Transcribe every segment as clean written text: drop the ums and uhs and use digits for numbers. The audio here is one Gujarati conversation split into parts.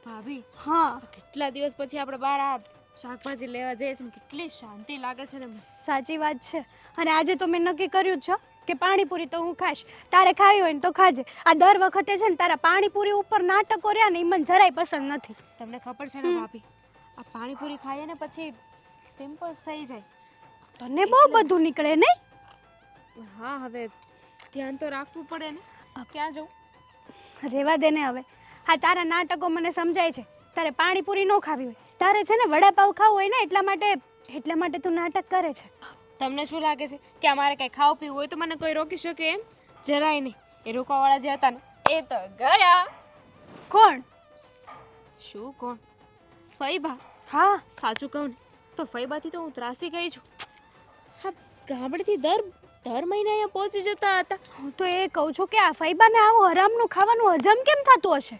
ભાભી હા કેટલા દિવસ પછી આપણે બહાર આ શાકભાજી લેવા જઈએ છીએ કેટલી શાંતિ લાગે છે ને સાચી વાત છે. અને આજે તો મેં નક્કી કર્યું જ છે કે પાણીપુરી તો હું ખાઈશ. તારે ખાવી હોય ને તો ખાજે. આ દર વખતે છે ને તારા પાણીપુરી ઉપર નાટકો રહ્યા ને એ મને જરાય પસંદ નથી. તમને ખબર છે ને ભાભી આ પાણીપુરી ખાઈએ ને પછી પિમ્પલ્સ થઈ જાય. તને બહુ બધું નીકળે નહીં? હા હવે ધ્યાન તો રાખવું પડે ને. ક્યાં જવું? રેવા દે ને હવે. હા તારા નાટકો મને સમજાય છે. તારે પાણીપુરી ન ખાવી હોય, તારે છે ને વડાપાવ ખાવું હોય ને એટલા માટે તું નાટક કરે છે. તમને શું લાગે છે કે અમારે કઈ ખાવું પીવું હોય તો મને કોઈ રોકી શકે એમ? જરાય નહીં. એ રોકવાવાળા જે હતા ને એ તો ગયા. કોણ? શું કોણ? ફઈબા. હા સાચું કહું ને તો ફઈબાથી તો હું ત્રાસી ગઈ છું. હા ગામડેથી દર મહિને અહીંયા પહોંચી જતા હતા. હું તો એ કહું છું કે આ ફૈબાને આવું હરામનું ખાવાનું હજમ કેમ થતું હશે?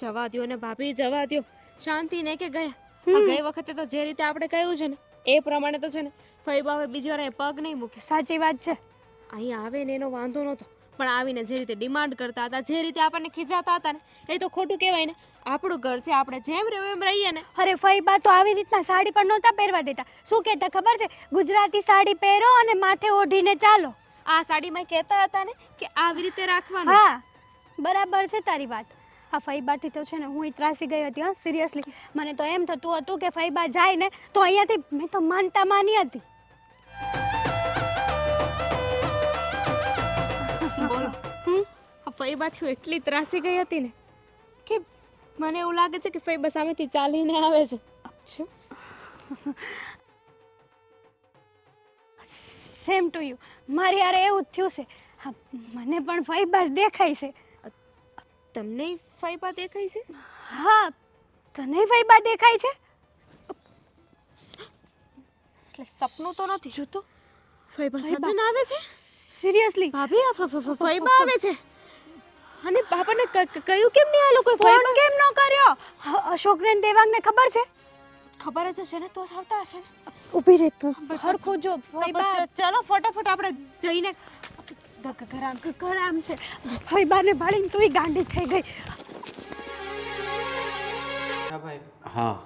જવા દ્યો ને ભાભી જવા દ્યો. શાંતિ ને કે ગયા. આ ગઈ વખતે તો જે રીતે આપણે કહ્યું છે ને એ પ્રમાણે તો છે ને ફઈબા હવે બીજી વાર અહીં પગ નહીં મૂકી. સાચી વાત છે. અહીંયા આવે ને એનો વાંધો નહોતો પણ આવીને જે રીતે ડિમાન્ડ કરતા હતા, જે રીતે આપણને ખીજાતા હતા ને એ તો ખોટું કહેવાય ને. આપણું ઘર છે, આપણે જેમ રહેવું એમ રહીએ ને. અરે ફઈબા તો આવી રીતના સાડી પણ નહોતા પહેરવા દેતા. શું કહેતા ખબર છે? ગુજરાતી સાડી પહેરો અને માથે ઓઢીને ચાલો. આ સાડીમાં કહેતા હતા ને કે આવી રીતે રાખવાનું. હા બરાબર છે તારી વાત. આ ફઈબાથી તો છે ને હું ત્રાસી ગઈ હતી. હા સિરિયસલી મને તો એમ થતું હતું કે ફઈબા જાય ને તો અહીંયાથી મેં તો માની હતી. બોલો આ ફઈબાથી હું એટલી ત્રાસી ગઈ હતી ને કે મને એવું લાગે છે કે ફઈબા સામેથી ચાલીને આવે છે. Same to you. મારી યાર એવું જ થયું છે. હા મને પણ ફઈબા જ દેખાય છે. તમને ફઈબા દેખાય છે? હા તને ફઈબા દેખાય છે? એટલે સપનું તો નથી. જો તો ફઈબા સચન આવે છે. સિરિયસલી ભાભી આ ફઈબા આવે છે. અને આપણને કયું કેમ નહીં આ લોકો ફોન કેમ ન કર્યો? અશોકને ને દેવાંગને ખબર છે? ખબર જ હશે ને તો આવતા હશે ને. ઊભી રહે તું. હરખું જો ફઈબા. ચલો ફટાફટ આપણે જઈને ઘરામ છે. ઘરામ છે. ફઈબાને ભાળીને તુંય ગાંડી થઈ ગઈ. હા ભાઈ હા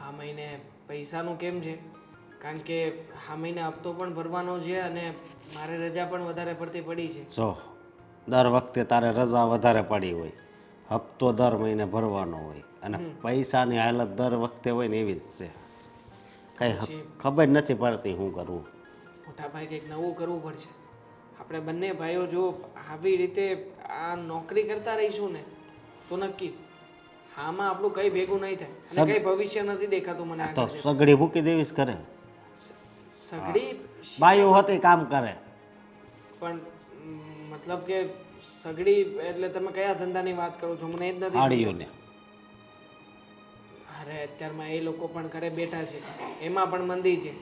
આ મહિને પૈસાનું કેમ છે? કારણ કે આ મહિને હપ્તો પણ ભરવાનો છે અને મારે રજા પણ વધારે પડતી પડી છે. જો દર વખતે તારે રજા વધારે પડી હોય, હપ્તો દર મહિને ભરવાનો હોય અને પૈસાની હાલત દર વખતે હોય ને એવી જ છે. કઈ ખબર નથી પડતી શું કરવું. મોટા ભાઈ કંઈક નવું કરવું પડશે. આપણે બંને ભાઈઓ જો આવી રીતે આ નોકરી કરતા રહીશું ને તો નક્કી આમાં આપણું કંઈ ભેગું નહીં થાય અને કંઈ ભવિષ્ય નથી દેખાતું મને. તો સગડી મૂકી દેવીશ કરે. સગડી બાયું હતી કામ કરે પણ મતલબ કે સગડી એટલે તમે કયા ધંધાની વાત કરો છો? મને એ જ નથી. આડીઓને અરે અત્યારમાં એ લોકો પણ ઘરે બેઠા છે, એમાં પણ મંદી છે.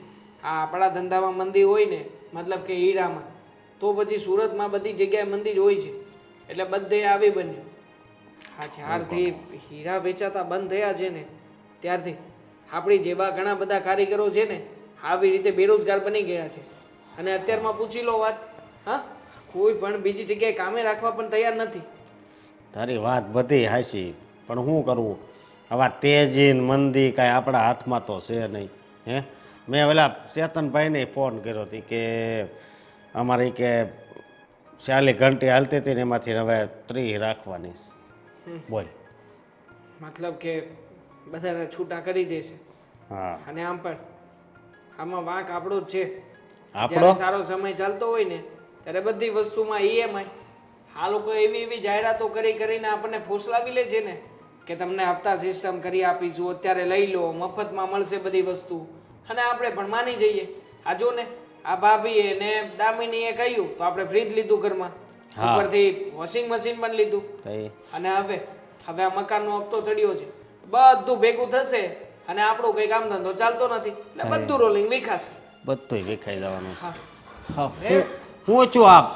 આ આપણા ધંધામાં મંદી હોય ને મતલબ કે હીરામાં, તો પછી સુરતમાં બધી જગ્યાએ મંદી જ હોય છે. એટલે બધે આવી બન્યું. હા જ્યારથી હીરા વેચાતા બંધ થયા છે ને ત્યારથી આપણી જેવા ઘણા બધા કારીગરો છે ને આવી રીતે બેરોજગાર બની ગયા છે. અને અત્યારમાં પૂછી લો વાત, હા કોઈ પણ બીજી જગ્યાએ કામે રાખવા પણ તૈયાર નથી. તારી વાત બધી હાચી પણ શું કરવું હવે? તેજી ને મંદી કાંઈ આપણા હાથમાં તો છે નહીં. હે મેં ઓલા ચેતનભાઈને ફોન કર્યો હતી કે અમારી કે 40 ઘંટી હાલતી હતી ને એમાંથી હવે 30 રાખવાની. બોલ. મતલબ કે બધાને છૂટા કરી દેશે. હા અને આમ પણ આમાં વાંક આપણો જ છે. આપણો જ્યારે સારો સમય ચાલતો હોય ને ત્યારે બધી વસ્તુમાં ઈએમઆઈ. આ લોકો એવી જાહેરાતો કરીને આપણને ફોસલાવી લે છે ને કે તમને હપ્તા સિસ્ટમ કરી આપીશું, અત્યારે લઈ લો, મફતમાં મળશે બધી વસ્તુ. અને આપણે પણ માની જઈએ. આ જો ને આ ભાભીએ ને દામિનીએ કહ્યું તો આપણે ફ્રીજ લીધું ઘરમાં, ઉપરથી વોશિંગ મશીન પણ લીધું. અને હવે આ મકાનનો હપ્તો ચડ્યો છે. બધું ભેગું થશે અને આપણું કઈ કામ ધંધો ચાલતો નથી એટલે બધું રોલિંગ વિખાશે. બધું વિખાઈ જવાનું છે. હા હું છું આપ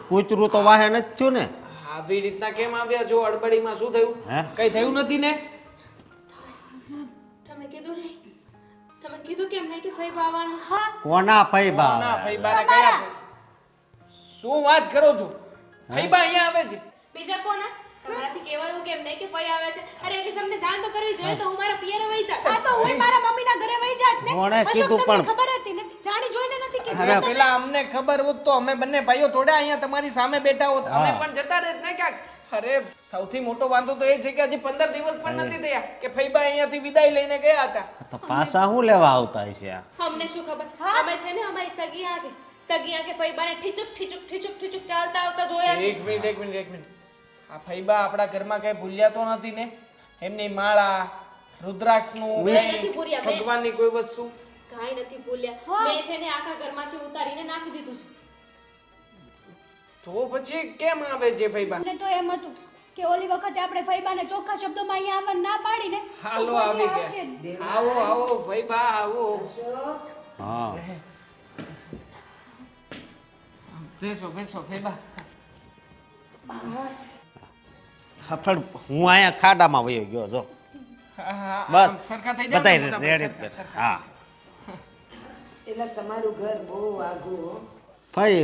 કૂતરું તો વાહે નથી થયું ને? આવી રીતના કેમ આવ્યા? જો અડબડીમાં શું થયું? કઈ થયું નથી ને? તમે કીધું કેમ નહીં કે ફઈબા આવવાના છે? કોના ફઈબા? ના ફઈબાને કયા? શું વાત કરો છો? ફઈબા અહીંયા આવે છે. બીજા કોના? તમારાથી કહેવાયું કેમ નહીં કે ફઈ આવે છે? અરે એટલી તમને જાણ તો કરવી જોઈએ તો હું મારા પિયરે વઈ જાત. આ તો હું મારા મમ્મીના ઘરે વઈ જાત ને. કોણે અશોક, કીધું તમને પણ? ખબર હતી ને, જાણી જોઈને નથી કીધું. અરે પેલા અમને ખબર હોત તો અમે બંને ભાઈઓ થોડા અહીંયા તમારી સામે બેઠા હોત અમે હા. પણ જતા રહેત ને ક્યાંક. અરે સૌથી મોટો વાંધો તો એ છે કે હજી 15 દિવસ પણ નથી થયા કે ફઈબા અહીંયાથી વિદાય લઈને ગયા હતા. તો પાછા શું લેવા આવતા હશે આ? અમને શું ખબર? અમે છે ને અમારી સગી આંખે ફઈબાને ઠીચુક ઠીચુક ઠીચુક ઠીચુક ચાલતા આવતા જોયા છે. એક મિનિટ આ ફઈબા આપણા ઘરમાં કઈ ભૂલ્યા તો નથી ને? એમની માળા રુદ્રાક્ષનું કંઈ નથી ભૂલ્યા. ભગવાનની કોઈ વસ્તુ કાંઈ નથી ભૂલ્યા. મેં છે ને આખા ઘરમાંથી ઉતારીને નાખી દીધું છે. તો પછી કેમ આવે છે ફઈબા? મને તો એમ હતું કે ઓલી વખતે આપણે ફઈબાને ચોખ્ખા શબ્દોમાં અહીંયા આવવા ના પાડીને તો હાલો કોઈ આવી આવશે જ. ગયા. આવો ફઈબા આવો. હા બેસો ફઈબા. હા, પણ હું અહીંયા ખાડામાં વયો ગયો જો. હા, બસ સરખા થઈ જાઓ ને બધાય મોટા ભાઈ, રેડી સરખા, સરખા. હા એટલે તમારું ઘર બહુ આઘું હો. ભાઈ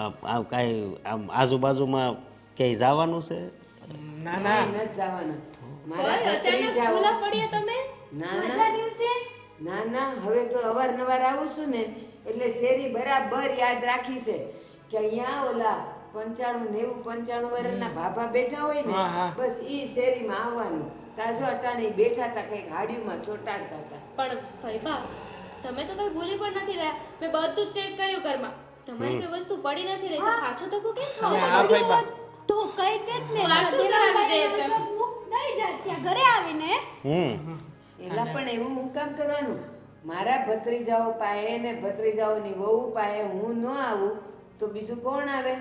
આ કાંઈ આમ આજુબાજુમાં ક્યાંય જવાનું છે? ના નથી જવાનું. મારા ફઈ, અચાનક ભત્રીજાઓ- ભૂલા પડ્યા તમે? ના રજા ના દિવસે ના ના હવે તો અવારનવાર આવું છું ને એટલે શેરી બરાબર યાદ રાખી છે કે અહીંયા ઓલા 95 90 95 વર્ષના ભાભા બેઠા હોય ને હા, હા. બસ ઈ શેરીમાં આવવાનું. તાજો અટાણે ઈ બેઠા હતા કઈક હાડીમાં ચોટાડતા હતા. પણ ફઈબા, તમે તો કઈ ભૂલી પણ નથી ગયા. મેં બધું જ ચેક કર્યું ઘરમાં. તમારી કોઈ વસ્તુ પડી નથી રહી તો પાછો ધક્કો કેમ ખાવો? અને આ ફઈબા તો કઈ તે જ ને વાસણ કરાવી દે એટલે. અશોક મુક નહીં જાત ત્યાં ઘરે આવીને એલા પણ એવું હું કામ કરવાનું? મારા ભત્રીજાઓ પાસે ને ભત્રીજાઓની વહુ પાસે હું ન આવું તો બીજું કોણ આવે?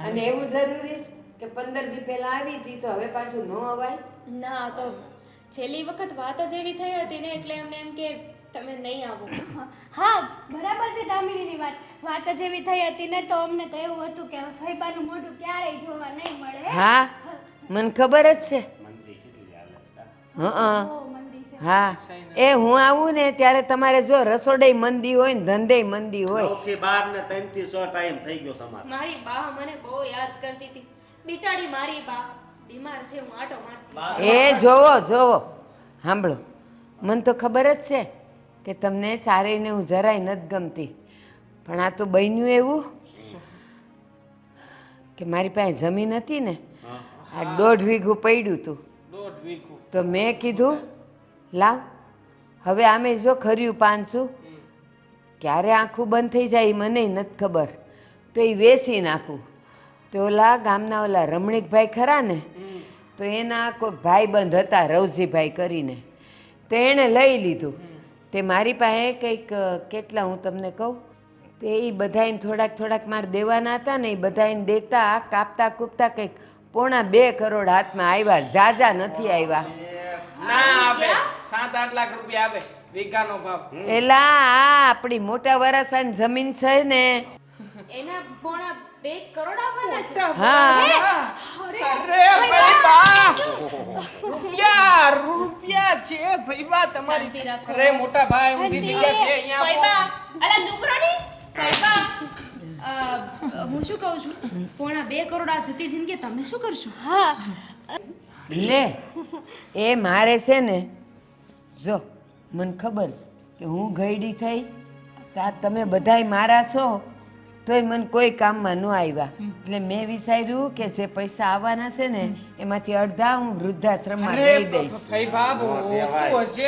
અને એવું જરૂરી છે કે 15 દી પહેલા આવી હતી તો હવે પાછું ન અવાય? ના, તો છેલ્લી વખત વાત જ એવી થઈ હતી ને એટલે એમને એમ કે તમે નહીં આવો. હા બરાબર છે દામિનીની વાત જ એવી થઈ હતી ને તો અમને તો એવું હતું કે ફઈબાનું મોઢું ક્યારેય જોવા નહીં મળે. હા મને ખબર જ છે. હા બહુ મંદી છે. હા એ હું આવું ને ત્યારે તમારે જો રસોડે મંદી હોય ને ધંધે મંદી હોય. 9 થી 12 ને 3 થી 6 ટાઈમ થઈ ગયો સમાર. મારી બા મને બહુ યાદ કરતી હતી. બિચારી મારી બા બીમાર છે, હું આટો મારતી. એ જોવો સાંભળો, મને તો ખબર જ છે કે તમને સારીને હું જરાય નથી ગમતી, પણ આ તો બન્યું એવું કે મારી પાસે જમીન હતી ને આ 1.5 વીઘું પડ્યું હતું 1.5 વીઘું. તો મેં કીધું લાવ હવે આમે જો ખર્યું 500 ક્યારે આખું બંધ થઈ જાય એ મને નથી ખબર, તો એ વેચી નાખું. તો ઓલા ગામના ઓલા રમણીકભાઈ ખરા ને તો એના કોઈક ભાઈબંધ હતા રવજીભાઈ કરીને, તો એણે લઈ લીધું. તે મારી પાસે કંઈક કેટલા હું તમને કહું, તે એ બધાને થોડાક મારે દેવાના હતા ને એ બધાને દેતા કાપતા કૂપતા કંઈક 1.5 કરોડ હાથમાં આવ્યા, જાજા નથી આવ્યા. ના આપે 7-8 લાખ રૂપિયા આવે વીઘાનો ભાવ. એલા આ આપણી મોટા વરાસાની જમીન છે ને, એના પોણા 2 કરોડ આવવાના છે. હા અરે ફઈબા રૂપિયા છે ફઈબા તમારી. શાંતિ રાખો. અરે મોટા ભાઈ ઊંધી જગ્યા છે અહીંયા ફઈબા, આપો. અલા ચૂપ રહો ની. ફઈબા, હું શું કહું છું, પોણા 2 કરોડ આ જતી જિંદગી તમે શું કરશો? હા લે એ મારે છે ને, જો મને ખબર છે કે હું ગયડી થઈ તા તમે બધાય મારા છો તોય મને કોઈ કામમાં ન આવ્યા, એટલે મેં વિચાર્યું કે જે પૈસા આવવાના છે ને એમાંથી અડધા હું વૃદ્ધાશ્રમમાં દઈ દઈશ. ફઈબા હોતું હશે.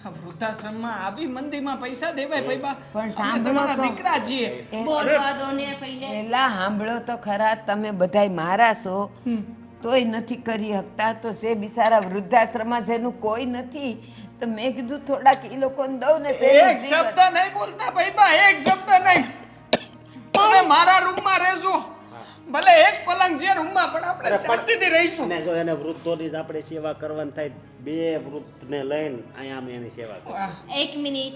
આ વૃદ્ધાશ્રમમાં આવી મંદીમાં પૈસા દેવાય ફઈબા? પણ અમે સાંભળો તમારા તો. દીકરા છીએ. બોલવા દો ને ફઈને. એલા સાંભળો તો ખરા, તમે બધાય મારા છો તોય નથી કરી શકતા, તો જે બિચારા વૃદ્ધાશ્રમમાં જેનું કોઈ નથી તો મેં કીધું થોડાક એ લોકોને દઉં ને તો એનું એક જીવન- શબ્દ નહીં બોલતા ફઈબા, એક શબ્દ નહીં. તમે મારા રૂમમાં રહેશો, ભલે એક પલંગ છે રૂમમાં, પણ આપણે શાંતિથી રહીશું. અને જો એને વૃદ્ધોની જ આપણે સેવા કરવાની થાય, 2 વૃદ્ધને લઈને અહીંયા અમે એની સેવા કરીએ. એક મિનિટ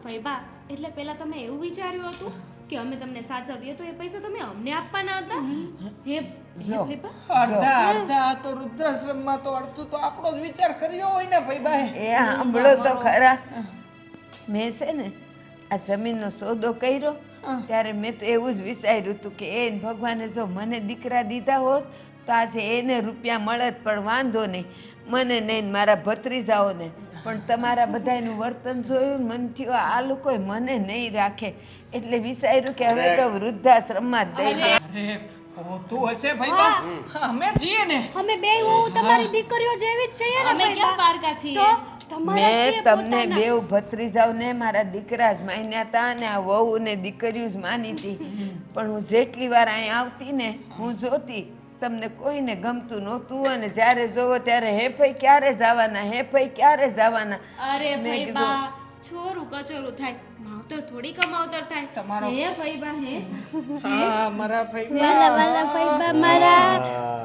ફઈબા, એટલે પેલા તમે એવું વિચાર્યું હતું કે અમે તમને સાચવીએ તો એ પૈસા તમે અમને આપવાના હતા? હે જો. ફઈબા, અડધા તો વૃદ્ધાશ્રમમાં તો અડધું તો આપણો જ વિચાર કર્યો હોય ને ફઈબા. એ સાંભળો તો ખરા, મેં છે ને આ જમીનનો સોદો કર્યો ત્યારે મેં તો એવું જ વિચાર્યું હતું કે એ ભગવાને જો મને દીકરા દીધા હોત તો આજે એને રૂપિયા મળત પણ વાંધો નહીં, મને નહીં ને મારા ભત્રીજાઓને. પણ તમારા બધાયનું વર્તન જોયું ને મન થયું આ લોકોએ મને નહીં રાખે, એટલે વિચાર્યું કે હવે તો વૃદ્ધાશ્રમમાં જ દઈ દે. અરે હોતું હશે ભાઈ બા, અમે છીએ ને. અમે બે હું તમારી દીકરીઓ જેવી જ છીએ ને અમે ભાઈ ક્યાં બા? પારકા છીએ તો તમારા મેં છીએ તમને પોતાના. બેઉ ભત્રીજાઓને મારા દીકરા જ માન્યા હતા ને આ વહુ ને દીકરીઓ જ માની હતી. પણ હું જેટલી વાર અહીં આવતી ને હું જોતી તમને કોઈને ગમતું નહોતું, અને જ્યારે જોવો ત્યારે હે ભાઈ ક્યારે જવાના, હે ભાઈ ક્યારે જવાના. અરે મેં કીધું, ફઈબા છોરું કચોરું થાય, માવતર થોડી કમાવતર થાય. તમારો- હે ફઈબા હે હા મારા ભાઈ બા. વાલા વાલા ફઈબા મારા.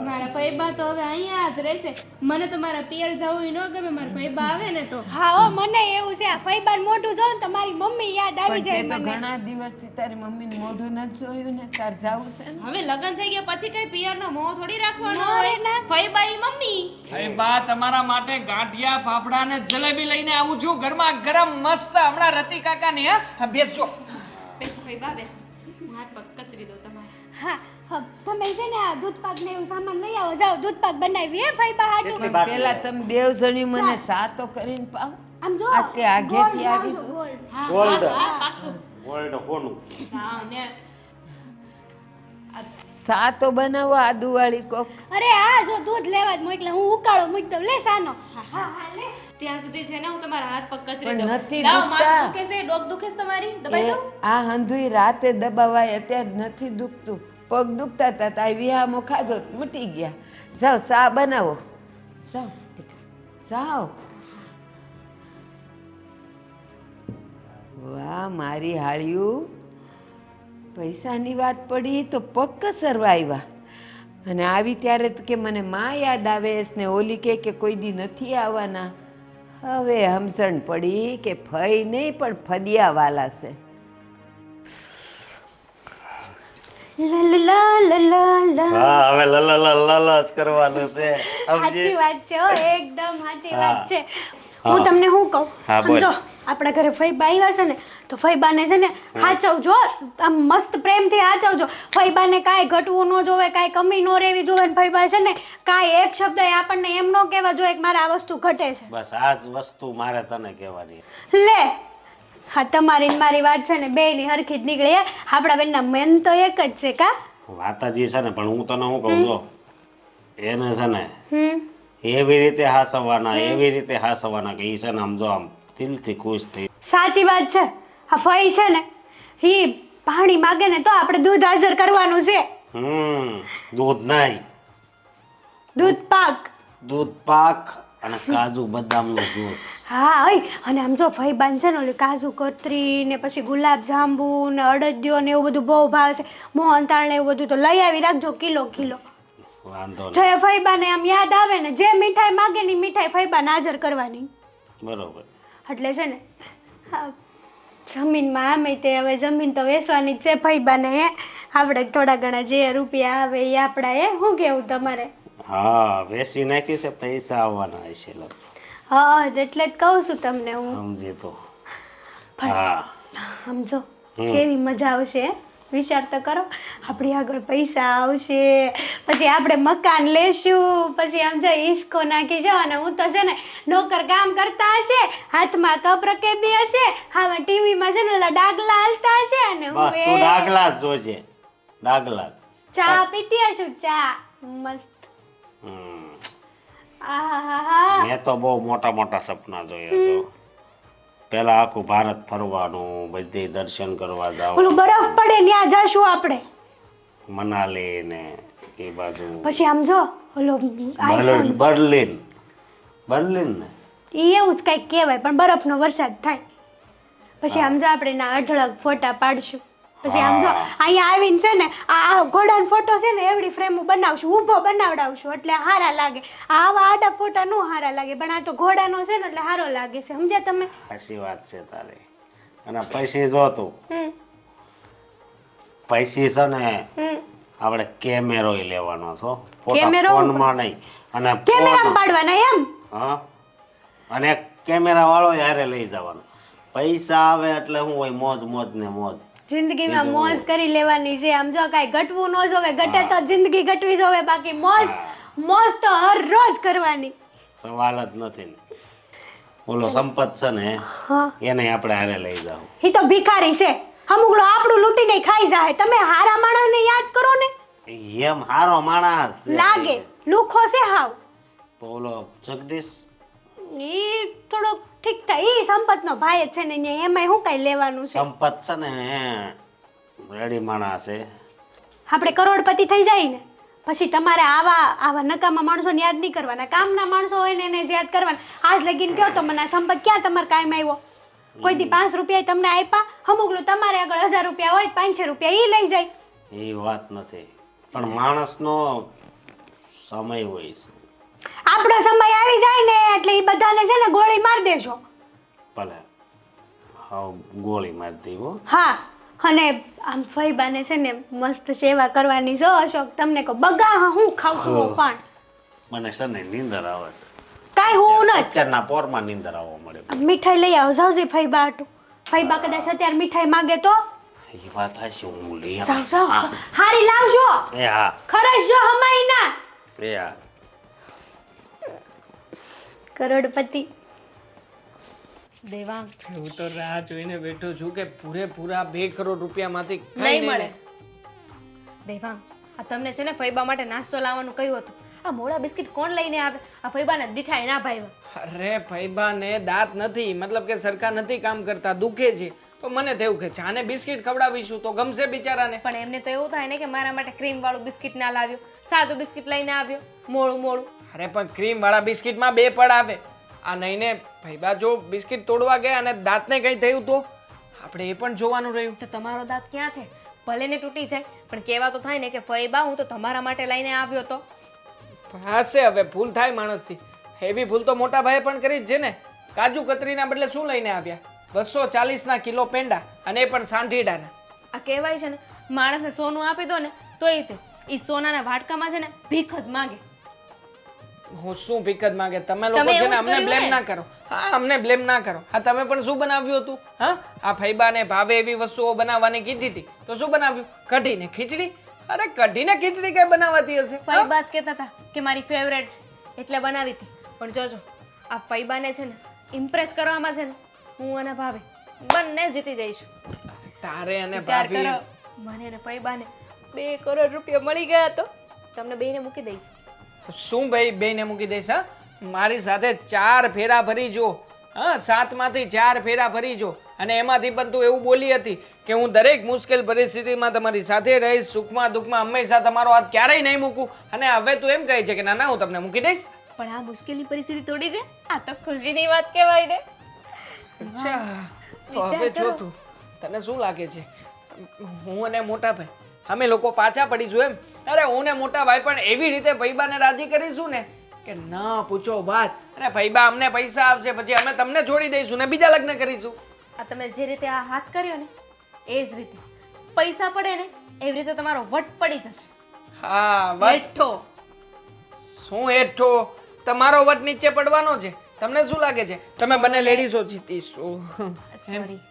મારા ફઈબા તો હવે અહીંયા જ રહેશે. મને તો મારા પિયર જવું ન ગમે, મારા ફઈબા આવે ને તો. હા હો, મને એવું છે આ ફઈબાન મોઢું જોઉં ને તો મારી મમ્મી યાદ આવી પણ તે જાય તો મને. ઘણા દિવસથી તારી મમ્મીનું મોઢું નથી જોયું ને, તાર જાવું છે ને. હવે લગ્ન થઈ ગયા પછી કઈ પિયરનો મોહ થોડી રાખવાનો ના રે હોય. ના. ફઈબા ઈ મમ્મી. ભાઈ બા તમારા માટે ગાંઠિયા ફાફડા ને જલેબી લઈને આવું છું, ઘરમાં ગરમ મસ્ત. હમણાં રતિ કાકા ને હા બેસજો. બેસો ફઈબા બેસો. હું હાથ પગ કચરી દઉં તમારા. હા હા, તમે છે ને આ દૂધ પાક ને એવું સામાન લઈ આવો, જાઓ દૂધ પાક બનાવી હે ફઈબા હાટુ. પણ પેલા તમે બેવ જણ્યું મને સાતો કરીને પાવ. આમ જો આટલે આગેથી આવીશું. ગોળ. હા Gold. હા હા પાક્કું. ગોલ્ડ કોનું? જાઓ ને. સાતો બનાવો આદુવાળી કોક. અરે આ જો દૂધ લેવા જ મોકલે, હું ઉકાળો મૂકી દઉં. લે સાનો. હા હા લે. ત્યાં સુધી છે ને હું તમારા હાથ પગ કચરી પણ દઉં. નથી લાવો, દુખતા. માથું દુખે છે, ડોક દુખે છે તમારી? દબાઈ એ દઉં? આ હંધુય રાતે દબાવાય, અત્યારે નથી દુખતું. પગ દુખતા હતા તો આ વિહામો ખાધો તો મટી ગયા. જાઓ ચા બનાવો, જાઓ જાઓ. વાહ મારી હાળિયું, પૈસાની વાત પડી તો પગ કસરવા આવ્યા, અને આવી ત્યારે તો કે મને માં યાદ આવે છે ને ઓલી કે કોઈ દી નથી આવવાના. હવે સમજણ પડી કે ફઈ નહીં પણ ફદિયાવાલા છે. લા લા લા લા લા. હા હવે લલ જ કરવાનું છે. સાચી વાત છે હો, એકદમ સાચી હા. વાત છે. હું તમને શું કહું, હા, બોલ. સમજો આપણા ઘરે ફઈબા આવ્યા છે ને તો ફઈબાને છે ને હાચવજો, આમ મસ્ત પ્રેમથી હાચવજો. ફઈબાને કાંઈ ઘટવું ન જોવે, કાંઈ કમી ન રહેવી જોવે. ને ફઈબા છે ને કાંઈ એક શબ્દ આપણને એમ ન કહેવા જોઈએ કે મારે આ વસ્તુ ઘટે છે. બસ આ જ વસ્તુ મારે તને કહેવાની. લે હા, તમારી ને મારી વાત છે ને બેયની હરખી જ નીકળી. આપણા બેનના મેન તો એક જ છે કા. વાતાજી છે ને, પણ હું તને શું કહું છું, એને છે ને હમ એવી રીતે હાસવાના, એવી રીતે હાસવાના કે ઈ છે ને આમ જો આમ દિલથી ખુશ થઈ. સાચી વાત છે. આ ફઈ છે ને ઈ પાણી માગે ને તો આપણે દૂધ હાજર કરવાનું છે. દૂધ નહીં, દૂધ પાક. દૂધ પાક અને કાજુ બદામનો જ્યુસ. હા ઓય, અને આમ જો ફઈબાન છે ને ઓલી કાજુ કતરી ને પછી ગુલાબ જાંબુ ને અડદિયો ને એવું બધું બહુ ભાવે છે. મોહનથાળ ને એવું બધું તો લઈ આવી રાખજો કિલો કિલો. વાંધો નહીં, જે ફઈબાને આમ યાદ આવે ને જે મીઠાઈ માગે ની મીઠાઈ ફઈબાને હાજર કરવાની. બરોબર. એટલે છે ને હા, જમીનમાં આમે તે હવે જમીન તો વેચવાની જ છે ફઈબાને. આપણે થોડા ઘણા જે રૂપિયા આવે એ આપણા. શું કેવું તમારે? હા વેચી નાખી છે, પૈસા આવવાના હશે લગભગ. હા એટલે જ કહું છું તમને હું. સમજી તો. પણ હા સમજો કેવી મજા આવશે. વિચાર તો કરો, આપણી આગળ પૈસા આવશે, પછી આપણે મકાન લેશું, પછી આમ જો હિસકો નાખીશું, અને હું તો છે ને નોકર કામ કરતા હશે, હાથમાં કપ રકેબી હશે, હા ટીવીમાં છે ને ઓલા ડાગલા હાલતા હશે, અને બસ તું હું ડાગલા જ જોજે, ડાગલા જ. ચા પીતી હશું, ચા મસ્ત. હમ. આહાહા. મેં તો બહુ મોટા મોટા સપના જોયા છે. પેલા આખું ભારત ફરવાનું, બધી દર્શન કરવા જાવ, ઓલું બરફ પડે ત્યાં જાશું આપણે. મનાલી ને એ બાજુ, પછી આમ જો ઓલો આઈફોન બર્લિન, બર્લિન ને એ એવું જ કંઈક કહેવાય, પણ બરફનો વરસાદ થાય. પછી આમ જો આપણે ના અઢળક ફોટા પાડશું. પછી આમ જો અહીંયા આવીને છે ને આ ઘોડાનો ફોટો છે ને એવડી ફ્રેમ બનાવશું, ઊભો બનાવડાવશું, એટલે હારા લાગે. આવા આડા ફોટા નો હારા લાગે, પણ આ તો ઘોડાનો છે ને એટલે હારો લાગે છે. સમજ્યા તમે? સાચી વાત છે તારી. અને પૈસી જો તું, હમ પૈસી છે ને હમ આપણે કેમેરો લેવાનો છો, કેમેરો? ફોનમાં નહીં. અને કેમેરામાં પાડવાના એમ? હા, અને કેમેરા વાળો યારે લઈ જવાનો. પૈસા આવે એટલે શું હોય, મોજ મોજ ને મોજ. જિંદગીમાં મોજ કરી લેવાની છે. આમ જો કાંઈ ઘટવું ન જોવે, ઘટે તો જિંદગી ઘટવી જોવે, બાકી મોજ મોજ તો હર રોજ કરવાની. સવાલ જ નથી ને. ઓલો સંપત છે ને હા, એને આપણે હારે લઈ જાવ. એ તો ભિખારી છે. અમુક લોકો આપણું લૂંટીને ખાઈ જાય. તમે હારા માણસને યાદ કરો ને. એમ હારો માણસ છે. લાગે લુખો છે હાવ. તો ઓલો જગદીશ ઈ થોડો ઠીક ઠાક, ઈ સંપતનો ભાઈ જ છે ને, અહીંયા એમાંય શું કાંઈ લેવાનું છે. સંપત છે ને રેડી માણસ છે. આપણે કરોડપતિ થઈ જાય ને પછી તમારે આવા નકામા માણસોને યાદ નહીં કરવાના. કામના માણસો હોય ને એને જ યાદ કરવાના. આજ લગીન કહો તો મને આ સંપત ક્યાં તમારે કાયમ આવ્યો? કોઈ દી 5 રૂપિયા તમને આપ્યા? અમુક તમારે આગળ 1000 રૂપિયા હોય, 500 રૂપિયા ઈ લઈ જાય. એ વાત નથી, પણ માણસનો સમય હોય છે. આપણો સમય આવી જાય ને એટલે ઈ બધાને છે ને ગોળી માર દેજો. ભલે હા ગોળી મારી દઈ હો. હા, અને આમ ફઈબાને છે ને મસ્ત સેવા કરવાની છો અશોક. તમને કહો બગા હું ખાવ છું પણ મને છે ને નીંદર આવે છે. કાંઈ હું નથી. અત્યારના પોરમાં નીંદર આવવા મળે. મીઠાઈ લઈ આવો જાવજી ફઈબા હાટુ. ફઈબા કદાચ અત્યારે મીઠાઈ માંગે તો એ વાત હાચી, હું લઈ જાવ આવું. જાવ હા. હારી લાવજો. એ હા ખરચજો હમાઈ ના. એ હા કરોડપતિ. દેવાંગ હું તો રાહ જોઈને બેઠો છું કે પૂરેપૂરા 2 કરોડ રૂપિયામાંથી કઈ નહીં મળે. દેવાંગ, આ તમને છે ને ફૈબા માટે નાસ્તો લાવવાનું કહ્યું હતું. આ મોળા બિસ્કિટ કોણ લઈને આવે? આ ફૈબાને દીઠાય ના ભાઈ. અરે ફૈબાને દાંત નથી, મતલબ કે સરખા નથી કામ કરતા, દુખે છે. તો મને થયું કે ચાને બિસ્કિટ ખવડાવીશું તો ગમશે બિચારાને. પણ એમને તો એવું થાય ને કે મારા માટે ક્રીમ વાળું બિસ્કિટ ના લાવ્યો, સાદું બિસ્કિટ લઈને આવ્યો, મોળું મોળું. અરે પણ ક્રીમ વાળા બિસ્કિટમાં 2 પડ આવે. આ નહીં ને ફૈબા જો બિસ્કિટ તોડવા ગયા અને દાંતને કંઈ થયું તો આપણે એ પણ જોવાનું રહ્યું. તો તમારો દાંત ક્યાં છે? ભલે ને તૂટી જાય પણ કહેવા તો થાય ને કે ફૈબા હું તો તમારા માટે લઈને આવ્યો તો. હાશે હવે ભૂલ થાય માણસથી. એવી ભૂલ તો મોટા ભાઈએ પણ કરી જ છે ને. કાજુ કતરીના બદલે શું લઈને આવ્યા? 240 કિલો પેંડા, અને એ પણ સાંઠીડાના. આ કહેવાય છે ને માણસને સોનું આપી દો ને તોય તે ઈ સોનાના વાટકામાં છે ને ભીખ જ માંગે. હું શું ભીખ જ માંગે? તમે લોકો તમે છે એવું ને જ અમને કર્યું બ્લેમ ને? ના કરો. હા અમને બ્લેમ ના કરો. હા તમે પણ શું બનાવ્યું હતું? હા આ ફૈબાને ભાવે એવી વસ્તુઓ બનાવવાની કીધી હતી તો શું બનાવ્યું? કઢી ને ખીચડી. અરે કઢી ને ખીચડી કઈ બનાવાતી હશે? ફૈબા જ કહેતા હતા કે મારી ફેવરેટ છે એટલે બનાવી હતી. પણ જોજો આ ફૈબાને છે ને ઇમ્પ્રેસ કરવામાં છે ને હું અને ભાભી બંને જીતી જઈશું. તારે અને વિચાર ભાભી કરો, મને અને ફૈબાને 2 કરોડ રૂપિયા મળી ગયા તો તમને બેયને મૂકી દઈશ. શું ભાઈ બેને મૂકી દઈશ? હા મારી સાથે 4 ફેરા ફરી જો. હા 7 માંથી 4 ફેરા ફરી જો. અને એમાંથી પણ તું એવું બોલી હતી કે હું દરેક મુશ્કેલ પરિસ્થિતિમાં તમારી સાથે રહીશ, સુખમાં દુઃખમાં હંમેશા તમારો હાથ ક્યારેય નહીં મૂકું. અને હવે તું એમ કહે છે કે ના ના હું તમને મૂકી દઈશ. પણ આ મુશ્કેલની પરિસ્થિતિ તોડી છે, આ તો ખુશીની વાત કહેવાય ને. અચ્છા તો હવે જો તું તને શું લાગે છે હું અને મોટા ભાઈ અમે લોકો પાછા પડીશું એમ? અરે હું ને મોટા ભાઈ પણ એવી રીતે ફૈબાને રાજી કરીશું ને કે ના પૂછો વાત. અરે ફૈબા અમને પૈસા આપશે પછી અમે તમને છોડી દઈશું ને બીજા લગ્ન કરીશું. આ તમે જે રીતે આ હાથ કર્યો ને એ જ રીતે પૈસા પડે ને એવી રીતે તમારો વટ પડી જશે. હા વટ હેઠો. શું હેઠો? તમારો વટ નીચે પડવાનો છે. તમને શું લાગે છે તમે બંને લેડીઝો જીતીશું? સોરી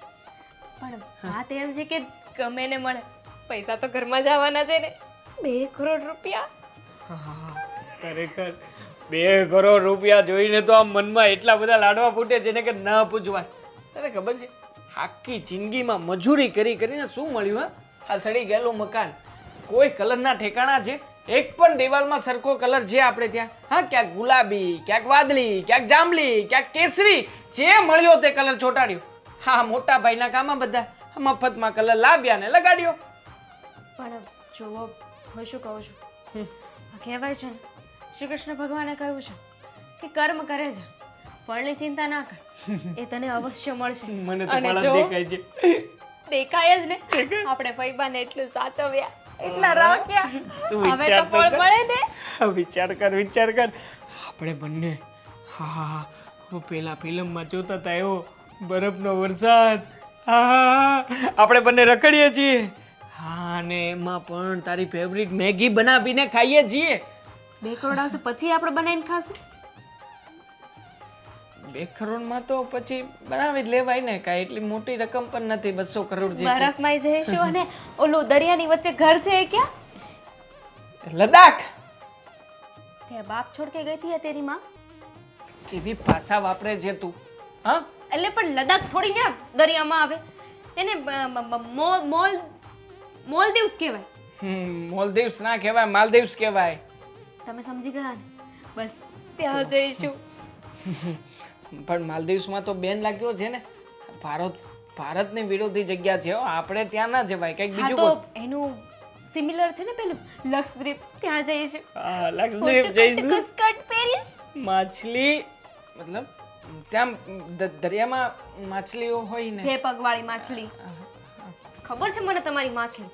પણ વાત એમ છે કે ગમે ને મળે પૈસા તો ઘરમાં જ આવવાના છે ને. 2 કરોડ રૂપિયા. ખરેખર 2 કરોડ રૂપિયા જોઈને તો આમ મનમાં એટલા બધા લાડવા ફૂટે છે ને કે ન પૂછવા. તને ખબર છે આખી જિંદગીમાં મજૂરી કરી કરીને શું મળ્યું? હા આ સડી ગયેલું મકાન, કોઈ કલરના ઠેકાણા છે? એક પણ દિવાલમાં સરખો કલર છે આપણે ત્યાં? હા ક્યાંક ગુલાબી, ક્યાંક વાદળી, ક્યાંક જાંબલી, ક્યાંક કેસરી, જે મળ્યો તે કલર ચોંટાડ્યો. હા મોટા ભાઈના કામમાં બધા મફતમાં કલર લાવ્યા ને લગાડ્યો. પણ જુઓ હું શું કહું છું, કહેવાય છે ને શ્રી કૃષ્ણ ભગવાને કહ્યું છે કે કર્મ કરે છે ફળની ચિંતા ના કર, એ તને અવશ્ય મળશે. મને તો અને પણ જો દેખાય છે. દેખાય જ ને આપણે ફૈબાને એટલું સાચવ્યા એટલા રાખ્યા તું હવે વિચાર તો ફળ કર. મળે ને. વિચાર કર આપણે બંને હા હું પેલા ફિલ્મમાં જોતા હતા એવો બરફનો વરસાદ. હા આપણે બંને રખડીએ છીએ. હા અને એમાં પણ તારી ફેવરિટ મેગી બનાવીને ખાઈએ છીએ. 2 કરોડ આવશે પછી આપણે બનાવીને ખાશું. 2 કરોડમાં તો પછી બનાવી જ લેવાય ને, કાંઈ એટલી મોટી રકમ પણ નથી 200 કરોડ જેટલી. બરફમાં જઈશું અને ઓલું દરિયાની વચ્ચે ઘર છે એ ક્યાં? લદ્દાખ. તેરા બાપ છોડ કે ગઈ હતી તેરી માં? કેવી ભાષા વાપરે છે તું, હા? એટલે પણ લદ્દાખ થોડી ને દરિયામાં આવે, એને મોલદીવ્સ કહેવાય. મોલદીવ્સ ના કહેવાય, માલદીવ્સ કહેવાય. તમે સમજી ગયા ને? બસ ત્યાં જઈશું. પણ માલદીવ્સમાં તો બેન લાગ્યો છે ને, ભારતની વિરોધી જગ્યા છે હો. આપણે ત્યાં ના જવાય, કંઈક હા બીજું તો એનું સિમિલર છે ને પેલું લક્ષદ્વીપ, ત્યાં જઈશું. હા, લક્ષદ્વીપ જઈશું. સ્કર્ટ પહેરીશ. માછલી મતલબ ત્યાં દરિયામાં માછલીઓ હોય ને? બે પગવાળી માછલી. ખબર છે મને તમારી માછલી.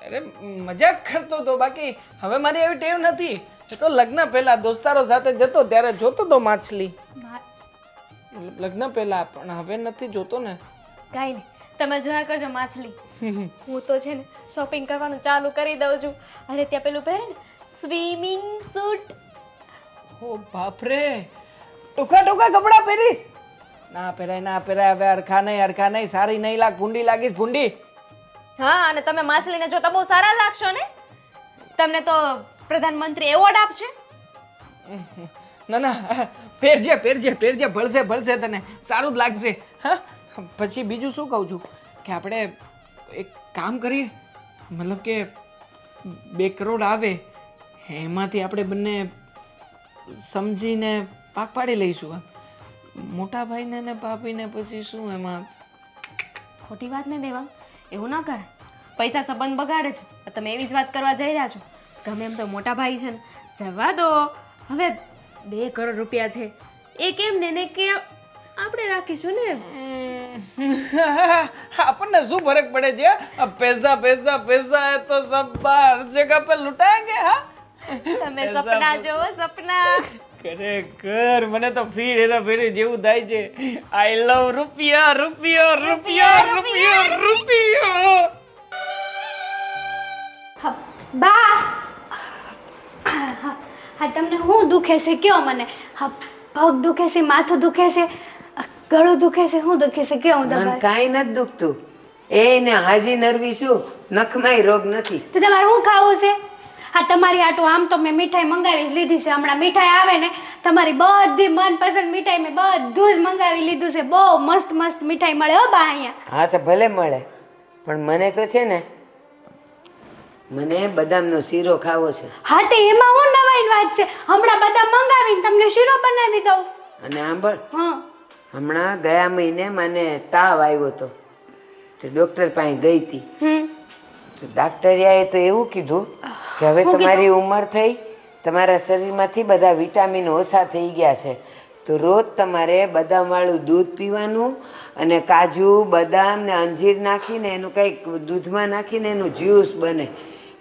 અરે મજાક કરતો તો, બાકી હવે મારી એવી ટેવ નથી. એ તો લગ્ન પહેલા દોસ્તારો સાથે જતો ત્યારે જોતો તો માછલી, મતલબ લગ્ન પહેલા, પણ હવે નથી જોતો ને. કાંઈ નહીં, તમે જોયા કરજો માછલી. હું તો છે ને શોપિંગ કરવાનું ચાલુ કરી દઉં છું. અરે ત્યાં પેલું પહેરે ને સ્વિમિંગ સૂટ. ઓ બાપરે, ટૂંકા ટૂંકા કપડા પહેરીશ? ના પહેરાય, ના પહેરાય. હવે હરખા નહીં, સારી નહીં લાગ, ભૂંડી લાગીશ, ભૂંડી. હા, અને તમે માછલીને જોતા બહુ સારા લાગશો ને. તમને તો પ્રધાનમંત્રી એવોર્ડ આપશે. ના, પહેરજે, ભળશે તને, સારું જ લાગશે. હા, પછી બીજું શું કહું છું કે આપણે એક કામ કરીએ, મતલબ કે 2 કરોડ આવે એમાંથી આપણે બંને સમજીને પાક પાડી લઈશું. મોટા ભાઈને ને ભાભીને પછી શું એમાં ખોટી વાત નહીં દેવા, એવું ના કરે. પૈસા સંબંધ બગાડે છે. તમે એવી જ વાત કરવા જઈ રહ્યા છો. ગમે એમ તો મોટા ભાઈ છે ને, જવા દો. હવે 2 કરોડ રૂપિયા છે એ કેમ ને કે આપણે રાખીશું ને. આપણને શું ફરક પડે છે? પૈસા પૈસા પૈસા હે તો સબ બાર જગહ पे लुटाएंगे. હા, તમે સપના જોવો, સપના. ખરેખર મને તો ફીર હેરા ફેરી જેવું થાય છે. આઈ લવ રૂપિયા, રૂપિયા, રૂપિયા, રૂપિયા, રૂપિયા. હા, બા. હા, તમને શું દુખે છે કયો મને? હા, પગ દુખે છે, માથું દુખે છે, ગળું દુખે છે, શું દુખે છે કયો? મને કાંઈ નથી દુખતું. એને હાજી નરવી શું, નખમાંય રોગ નથી. તો તમારે શું ખાવું છે? હા, તમારી આટું આમ તો મેં મીઠાઈ મંગાવી જ લીધી છે. હમણાં મીઠાઈ આવે ને, તમારી બધી મનપસંદ મીઠાઈ મેં બધું જ મંગાવી લીધું છે. બહુ મસ્ત મસ્ત મીઠાઈ મળે હો બા અહીંયા. હા તો ભલે મળે, પણ મને તો છે ને, મને બદામનો શીરો ખાવો છે. હા, તે એમાં હું નવાઈની વાત છે? હમણાં બદામ મંગાવીને તમને શીરો બનાવી દઉં. અને આંબળ, હા, હમણાં ગયા મહિને મને તાવ આવ્યો હતો, તો ડૉક્ટર પાસે ગઈ હતી. તો ડાક્ટરિયાએ તો એવું કીધું કે હવે તમારી ઉંમર થઈ, તમારા શરીરમાંથી બધા વિટામિન ઓછા થઈ ગયા છે, તો રોજ તમારે બદામવાળું દૂધ પીવાનું અને કાજુ બદામ ને અંજીર નાખીને એનું કંઈક દૂધમાં નાખીને એનું જ્યુસ બને,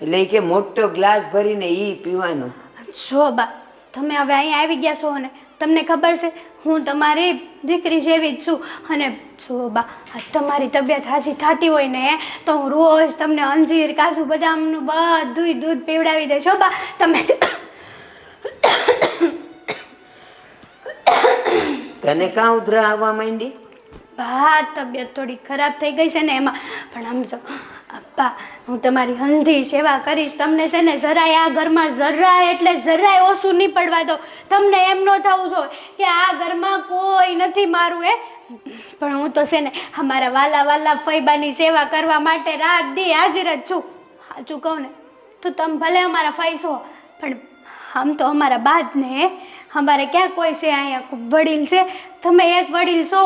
એટલે કે મોટો ગ્લાસ ભરીને એ પીવાનું. જો બા, તમે હવે અહીંયા આવી ગયા છો ને, તમને ખબર છે હું તમારી દીકરી જેવી જ છું. અને જો બા, તમારી તબિયત હાજી થતી હોય ને તો હું રોજ તમને અંજીર કાજુ બદામનું બધું દૂધ પીવડાવી દઈશ. હો બા, તમે તને કાં ઉધરા આવવા માંડી? બા, તબિયત થોડી ખરાબ થઈ ગઈ છે ને એમાં. પણ આમ જો અપ્પા, હું તમારી હંધી સેવા કરીશ. તમને છે ને જરાય આ ઘરમાં જરાય એટલે જરાય ઓછું નહીં પડવા દો. તમને એમ ન થવું જોઈએ કે આ ઘરમાં કોઈ નથી મારું એ. પણ હું તો છે ને અમારા વાલા વાલા ફૈબાની સેવા કરવા માટે રાત દી હાજર જ છું. સાચું કહું ને તો તમે ભલે અમારા ફઈ છો, પણ આમ તો અમારા બા જ ને. અમારે ક્યાં કોઈ છે અહીંયા વડીલ છે? તમે એક વડીલ છો.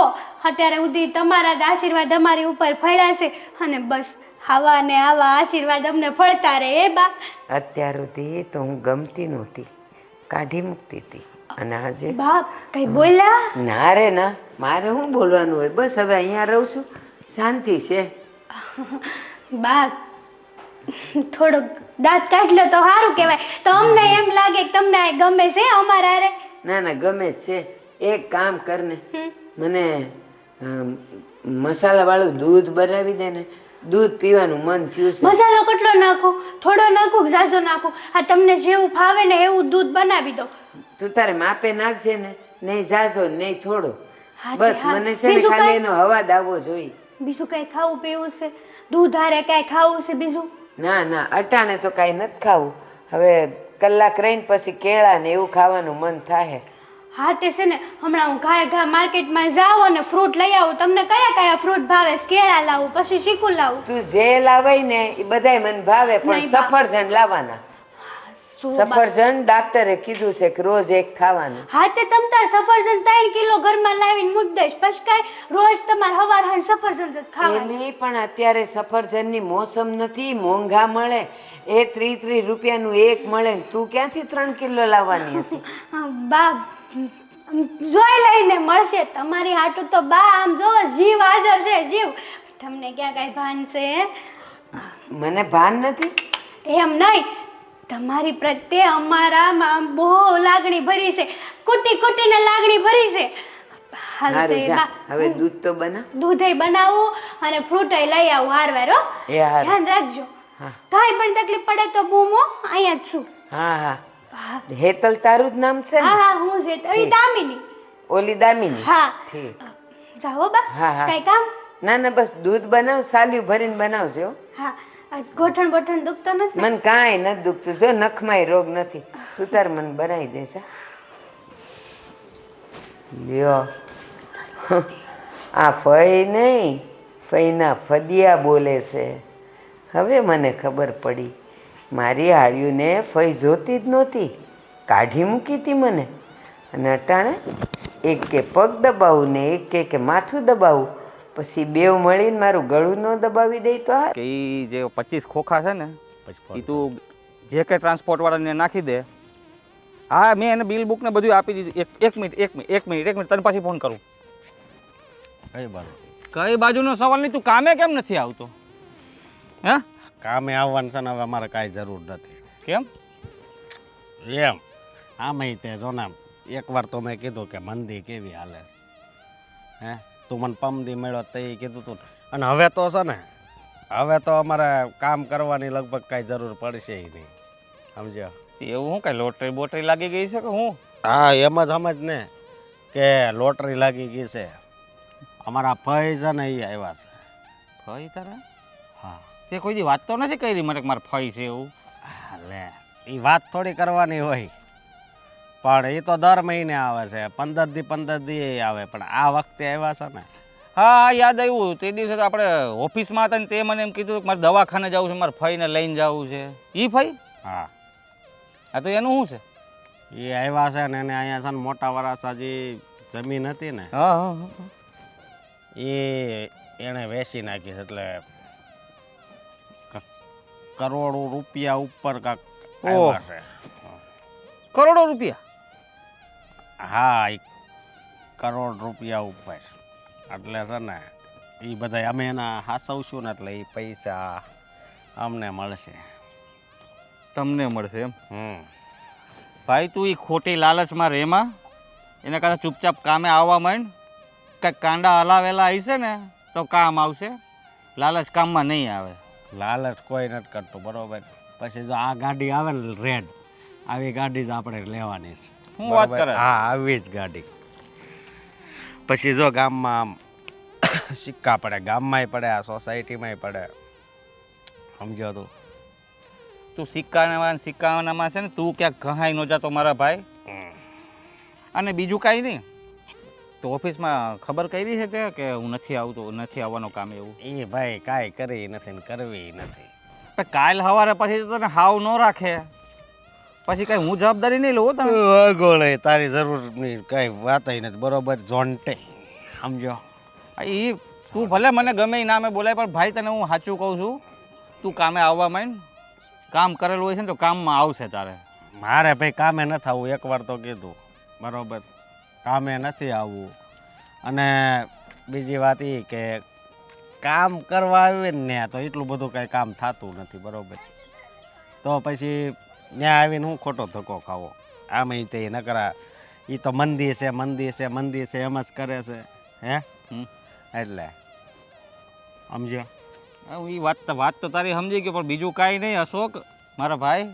અત્યારે સુધી તમારા જ આશીર્વાદ અમારી ઉપર ફળ્યા છે, અને બસ આવા ને આવા આશીર્વાદ અમને ફળતા રહે. એ બા, અત્યાર સુધી તો હું ગમતી નહોતી, કાઢી મૂકતી હતી, અને આજે બાપ કઈ બોલ્યા? ના રે ના, મારે શું બોલવાનું હોય? બસ હવે અહીંયા રહું છું, શાંતિ છે. બા, થોડોક દાંત કાઢ લો તો સારું કહેવાય. તો અમને એમ લાગે કે તમને આ ગમે છે અમારા હારે. ના ના, ગમે જ છે. એક કામ કરને, મને મસાલાવાળું દૂધ બનાવી દે ને, દૂધ પીવાનું મન થયું છે. મસાલો કેટલો નાખું? થોડો નાખું કે ઝાઝો નાખું? આ તમને જેવું ફાવે ને એવું દૂધ બનાવી દો. તું તારે માપે નાખજે ને, નહીં જાજો નહીં થોડો. હા, બસ હા. મને છે ને બીજું ખાલી કાંઈ? એનો હવાદ આવવો જોઈએ. બીજું કઈ ખાવું પીવું છે? દૂધ હારે કઈ ખાવું છે બીજું? ના ના અટાણે તો કાંઈ નથી ખાવું. હવે કલાક રહીને પછી કેળા ને એવું ખાવાનું મન થાય. હા તે છે ને હમણાં હું ઘા માર્કેટમાં જાઉં અને ફ્રૂટ લઈ આવું. તમને કયા કયા ફ્રૂટ ભાવે છે? કેળા લાવું, પછી ચીકુ લાવું? તું જે લાવાય ને એ બધાય મને ભાવે, પણ નહીં બા. સફરજન લાવવાના. શું બા? સફરજન ડાક્ટરે કીધું છે કે રોજ એક ખાવાનું. હા તે તમ તાર સફરજન 3 કિલો ઘરમાં લાવીને મૂકી દઈશ. પછી કાંઈ રોજ તમારે હવાર હાંજ સફરજન જ ખાવાનું. એલી પણ અત્યારે સફરજનની મોસમ નથી, મોંઘા મળે. એ 30 રૂપિયાનું એક મળે ને તું ક્યાંથી 3 કિલો લાવવાની હતી? હા, બા જોઈ લઈને મળશે. તમારી હાટું તો બા આમ જો જીવ હાજર છે, જીવ. તમને ક્યાં કાંઈ ભાન છે હે? મને ભાન નથી. એમ નહીં, તમારી પ્રત્યે અમારામાં બહુ લાગણી ભરી છે. કુટી કુટીને લાગણી ભરી છે. હાલ સારું તે જા બા, હવે દૂધ તો બનાવ. દૂધેય બનાવું અને ફ્રૂટેય લઈ આવું હારવાર હો. એ હારું. ધ્યાન રાખજો. હા. કાંઈ પણ તકલીફ પડે તો બૂમો, અહીંયા જ છું. હા હા હેતલ તારું જ નામ છે હા ને? હા હું છે તો દામિની. ઓલી દામિની? હા ઠીક. જાઓ બા. હા, હા. કાંઈ કામ? ના ના બસ દૂધ બનાવ, સાલ્યું ભરીને બનાવજો. હા આ ગોઠણ બોઠણ દુખતો નથી ને? મને કાંઈ નથી દુખતું, જો નખમાંય રોગ નથી. તું તાર મને બનાવી દેશે. લ્યો આ ફઈ નહીં, ફઈના ફદિયા બોલે છે. હવે મને ખબર પડી. મારી હાળીઓને ફઈ જોતી જ નહોતી, કાઢી મૂકી હતી મને. અને અટાણે એક કે પગ દબાવું ને એક કે માથું દબાવું, પછી બેવ મળીને મારું ગળું ન દબાવી દે તો હા. કે ઈ જે 25 ખોખા છે ને એ તું જે કે ટ્રાન્સપોર્ટ વાળાને નાખી દે. હા મેં એને બિલ બુક ને બધું આપી દીધું. એક મિનિટ તને પાછી ફોન કરું. કઈ બાજુ? કઈ બાજુનો સવાલ નહીં, તું કામે કેમ નથી આવતો? હે કામે આવવાનું છે ને હવે અમારે કાંઈ જરૂર નથી. કેમ? એમ આમે તે જો ને એકવાર તો મેં કીધું કે મંદી કેવી હાલે છે. હે તું મને પમદી મળ્યો તો એ કીધું તું. અને હવે તો છે ને હવે તો અમારે કામ કરવાની લગભગ કાંઈ જરૂર પડશે નહીં, સમજ્યો? એવું હું કઈ લોટરી બોટરી લાગી ગઈ છે કે હું? હા એમ જ સમજ ને કે લોટરી લાગી ગઈ છે. અમારા ફઈ છે ને એ આવ્યા છે. ફઈ તારા? હા તે કોઈ દી વાત તો નથી કરી મને કે મારે ફઈ છે એવું. લે એ વાત થોડી કરવાની હોય, પણ એ તો દર મહિને આવે છે. 15 દી આવે, પણ આ વખતે આવ્યા છે ને. હા યાદ આવ્યું, તે દિવસે તો આપણે ઓફિસમાં હતા ને તે મને એમ કીધું કે મારે દવાખાને જવું છે, મારે ફઈને લઈને જવું છે. ઈ ફઈ? હા હા તો એનું શું છે? એ આવ્યા છે ને એને અહીંયા છે ને મોટા વરાસાજી જમીન હતી ને હા હા હા. એ એણે વેચી નાખી છે. એટલે કરોડો રૂપિયા ઉપર કાંક આવ્યા છે. કરોડો રૂપિયા? હા એ કરોડ રૂપિયા ઉપર. એટલે છે ને એ બધા અમે એના હાસવશું ને એટલે એ પૈસા અમને મળશે. તમને મળશે એમ? ભાઈ તું એ ખોટી લાલચમાં રેમાં એના કરતાં ચૂપચાપ કામે આવવા માંડ. કંઈક કાંડા હલાવેલા હશે ને તો કામ આવશે, લાલચ કામમાં નહીં આવે. લાલચ કોઈ નથી કરતું, બરોબર? પછી જો આ ગાડી આવે ને રેડ, આવી ગાડી જ આપણે લેવાની છે. હું વાત કરે? હા આવી જ ગાડી. પછી જો ગામમાં આમ સિક્કા પડે, ગામમાંય પડે, આ સોસાયટીમાંય પડે, સમજો તું? તું સિક્કાનામાં છે ને તું ક્યાંક ઘહાઈ ન જાતો મારા ભાઈ. અને બીજું કાંઈ નહીં, તો ઓફિસમાં ખબર કરી છે તે કે હું નથી આવતો, નથી આવવાનો કામ એવું? એ ભાઈ કાંઈ કરી નથી ને કરવી નથી. પણ કાલ સવારે પછી તો તને હાવ ન રાખે, પછી કઈ હું જવાબદારી નહીં લઉં તમે. ગોળે તારી જરૂરની કઈ વાત નથી, બરોબર? જોન્ટે સમજો? એ તું ભલે મને ગમે એ નામે બોલાય, પણ ભાઈ તને હું સાચું કહું છું, તું કામે આવવા માંડ. કામ કરેલું હોય છે ને તો કામમાં આવશે તારે. મારે ભાઈ કામે નથી આવવું, એકવાર તો કીધું, બરોબર? કામે નથી આવવું. અને બીજી વાત એ કે કામ કરવા આવે ને તો એટલું બધું કાંઈ કામ થતું નથી, બરોબર? તો પછી ત્યાં આવીને હું ખોટો ધક્કો ખાવો? આમાં તે નકરા એ તો મંદિર છે એમ જ કરે છે. હે એટલે સમજ્યો? એ વાત તો તારી સમજી ગયો, પણ બીજું કાંઈ નહીં અશોક મારા ભાઈ.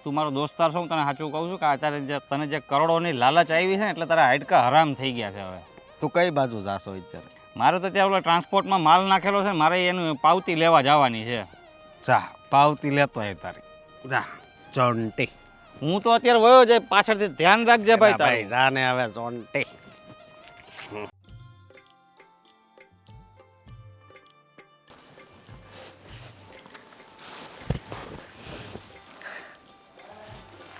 તું મારો દોસ્તાર છો, હું તને સાચું કહું છું કે અત્યારે તને જે કરોડોની લાલચ આવી છે ને એટલે તારા હાડકા હરામ થઈ ગયા છે હવે. તું કઈ બાજુ જાશો અત્યારે? મારે તો ત્યાં ઓલા ટ્રાન્સપોર્ટમાં માલ નાખેલો છે, મારે એનું પાવતી લેવા જવાની છે. જા પાવતી લેતો હોય તારી, જા ચોંટી. હું તો અત્યારે વયો જાય, પાછળથી ધ્યાન રાખજે ભાઈ ભાઈ તારું. જાને હવે ચોંટી.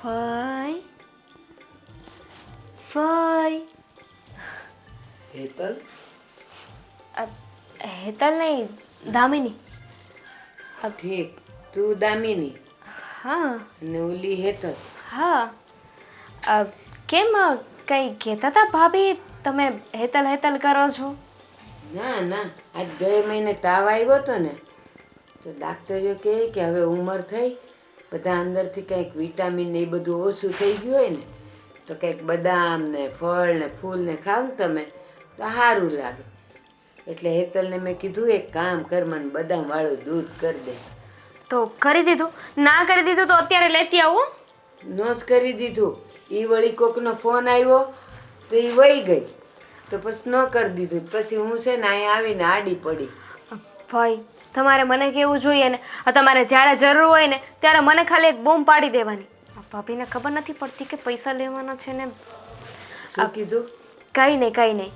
ફઈ ફઈ હેતલ હેતલ નહીં, દામિની. ઠીક, તું દામિની હા અને ઓલી હેતલ. હા કેમ કંઈ કહેતા હતા ભાભી, તમે હેતલ હેતલ કરો છો? ના ના, આજ ગયા મહિને તાવ આવ્યો હતો ને, તો ડાક્ટરો કહે કે હવે ઉંમર થઈ, બધા અંદરથી કંઈક વિટામિન ને એ બધું ઓછું થઈ ગયું હોય ને, તો કંઈક બદામ ને ફળ ને ફૂલ ને ખાવ ને તમે તો સારું લાગે. એટલે હેતલને મેં કીધું એક કામ કર, મને બદામ વાળું દૂધ કરી દે. તો કરી દીધું? ના કરી દીધું તો અત્યારે લેતી આવું. નો જ કરી દીધું, એ વળી કોકનો ફોન આવ્યો તો એ વહી ગઈ, તો પછી ન કરી દીધું. પછી હું છે ને અહીંયા આવીને આડી પડી. ભાઈ તમારે મને કેવું જોઈએ ને, તમારે જ્યારે જરૂર હોય ને ત્યારે મને ખાલી એક બૂમ પાડી દેવાની. ભાભીને ખબર નથી પડતી કે પૈસા લેવાના છે ને. શું કીધું? કાંઈ નહીં કાંઈ નહીં,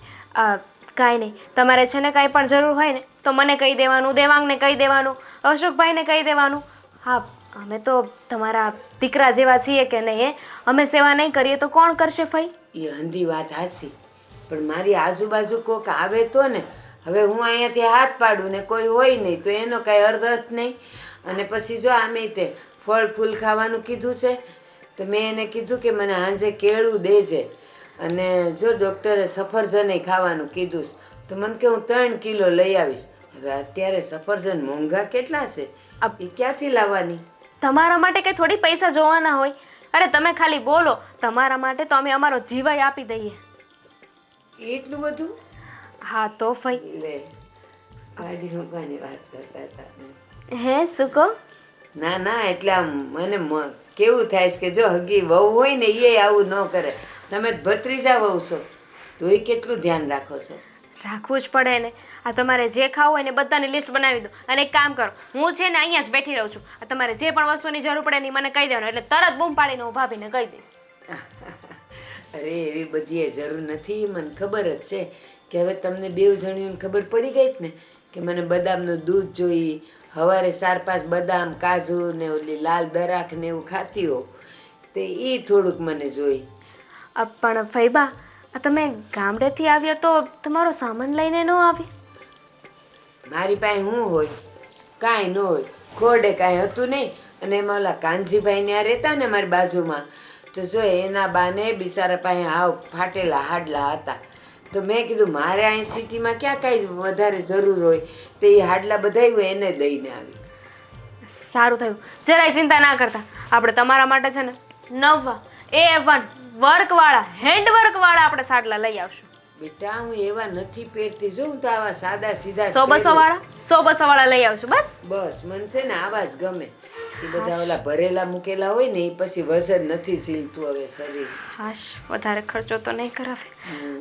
કાંઈ નહીં. તમારે છે ને કાંઈ પણ જરૂર હોય ને તો મને કહી દેવાનું, દેવાંગને કહી દેવાનું, અશોકભાઈને કહી દેવાનું. હા, અમે તો તમારા દીકરા જેવા છીએ કે નહીં, અમે સેવા નહીં કરીએ તો કોણ કરશે ભાઈ? એ હંધી વાત હાચી, પણ મારી આજુબાજુ કોક આવે તો ને. હવે હું અહીંયાથી હાથ પાડું ને કોઈ હોય નહીં તો એનો કાંઈ અર્થ નહીં. અને પછી જો આમે તે ફળ ફૂલ ખાવાનું કીધું છે, તો મેં એને કીધું કે મને સાંજે કેળું દેજે, અને જો ડૉક્ટરે સફરજન ખાવાનું કીધું છે, તો મને કે હું 3 કિલો લઈ આવીશ. હવે અત્યારે સફરજન મોંઘા કેટલા છે, એ ક્યાંથી લાવવાની? તમારા માટે કંઈ થોડી પૈસા જોવાના હોય? અરે તમે ખાલી બોલો, તમારા માટે તો અમે અમારો જીવાય આપી દઈએ. એટલું બધું? હા તો ભાઈ. લે, પાડી મૂકવાની વાત કરતા હતા. હે શું કહો? ના ના, એટલે આમ મને કેવું થાય છે કે જો હગી વહુ હોય ને એ આવું ન કરે. તમે ભત્રીજા વહુ છો તો એ કેટલું ધ્યાન રાખો છો? રાખવું જ પડે ને. આ તમારે જે ખાવું હોય ને બધાની લિસ્ટ બનાવી દો, અને એક કામ કરો, હું છે ને અહીંયા જ બેઠી રહું છું. આ તમારે જે પણ વસ્તુની જરૂર પડે ને મને કહી દેવાનું, એટલે તરત બૂમ પાડીને હું ભાભીને કહી દઈશ. અરે એવી બધી જરૂર નથી, મને ખબર જ છે કે હવે તમને 2 જણીઓને ખબર પડી ગઈ જ ને કે મને બદામનું દૂધ જોઈ, સવારે 4-5 બદામ કાજુ ને ઓલી લાલ દરાક ને એવું ખાતી હો, તે એ થોડુંક મને જોઈ. પણ ફૈબા, આ તમે ગામડેથી આવ્યા તો તમારો સામાન લઈને ન આવી? મારી પાસે શું હોય? કાંઈ ન હોય, ખોડે કાંઈ હતું નહીં. અને એમાં ઓલા કાનજીભાઈ ત્યાં રહેતા ને મારી બાજુમાં, તો જો એના બાને બિચારા પાસે હાવ ફાટેલા હાડલા હતા. તો મેં કીધું મારે અહીં સિટીમાં ક્યાં કાંઈ વધારે જરૂર હોય, તો એ હાડલા બધાય હું એને દઈને આવી. સારું થયું, જરાય ચિંતા ના કરતા. આપણે તમારા માટે છે ને નવા A1 વર્કવાળા, હેન્ડવર્કવાળા આપણે સાડલા લઈ આવશું. બેટા હું એવા નથી પહેરતી, જો હું તો આવા સાદા સીધા જ 100-200 પહેરું વાળા, 100-200 વાળા લઈ આવશું બસ. છું. બસ મને છે ને આવા જ ગમે. એ બધા ઓલા ભરેલા મૂકેલા હોય ને એ પછી વજન નથી ઝીલતું હવે શરીર. હાશ, વધારે ખર્ચો તો નહીં કરાવે.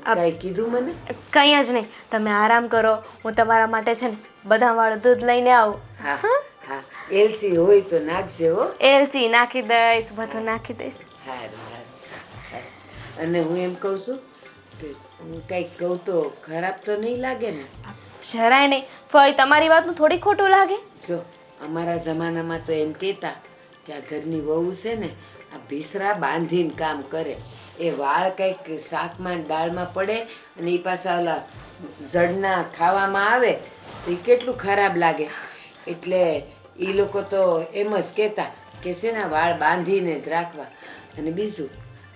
કાંઈ કીધું મને? કંઈ જ નહીં, તમે આરામ કરો. હું તમારા માટે છે ને બદામવાળું દૂધ લઈને આવું. હા હા, એલસી હોય તો નાખજે હો. એલચી નાખી દઈશ, બધું નાખી દઈશ. સારું સારું. અને હું એમ કહું છું કે હું કંઈક કહું તો ખરાબ તો નહીં લાગે ને? જરાય નહીં. ફઈ તમારી વાતનું થોડી ખોટું લાગે? જો અમારા જમાનામાં તો એમ કહેતા કે આ ઘરની વહુ છે ને આ ભીસરા બાંધીને કામ કરે. એ વાળ કંઈક શાકમાં દાળમાં પડે અને એ પાછા ઓલા જડના ખાવામાં આવે તો એ કેટલું ખરાબ લાગે. એટલે એ લોકો તો એમ જ કહેતા કે છે ને વાળ બાંધીને જ રાખવા. અને બીજું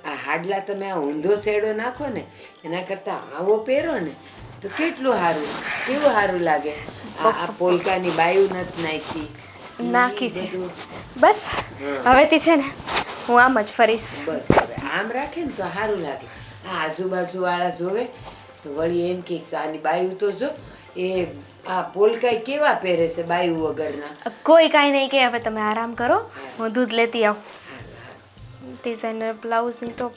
આ હાડલા તમે આ ઊંધો શેડો નાખો ને એના કરતાં આવો પહેરો ને તો કેટલું સારું, કેવું સારું લાગે. આ પોલકાની બાયું નથી નાખી, નાખી છે. બધું. બસ હવેથી છે ને હું આમ જ ફરીશ. બસ હવે આમ રાખે ને તો સારું લાગે. આ આજુબાજુ વાળા જોવે તો વળી એમ કે આની બાયું તો જો એ આ પોલકાઈ કેવા પહેરે છે બાયું વગરના. કોઈ કાંઈ નહીં કે, હવે તમે આરામ કરો, હું દૂધ લેતી આવું. ડિઝાઇનર બ્લાઉઝની તો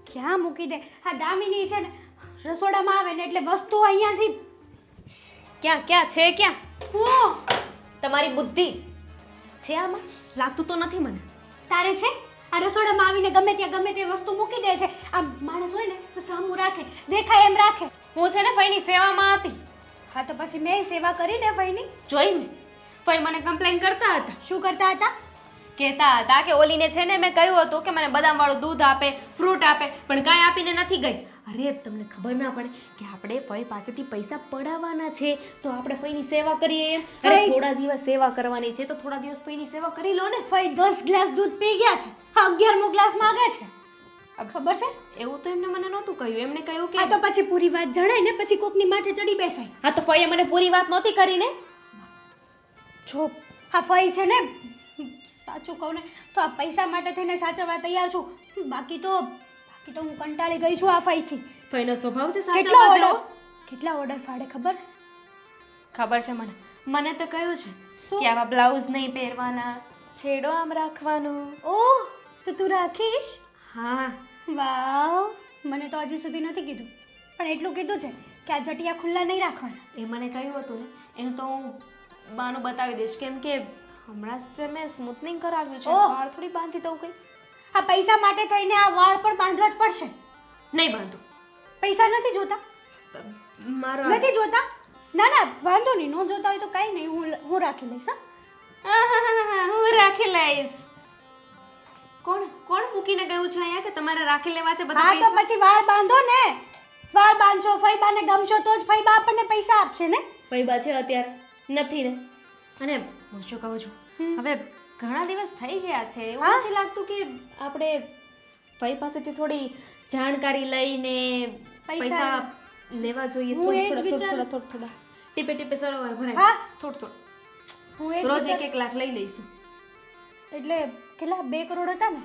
ક્યાં મૂકી દે આ દામિની છે ને રસોડામાં આવે ને એટલે વસ્તુ અહીંયાથી ક્યાં ક્યાં છે ક્યાં હું તમારી બુદ્ધિ છે આમાં લાગતું તો નથી મને તારે છે આ રસોડામાં આવીને ગમે તે વસ્તુ મૂકી દે છે આ માણસ હોય ને તો સામું રાખે દેખાય એમ રાખે હું છે ને ફઈની સેવામાં હતી હા તો પછી મેં સેવા કરી ને ભાઈની જોઈ મેં ફઈ મને કમ્પ્લેન કરતા હતા શું કરતા હતા કહેતા હતા કે ઓલીને છે ને મેં કહ્યું હતું કે મને બદામવાળું દૂધ આપે ફ્રૂટ આપે પણ કાંઈ આપીને નથી ગઈ અરે તમને ખબર ના પડે કે આપણે ફઈ પાસેથી પૈસા પડાવવાના છે તો આપણે ફઈની સેવા કરીએ એમ અરે થોડા દિવસ સેવા કરવાની છે તો થોડા દિવસ ફઈની સેવા કરી લો ને ફઈ 10 ગ્લાસ દૂધ પી ગયા છે હા 11મો ગ્લાસ માંગે છે ખબર છે એવું તો એમને મને નહોતું કહ્યું એમને કહ્યું હા કે તો પછી પૂરી વાત જણાય ને પછી કોકની માથે ચડી બેસાય હા તો ફઈએ મને પૂરી વાત નહોતી કરીને જો હા ફઈ છે ને સાચું કહું ને તો આ પૈસા માટે થઈને સાચવવા તૈયાર છું બાકી તો હું કંટાળી ગઈ છું આ ફઈથી ફઈનો સ્વભાવ છે કેટલા સાચવવા ઓર્ડર જેવો. કેટલા ઓર્ડર ફાડે ખબર છે ખબર છે મને તો કહ્યું છે કે આવા બ્લાઉઝ નહીં પહેરવાના છેડો આમ રાખવાનો ઓહ તો તું રાખીશ હા વાવ મને તો હજી સુધી નથી કીધું પણ એટલું કીધું છે કે આ જટિયા ખુલ્લા નહીં રાખવાના એ મને કહ્યું હતું ને એનું તો હું બાનું બતાવી દઈશ કેમ કે હમણાં જ મેં સ્મૂથનિંગ કરાવ્યું છે ઓહ. વાળ થોડી બાંધી દઉં કઈ આ પૈસા માટે થઈને આ વાળ પણ બાંધવા જ પડશે નહીં બાંધું પૈસા નથી જોતા મારો નથી જોતા ના ના વાંધો નહીં નો જોતા હોય તો કાંઈ નહીં હું રાખી લઈશ હા હું રાખી લઈશ કોણ મૂકીને ગયું છે અહીંયા કે તમારે રાખી લેવા છે બધા હા તો પૈસા પછી વાળ બાંધો ને વાળ બાંધશો ફઈબાને ગમશો તો જ ફઈબા આપણને પૈસા આપશે ને પૈબા છે અત્યારે નથી ને અને હું શું કહું છું હવે ઘણા દિવસ થઈ ગયા છે એવું હા? નથી લાગતું કે આપણે ભાઈ પાસેથી થોડી જાણકારી લઈને પૈસા લેવા જોઈએ હું એ જ થોડા વિચારું. થોડા ટીપે ટીપે સરોવર ભરાય હા? થોડું હું એ જ રોજ વિચાર- 1 લાખ લઈ લઈશું એટલે કેટલા 2 કરોડ હતા ને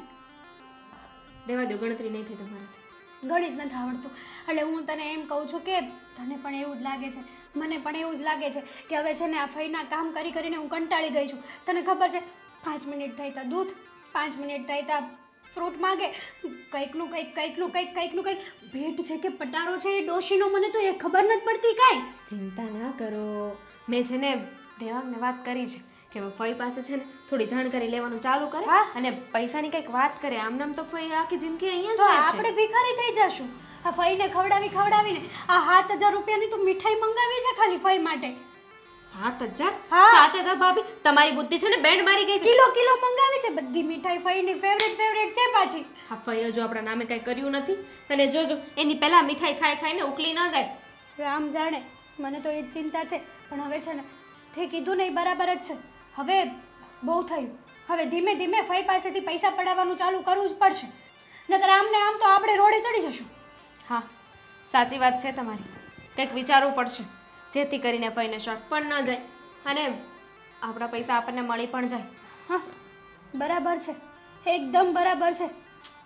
દેવા દો ગણતરી નહીં થઈ તમારે ગણિત નથી આવડતું એટલે હું તને એમ કહું છું કે તને પણ એવું જ લાગે છે મને પણ એવું જ લાગે છે કે હવે છે ને આ ફઈના કામ કરી કરીને હું કંટાળી ગઈ છું તને ખબર છે 5 મિનિટ થઈ તા દૂધ 5 મિનિટ થઈ તા ફ્રૂટ માગે કંઈકનું કંઈક ભેટ છે કે પટારો છે એ ડોશીનો મને તો એ ખબર નથી પડતી કાંઈ ચિંતા ના કરો મેં છે ને દેવાંગને વાત કરી છે કે ફઈ પાસે છે ને થોડી જાણકારી લેવાનું ચાલુ કરે હા. અને પૈસાની કંઈક વાત કરે આમ તો ફઈ આખી જિંદગી તો અહીંયા જ આપણે રહેશે ભિખારી થઈ જશું આ ફઈને ખવડાવીને આ 7,000 રૂપિયાની તો મીઠાઈ મંગાવી છે ખાલી ફઈ માટે 7,000 હા. 7,000 ભાભી તમારી બુદ્ધિ છે ને બેન્ડ મારી ગઈ છે કિલો મંગાવી છે બધી મીઠાઈ ફઈની ફેવરેટ છે પાછી હા ફઈએ જો આપણા નામે કાંઈ કર્યું નથી અને જોજો એની પહેલા મીઠાઈ ખાઈને ઉકલી ન જાય રામ જાણે મને તો એ જ ચિંતા છે પણ હવે છે ને તે કીધું ને એ બરાબર જ છે હવે બહુ થયું હવે ધીમે ધીમે ફઈ પાસેથી પૈસા પડાવવાનું ચાલુ કરવું જ પડશે નકર આમને આમ તો આપણે રોડે ચડી જશું હા સાચી વાત છે તમારી કંઈક વિચારવું પડશે જેથી કરીને ફઈને શક પણ ન જાય અને આપણા પૈસા આપણને મળી પણ જાય હા બરાબર છે એકદમ બરાબર છે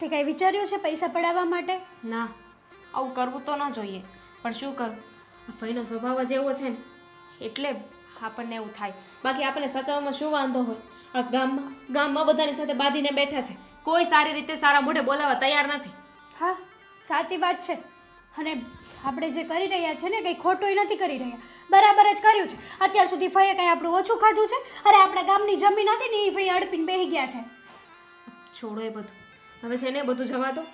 તે કાંઈ વિચાર્યું છે પૈસા પડાવવા માટે ના આવું કરવું તો ન જોઈએ પણ શું કરું આ ફઈનો સ્વભાવ જ એવો છે ને એટલે આપણને એવું થાય બાકી આપણને સચાવવામાં શું વાંધો હોય આ ગામમાં બધાની સાથે બાંધીને બેઠા છે કોઈ સારી રીતે સારા મોઢે બોલાવવા તૈયાર નથી હા સાચી વાત છે અને આપણે જે કરી રહ્યા છે ને કંઈ ખોટું નથી કરી રહ્યા બરાબર જ કર્યું છે અત્યાર સુધી ફઈએ કંઈ આપણું ઓછું ખાધું છે અરે આપણા ગામની જમીન હતી ને એ ફઈ અડપીને બેસી ગયા છે છોડો એ બધું હવે છે ને એ બધું જવા દો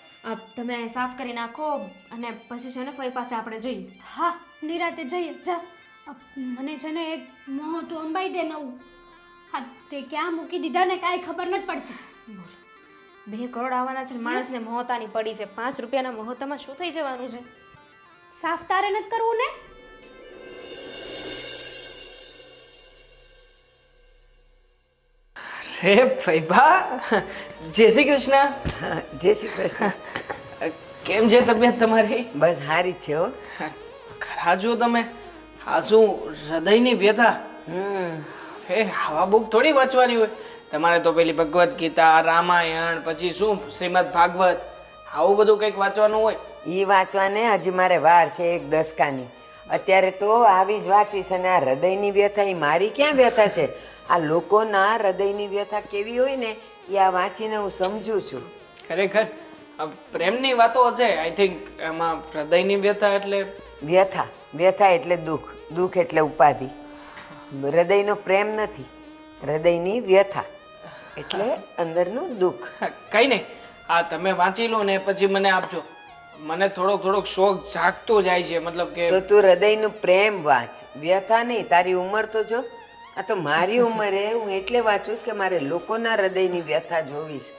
તમે સાફ કરી નાખો અને પછી છે ને ફઈ પાસે આપણે જઈએ હા નિરાતે જઈએ જા મને છે ને એક મોહતું અંબાઈ દે નવું હા તે ક્યાં મૂકી દીધા ને કાંઈ ખબર નથી પડતી બોલો 2 કરોડ આવવાના છે ને માણસને મોહતાની પડી છે 5 રૂપિયાના મોહતામાં શું થઈ જવાનું છે સાફ તારે નથી કરવું ને રે ફઈબા જય શ્રી કૃષ્ણ હા જય શ્રી કૃષ્ણ કેમ છે તબિયત તમારી બસ સારી જ છે હો ખરા જો તમે આ શું હૃદયની વ્યથા હે આવા બુક થોડી વાંચવાની હોય તમારે તો પેલી ભગવદ્ ગીતા રામાયણ પછી શું શ્રીમદ ભાગવત આવું બધું કંઈક વાંચવાનું હોય એ વાંચવાને હજી મારે વાર છે 1 દશકાની. અત્યારે તો આવી જ વાંચવીશ. અને આ હૃદયની વ્યથા એ મારી ક્યાં વ્યથા છે? આ લોકોના હૃદયની વ્યથા કેવી હોય ને એ આ વાંચીને હું સમજું છું. ખરેખર આ પ્રેમની વાતો હશે આઈ થિંક. એમાં હૃદયની વ્યથા એટલે વ્યથા વ્યથા એટલે દુઃખ, દુઃખ એટલે ઉપાધિ. હૃદયનો પ્રેમ નથી, હૃદયની વ્યથા એટલે અંદરનું દુઃખ. કઈ નહીં, આ તમે વાંચી લો ને પછી મને આપજો. મને થોડોક શોખ જાગતો જાય છે. મતલબ કે તો તું હૃદયનું પ્રેમ વાંચ, વ્યથા નહીં. તારી ઉંમર તો જો, આ તો મારી ઉંમરે હું એટલે વાંચું છું કે મારે લોકોના હૃદયની વ્યથા જોવીશ.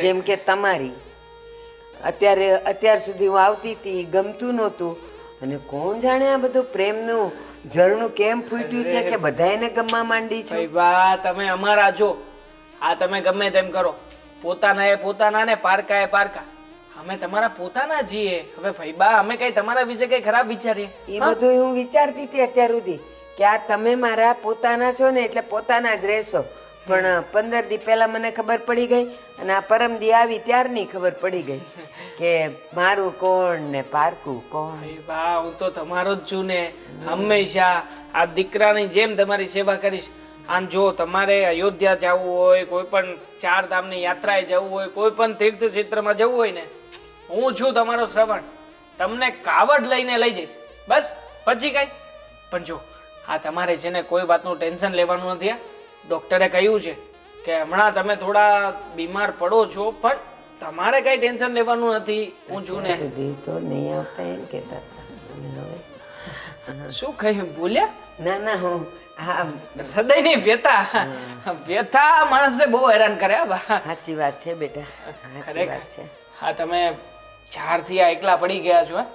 જેમ કે તમારી અત્યાર સુધી હું આવતી હતી, ગમતું નહોતું, અને કોણ જાણે આ બધું પ્રેમનું ઝરણું કેમ ફૂટ્યું છે કે બધાને ગમવા માંડી છું. ભાઈ બા તમે અમારા છો. આ તમે ગમે તેમ કરો, પોતાના એ પોતાના ને પારકા એ પારકા. અમે તમારા પોતાના છીએ. હવે ભાઈ બા અમે કઈ તમારા વિશે કઈ ખરાબ વિચારીએ? એ બધું હું વિચારતી હતી અત્યાર સુધી કે આ તમે મારા પોતાના છો ને એટલે પોતાના જ રહેશો. પણ 15 દી પહેલા મને ખબર પડી ગઈ, અને આ પરમ દી આવી ત્યારની ખબર પડી ગઈ કે મારું કોણ ને પારકું કોણ. ભાઈ બા હું તો તમારો જ છું ને. હંમેશા આ દીકરાની જેમ તમારી સેવા કરીશ. આમ જો તમારે અયોધ્યા જવું હોય, કોઈ પણ 4 ધામની યાત્રાએ જવું હોય, કોઈ પણ તીર્થ ક્ષેત્રમાં જવું હોય ને, હું છું તમારો શ્રવણ. તમને કાવડ લઈને લઈ જઈશ બસ, પછી કઈ. પણ જો આ તમારે છે ને કોઈ વાતનું ટેન્શન લેવાનું નથી. ડોક્ટરે કહ્યું છે કે હમણાં તમે થોડા બીમાર પડો છો, પણ તમારે કઈ ટેન્શન લેવાનું નથી. હું છું ને. સુધી તો નહીં આવતા એમ કહેતા હતા. અને હવે શું કહ્યું બોલ્યા? ના ના હું હા હૃદયની વ્યથા, વ્યથા માણસને બહુ હેરાન કરે. સાચી વાત છે બેટા, સાચી વાત છે. હા તમે જ્યારથી આ એકલા પડી ગયા છો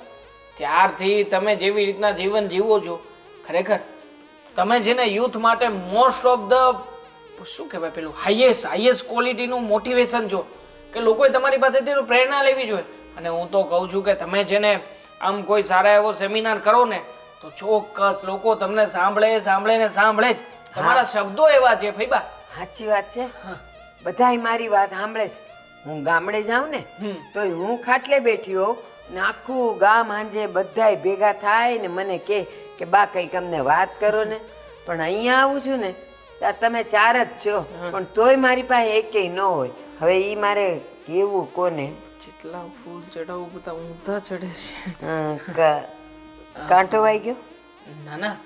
ત્યારથી તમે જેવી રીતના જીવન જીવો છો, ખરેખર તમે છે ને યુથ માટે મોસ્ટ ઓફ ધ શું કહેવાય પેલું હાઈએસ્ટ ક્વોલિટીનું મોટિવેશન છો કે લોકોએ તમારી પાસેથી પ્રેરણા લેવી જોઈએ. અને હું તો કહું છું કે તમે છે ને આમ કોઈ સારા એવો સેમિનાર કરો ને તો ચોક્કસ લોકો તમને સાંભળે ને સાંભળે જ. તમારા શબ્દો એવા છે ફઈબા. સાચી વાત છે. બધાય મારી વાત સાંભળે છે. હું ગામડે જાઉં ને તો હું ખાટલે બેઠી હોઉં ને આખું ગામ હાંજે બધાય ભેગા થાય ને મને કે બા કંઈક અમને વાત કરો ને. પણ અહીંયા આવું છું ને ત્યાં તમે 4 જ છો, પણ તોય મારી પાસે એકેય ન હોય. હવે એ મારે કેવું કોને? જેટલા ફૂલ ચડાવું બધા ઊંધા ચડે છે. કાંટો વાઈ ગયો? ના ના,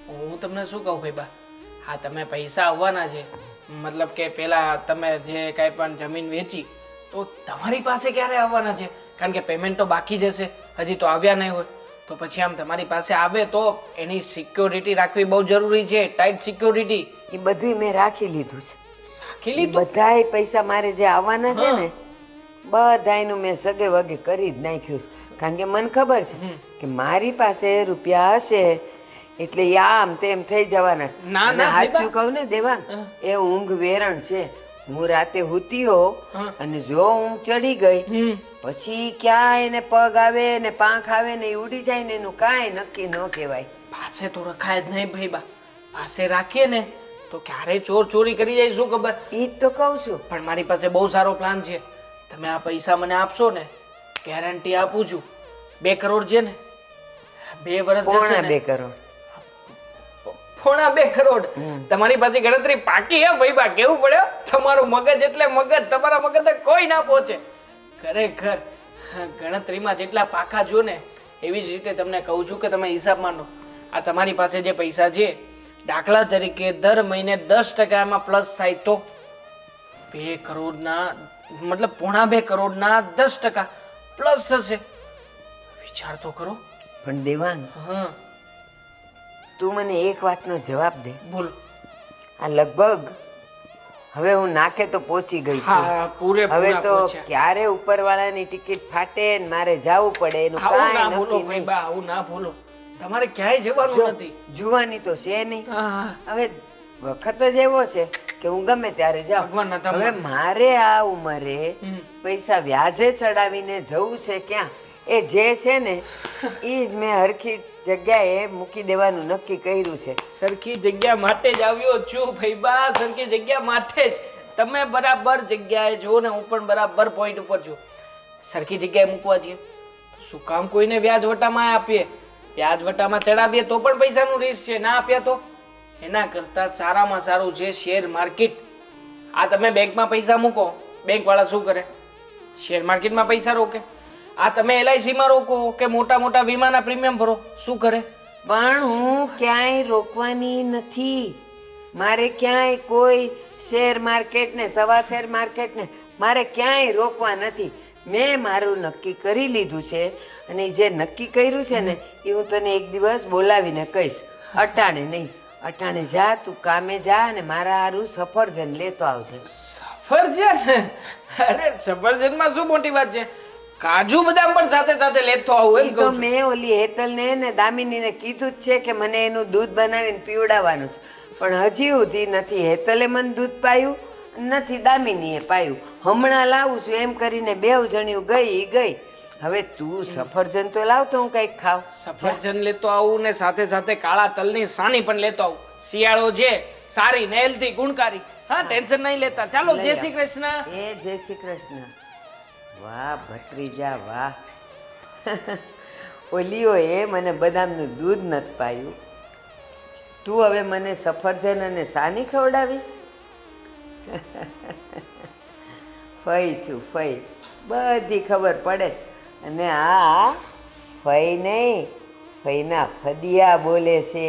હું તમને શું કહું ભાઈ બા, હા તમે પૈસા આવવાના છે. મતલબ કે પેલા તમે જે કાંઈ પણ જમીન વેચી તો તમારી પાસે ક્યારે આવવાના છે? કારણ કે પેમેન્ટ તો બાકી જશે, હજી તો આવ્યા નહીં હોય. તો પછી આમ તમારી પાસે આવે તો એની સિક્યોરિટી રાખવી બહુ જરૂરી છે, ટાઈટ સિક્યોરિટી. એ બધું મેં રાખી લીધું છે. રાખી લીધું? બધાય પૈસા મારે જે આવવાના છે ને બધાયનું મેં સગે વગે કરી જ નાખ્યું છે. કારણ કે મને ખબર છે કે મારી પાસે રૂપિયા હશે એટલે આમ તેમ થઈ જવાના છે. ના, અને સાચું કહું ને દેવાંગ, એ ઊંઘ વેરણ છે. હું રાતે હુતી હો અને જો ઊંઘ ચડી ગઈ પછી ક્યાં એને પગ આવે ને પાંખ આવે ને એ ઉડી જાય ને એનું કાંઈ નક્કી ન કહેવાય. પાસે તો રખાય જ નહીં ભાઈ બા. પાસે રાખીએ ને તો ક્યારેય ચોરી કરી જાય શું ખબર. એ જ તો કહું છું. પણ મારી પાસે બહુ સારો પ્લાન છે. તમે આ પૈસા મને આપશો ને, ગેરંટી આપું છું 2 કરોડ છે ને 2 વર્ષ જશે ને 2 કરોડ. 2 કરોડ તમારી પાસે ગણતરી પાકી હે ભાઈ બા. કેવું પડે તમારું મગજ એટલે મગજ, તમારા મગજ કોઈ ના પહોંચે. ખરેખર ગણતરીમાં જેટલા પાકા જો ને એવી જ રીતે તમને કહું છું કે તમે હિસાબ માંડો. આ તમારી પાસે જે પૈસા છે, દાખલા તરીકે દર મહિને 10% એમાં પ્લસ થાય તો 2 કરોડના મતલબ 2.5 કરોડના 10% પ્લસ થશે. વિચાર તો કરો. પણ દેવાંગ, હા તું મને એક વાતનો જવાબ દે. બોલો. આ લગભગ હવે હું નાખે તો પહોંચી ગઈ છું. હા પૂરેપૂરા હવે તો પહોંચ્યા. ક્યારે ઉપરવાળાની ટિકિટ ફાટે ને મારે જવું પડે એનું આવું ના કાંઈ બોલો નક્કી ભાઈ નહીં. બા, આવું ના બોલો. તમારે ક્યાંય જવાનું નથી. જુવાની તો છે નહીં. હા, હવે વખત જ એવો છે કે હું ગમે ત્યારે જાઉં. ભગવાનના ધામમાં. હવે મારે આ ઉંમરે પૈસા વ્યાજે ચડાવીને જવું છે ક્યાં? એ જે છે ને એ જ મેં હરખી જગ્યાએ મૂકી દેવાનું નક્કી કર્યું છે. સરખી જગ્યા માટે જ આવ્યો છું ભાઈ બા. સરખી જગ્યા માટે જ. તમે બરાબર જગ્યાએ છો ને હું પણ બરાબર પોઈન્ટ ઉપર છું. સરખી જગ્યાએ મૂકવા છીએ શું કામ કોઈને વ્યાજ વટામાં આપીએ? વ્યાજ વટામાં ચડાવીએ તો પણ પૈસાનું રિસ્ક છે, ના આપ્યા તો? એના કરતાં સારામાં સારું છે શેર માર્કેટ. આ તમે બેંકમાં પૈસા મૂકો, બેંકવાળા શું કરે? શેર માર્કેટમાં પૈસા રોકે. આ તમે LICમાં રોકો કે મોટા મોટા વીમાના પ્રીમિયમ ભરો, શું કરે? પણ હું ક્યાંય રોકવાની નથી. મારે ક્યાંય કોઈ શેર માર્કેટ ને સવા શેર માર્કેટ ને મારે ક્યાંય રોકવા નથી. મેં મારું નક્કી કરી લીધું છે અને જે નક્કી કર્યું છે ને એ હું તને એક દિવસ બોલાવીને કહીશ. અટાણે નહીં, અટાણે જા, તું કામે જા અને મારા હારું સફરજન લેતો આવજે. સફરજન? અરે સફરજનમાં શું મોટી વાત છે? કાજુ બદામ પણ સાથે સાથે લેતો આવું એમ ઈ તો કહું છું. મેં ઓલી હેતલને ને દામિનીને કીધું જ છે કે મને એનું દૂધ બનાવીને પીવડાવવાનું છે, પણ હજી સુધી નથી હેતલે મને દૂધ પાયું, નથી દામિનીએ પાયું. હમણાં લાવું છું એમ કરીને બેવ જણ્યું ગઈ. હવે તું સફરજન તો લાવ તો હું કંઈક ખાવ. સફરજન લેતો આવું ને સાથે સાથે કાળા તલની સાની પણ લેતો આવું. શિયાળો છે, સારી ને હેલ્ધી ગુણકારી. હા, ટેન્શન નહીં લેતા. ચાલો, જય શ્રી કૃષ્ણ. એ જય શ્રી કૃષ્ણ. વાહ ભત્રીજા વાહ. ઓલીઓએ મને બદામનું દૂધ નથી પાયું, તું હવે મને સફરજન અને સાની ખવડાવીશ? ફઈ છું ફઈ, બધી ખબર પડે. અને આ ફઈ નહીં, ફઈના ફદિયા બોલે છે.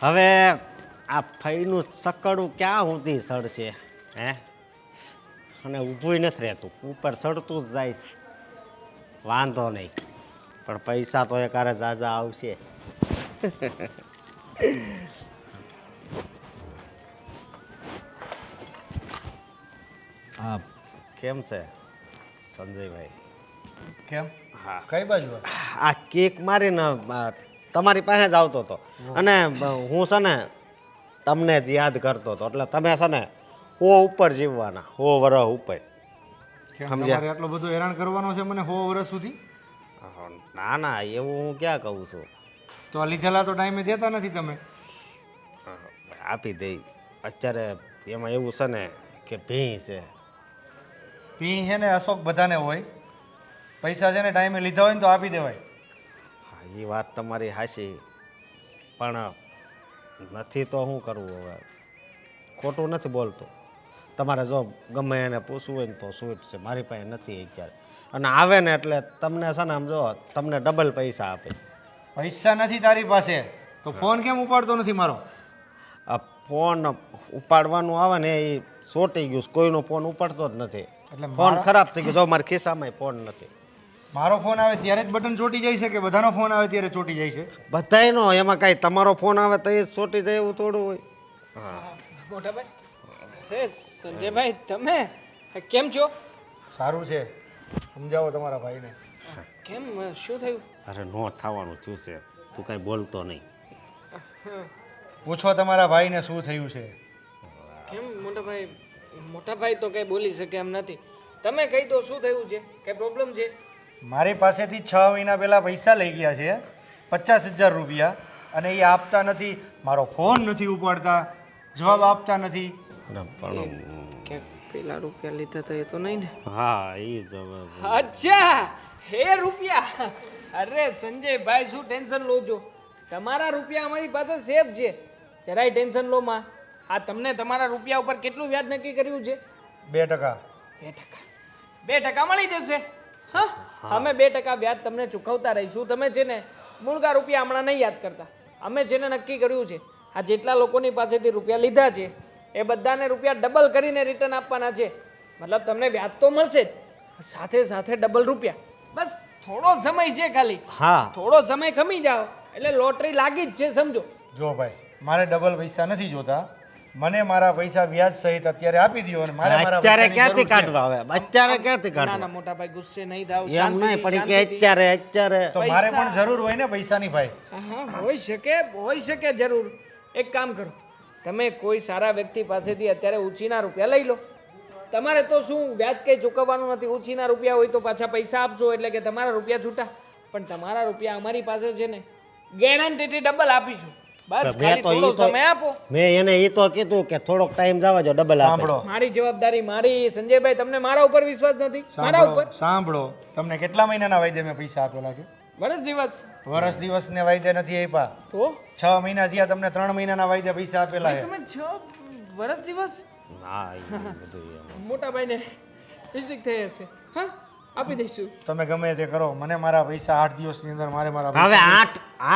હવે આ ફઈનું સકડું ક્યાં સુધી સડશે? હે, અને ઊભું નથી રહેતું, ઉપર સડતું જ જાય. વાંધો નહીં, પણ પૈસા તો એકારે ઝાઝા આવશે. હા, કેમ છે સંજયભાઈ? કેમ? હા, કઈ બાજુ? આ કેક મારીને તમારી પાસે જ આવતો હતો અને હું છે ને તમને જ યાદ કરતો હતો, એટલે તમે છે ને ઉપર જીવવાના, 100 વર્ષ ઉપર. તમારે આટલો બધો હેરાન કરવાનો છે મને 100 વર્ષ સુધી? ના ના, એવું હું ક્યાં કહું છું. તો આ લીધેલા તો ટાઈમે દેતા નથી તમે. આપી દઈ. અત્યારે એમાં એવું છે ને કે ભી છે. પી છે ને અશોક બધાને હોય, પૈસા છે ને ટાઈમે લીધા હોય ને તો આપી દેવાય. હા, એ વાત તમારી હાચી, પણ નથી તો શું કરવું હવે? ખોટું નથી બોલતો. તમારે જો ગમે એને પૂછવું હોય ને તો છૂટ છે, મારી પાસે નથી અત્યારે. અને આવે ને એટલે તમને છે ને આમ જો તમને ડબલ પૈસા આપે. પૈસા નથી તારી પાસે તો ફોન કેમ ઉપાડતો નથી મારો? આ ફોન ઉપાડવાનું આવે ને એ ચોંટી ગયું છે, કોઈનો ફોન ઉપાડતો જ નથી. એટલે ફોન ખરાબ થઈ ગયો. જો મારા ખિસ્સામાં ફોન નથી. મારો ફોન આવે ત્યારે જ બટન ચોટી જાય છે કે બધાનો ફોન આવે ત્યારે ચોટી જાય છે? બધાયનો. એમાં કાંઈ તમારો ફોન આવે તો એ ચોંટી જાય એવું થોડું હોય. હા, મોટા ભાઈ. અરે સંજયભાઈ, તમે કેમ છો? સારું છે, સમજાવો તમારા ભાઈને. કેમ, શું થયું? અરે નો થવાનું શું છે, તું કાંઈ બોલતો નહીં. પૂછો તમારા ભાઈને શું થયું છે. કેમ મોટા ભાઈ? મોટા ભાઈ તો કઈ બોલી શકે એમ નથી. તમે કહી દો શું થયું છે, કઈ પ્રોબ્લેમ છે? મારી પાસેથી 6 મહિના પહેલાં પૈસા લઈ ગયા છે, 50,000 રૂપિયા, અને એ આપતા નથી. મારો ફોન નથી ઉપાડતા, જવાબ આપતા નથી. અરે પણ કે પેલા રૂપિયા લીધા હતા એ તો નહીં ને? હા, એ જ હવે. અચ્છા, હે રૂપિયા. અરે સંજયભાઈ, શું ટેન્શન લો છો? તમારા રૂપિયા અમારી પાસે સેફ છે, જરાય ટેન્શન લો માં. આ તમને તમારા રૂપિયા ઉપર કેટલું વ્યાજ નક્કી કર્યું છે? 2%. 2% મળી જશે. હા, અમે 2% વ્યાજ તમને ચૂકવતા રહીશું. તમે છે ને મૂળગા રૂપિયા હમણાં નહીં યાદ કરતા. અમે જેને નક્કી કર્યું છે, આ જેટલા લોકોની પાસેથી રૂપિયા લીધા છે એ બધાને રૂપિયા ડબલ કરીને રિટર્ન આપવાના છે. મતલબ તમને વ્યાજ તો મળશે જ, સાથે સાથે ડબલ રૂપિયા. બસ થોડો સમય છે ખાલી. હા, થોડો સમય ખમી જાઓ એટલે લોટરી લાગી જ છે, સમજો. જો ભાઈ, મારે ડબલ પૈસા નથી જોતા, મને મારા પૈસા વ્યાજ સહિત અત્યારે આપી દો. અને મારે મારા અત્યારે પૈસાની ક્યાંથી જરૂર છે. કાઢવા આવે? અત્યારે ક્યાંથી ના ના કાઢવા? મોટા ભાઈ, ગુસ્સે નહીં થાવ. એમ નહીં, શાંતિથી, પણ કે શાંતિથી. અત્યારે તો મારે પણ જરૂર હોય ને પૈસાની ભાઈ. હા, હોઈ શકે જરૂર. એક કામ કરો, તમે કોઈ સારા વ્યક્તિ પાસેથી અત્યારે ઉછીના રૂપિયા લઈ લો. તમારે તો શું વ્યાજ કંઈ ચૂકવવાનું નથી. ઉછીના રૂપિયા હોય તો પાછા પૈસા આપશો એટલે કે તમારા રૂપિયા છૂટા. પણ તમારા રૂપિયા અમારી પાસે છે ને, ગેરંટીથી ડબલ આપીશું. બસ મેં ખાલી તો ઈ થોડો તો સમય આપો. મેં એને એ તો કીધું કે થોડોક ટાઈમ જવા જો ડબલ આપે સાંભળો મારી જવાબદારી મારી. સંજયભાઈ, તમને મારા ઉપર વિશ્વાસ નથી? મારા ઉપર સાંભળો તમને કેટલા મહિનાના વાયદે મેં પૈસા આપેલા છે? વર્ષ દિવસ વર્ષ દિવસને વાયદે નથી આપ્યા. તો 6 મહિના થયા તમને 3 મહિનાના વાયદે પૈસા આપેલા છે. તમે 6 વર્ષ દિવસ હા ઈ બધું એમ. મોટા ભાઈને મિસ્ટેક થઈ હશે. હા, આપી દઈશું. તમે ગમે તે કરો, મને મારા પૈસા 8 દિવસની અંદર મારા હવે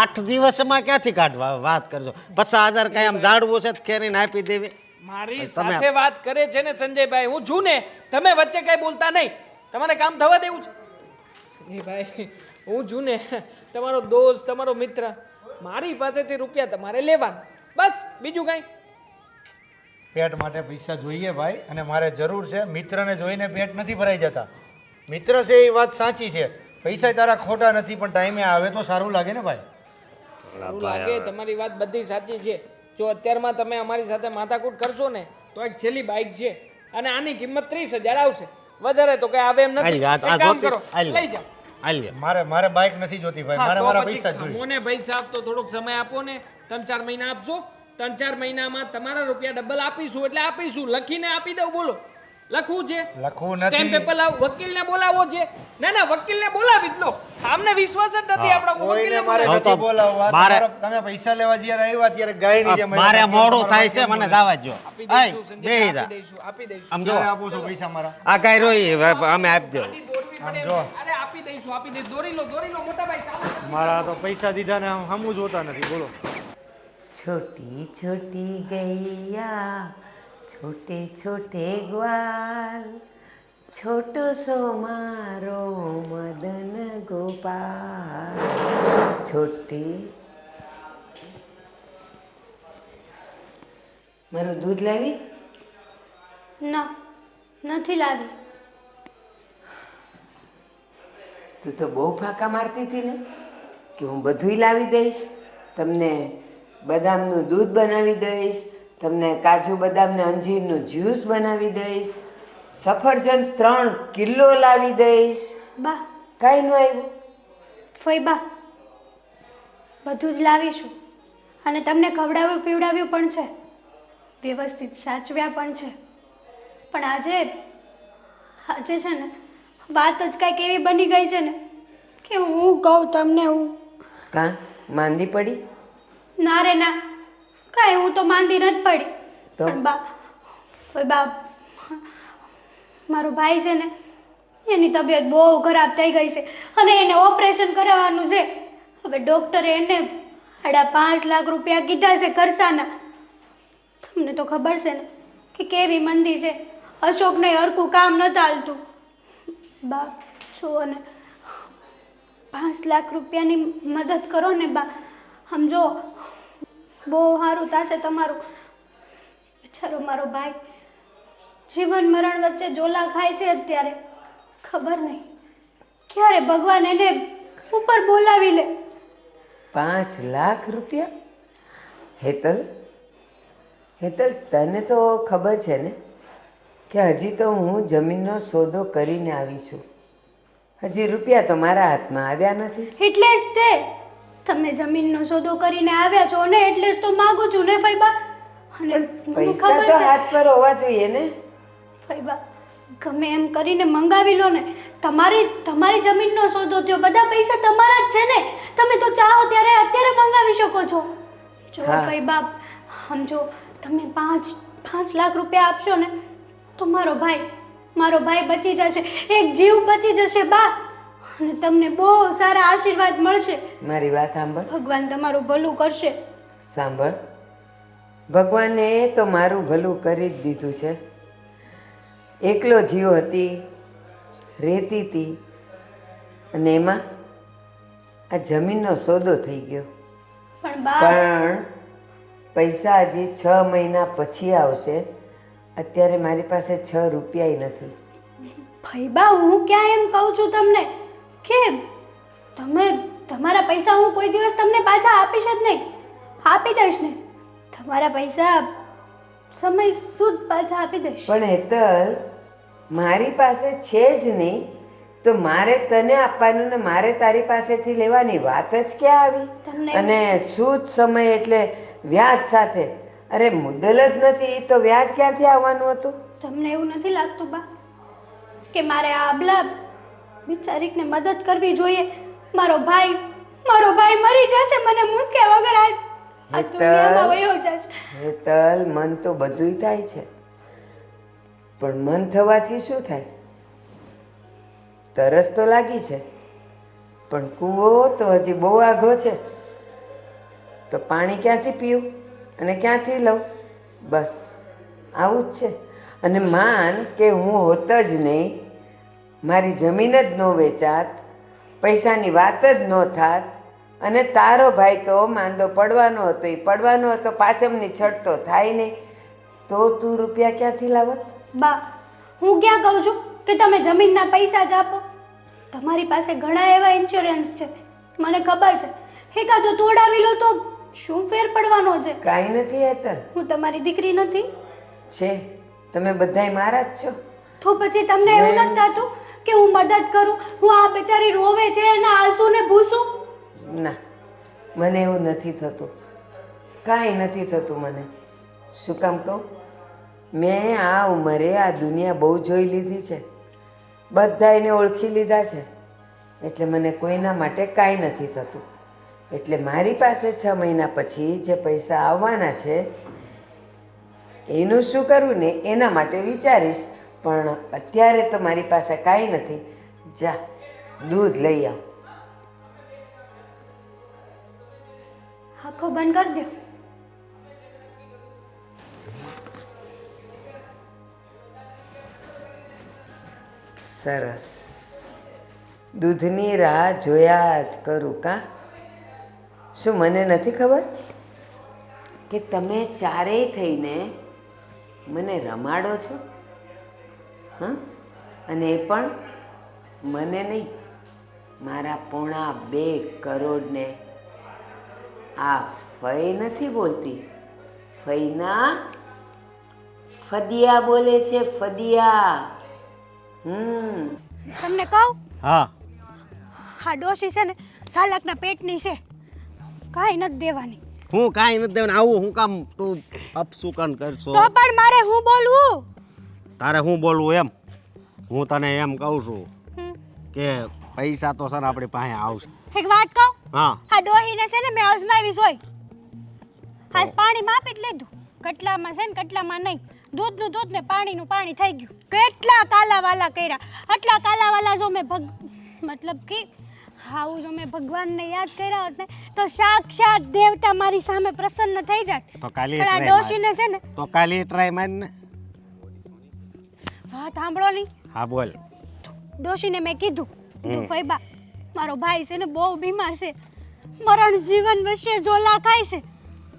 આઠ દિવસમાં ક્યાંથી કાઢવા વાત કરજો 50,000 કઈ આમ જાડવું છે તો કેરીને આપી દેવી. મારી સાથે વાત કરે છે ને સંજયભાઈ, હું છું ને, તમે વચ્ચે કઈ બોલતા નહીં. તમારે કામ થવા દેવું છે. સંજયભાઈ, હું છું ને, તમારો દોસ્ત, તમારો મિત્ર. મારી પાસેથી રૂપિયા તમારે લેવાના, બસ, બીજું કઈ. પેટ માટે પૈસા જોઈએ ભાઈ, અને મારે જરૂર છે. મિત્રને જોઈને પેટ નથી ભરાઈ જતા. મિત્ર છે એ વાત સાચી છે, પૈસા તારા ખોટા નથી, પણ ટાઈમે આવે તો સારું લાગે ને ભાઈ. સારું લાગે, તમારી વાત બધી સાચી છે. જો અત્યારમાં તમે અમારી સાથે માથાકૂટ કરશો ને, તો એક છેલ્લી બાઇક છે અને આની કિંમત 30,000 આવશે. વધારે તો કઈ આવે એમ નથી. એક કામ કરો, લઈ જાઓ. હાલ મારે બાઇક નથી જોતી ભાઈ, હા, મારે તો મારા પછી પૈસા જ જોઈએ. મને પૈસા આપતો થોડોક સમય આપો ને. 3-4 મહિના આપશો, 3-4 મહિનામાં તમારા રૂપિયા ડબલ આપીશું. એટલે આપીશું, લખીને આપી દઉં. બોલો, લખવું છે? લખવું સ્ટેમ્પ નથી. પેપર લાવ. વકીલને બોલાવો છે? ના ના, વકીલને બોલાવી જ લો. આમને વિશ્વાસ જ નથી આપણો. કોઈને વકીલને મારે બોલાવો. નથી બોલાવવા. તમે પૈસા લેવા જ્યારે આવ્યા ત્યારે ગાયની જેમ મારે આવ્યા. મોડું થાય છે, મને જવા જો. આપી દઈશું, સંજય, આપી દઈશું, આપી દઈશું. આમ જો ક્યારે આપો છો પૈસા મારા? આ ગાય રોઈ અમે આપી દો. ગાડી દોરવી પડે. જો. અરે આપી દઈશું, આપી દઈશું. દોરી લો મોટા ભાઈ, ચાલો. મારા તો પૈસા દીધા ને હમું જોતા નથી. બોલો. छोटी छोटी गैया छोटे छोटे ग्वाल छोटो સો મારો મદન ગોપાલ છોટી મારું દૂધ લાવી? ના, નથી લાવી. તું તો બહુ ફાંકા મારતી હતી ને કે હું બધુંય લાવી દઈશ. તમને બદામનું દૂધ બનાવી દઈશ, તમને કાજુ બદામને અંજીરનું જ્યુસ બનાવી દઈશ, સફરજન 3 કિલો લાવી દઈશ. બા, કાંઈ ન આવ્યું. ફઈબા, બધું જ લાવીશું. અને તમને ખવડાવ્યું પીવડાવ્યું પણ છે, વ્યવસ્થિત સાચવ્યા પણ છે. પણ આજે છે ને, વાત જ કાંઈક એવી બની ગઈ છે ને કે હું કહું તમને, હું કાં માંદી પડી? ના રે ના, કાંઈ હું તો માંદી નથી પડી. તો? પણ ફઈબા, મારો ભાઈ છે ને, એની તબિયત બહુ ખરાબ થઈ ગઈ છે અને એને ઓપરેશન કરાવવાનું છે. હવે ડૉક્ટરે એને 5.5 લાખ રૂપિયા કીધા છે ખર્ચાના. તમને તો ખબર છે ને કે કેવી મંદી છે. અશોકને હરખું કામ નહોતું હાલતું. બા છો ને, 5 લાખ રૂપિયાની મદદ કરો ને બા. સમજો, બહુ સારું થશે તમારું. બિચારો મારો ભાઈ જીવન મરણ વચ્ચે ઝોલા ખાય છે અત્યારે. ખબર નહીં ક્યારે ભગવાન એને ઉપર બોલાવી લે. 5 લાખ રૂપિયા? હેતલ, તને તો ખબર છે ને કે હજી તો હું જમીનનો સોદો કરીને આવી છું. હજી રૂપિયા તો મારા હાથમાં આવ્યા નથી. એટલે જ તે તમે જમીનનો સોદો કરીને આવ્યા છો ને, એટલે જ તો માંગુ છું ને ફઈબા. અને મને પૈસા ખબર તો છે હાથ પર હોવા જોઈએ ને. ફઈબા, ગમે એમ કરીને મંગાવી લો ને. તમારી જમીનનો સોદો થયો, બધા પૈસા તમારા જ છે ને. તમે તો ચાહો ત્યારે અત્યારે મંગાવી શકો છો. જો હા. ફઈબા, સમજો, તમે 5 લાખ રૂપિયા આપશો ને તો મારો ભાઈ બચી જશે. એક જીવ બચી જશે બા. અને તમને બહુ સારા આશીર્વાદ મળશે. મારી વાત સાંભળ. ભગવાન તમારું ભલું કરશે. સાંભળ, ભગવાને તો મારું ભલું કરી જ દીધું છે. એકલો જીવ હતી, રહેતી હતી, અને એમાં આ જમીનનો સોદો થઈ ગયો. પણ બા, પણ પૈસા હજી 6 મહિના પછી આવશે. અત્યારે મારી પાસે 6 રૂપિયાય નથી. ફઈબા, હું ક્યાં એમ કહું છું તમને કે તમે તમારા પૈસા હું કોઈ દિવસ તમને પાછા આપીશ જ નહીં. આપી દઈશ ને તમારા પૈસા સમય સુધ પાછા આપી દઈશ. પણ હેતલ, મારી પાસે છે જ નહીં તો મારે તને આપવાનું ને મારે તારી પાસેથી લેવાની વાત જ ક્યાં આવી? તમને અને શું જ સમય એટલે વ્યાજ સાથે. અરે મુદ્દલ જ નથી તો વ્યાજ ક્યાંથી આવવાનું હતું? તમને એવું નથી લાગતું બા કે મારે આ અબલા બિચારીને મદદ કરવી જોઈએ? મારો ભાઈ મરી જશે મને મૂક્યા વગર આ દુનિયામાં વયો જશે. હેતલ, મન તો બધુંય થાય છે, પણ મન થવાથી શું થાય? તરસ તો લાગી છે, પણ કૂવો તો હજી બહુ આઘો છે, તો પાણી ક્યાંથી પીવું અને ક્યાંથી લઉં? બસ આવું જ છે. અને માન કે હું હોત જ નહીં, મારી જમીન જ ન વેચાત, પૈસાની વાત જ ન થાત, અને તારો ભાઈ તો માંદો પડવાનો હતો, એ પડવાનો હતો, પાચમની છઠ તો થાય નહીં, તો તું રૂપિયા ક્યાંથી લાવત? બા હું ક્યાં કહું છું કે તમે જમીનના પૈસા જ આપો? તમારી પાસે ઘણા એવા ઇન્સ્યોરન્સ છે, મને ખબર છે. એકાદો તોડાવી લો તો શું ફેર પડવાનો છે? કાંઈ નથી હેતલ. હું તમારી દીકરી નથી? છે, તમે બધાય મારા જ છો. તો પછી તમને એવું નથી થતું કે હું મદદ કરું? હું આ બેચારી રોવે છે એના આંસુને ભૂસું? ના, મને એવું નથી થતું, કાંઈ નથી થતું મને. શું કામ કહું? મેં આ ઉંમરે આ દુનિયા બહુ જોઈ લીધી છે, બધાયને ઓળખી લીધા છે, એટલે મને કોઈના માટે કાંઈ નથી થતું. એટલે મારી પાસે 6 મહિના પછી જે પૈસા આવવાના છે એનું શું કરવું ને એના માટે વિચારીશ, પણ અત્યારે તો મારી પાસે કાંઈ નથી. જા દૂધ લઈ આવ. આંખો બંધ કરી દો. સરસ, દૂધની રાહ જોયા જ કરું કાં? શું મને નથી ખબર કે તમે ચારેય થઈને મને રમાડો છો? હા, અને એ પણ મને નહીં, મારા 2.5 કરોડને. આ ફઈ નથી બોલતી, ફઈના ફદિયા બોલે છે, ફદિયા. તમને કહું, હા, આ ડોશી છે ને સાલકના પેટની છે, કાંઈ નથી દેવાની. હું કાંઈ નથી દેવાનું. આવું હું કામ તું અપસુકન કરશો? તો પણ મારે હું બોલવું? તારે હું બોલવું એમ? હું તને એમ કહું છું કે પૈસા તો છે ને આપણી પાસે આવશે. એક વાત કહું, હા, આ ડોહીને છે ને મેં અજમાવી જોઈ. આજ પાણી માપી જ લીધું, કટલામાં છે ને કટલામાં નહીં, દૂધનું દૂધ ને પાણીનું પાણી થઈ ગયું. કેટલા કાલાવાલા કર્યા, આટલા કાલાવાલા જો મેં મતલબ કે આવું જો મેં ભગવાનને યાદ કર્યા હોત ને તો સાક્ષાત દેવતા મારી સામે પ્રસન્ન થઈ જાત. તો કાલે પણ આ ડોશીને છે ને, તો કાલે ટ્રાય મારને. વાત સાંભળો નહીં. હા બોલ. ડોશીને મેં કીધું, ફઈબા મારો ભાઈ છે ને બહુ બીમાર છે, મરણ જીવન વચ્ચે ઝોલા ખાય છે.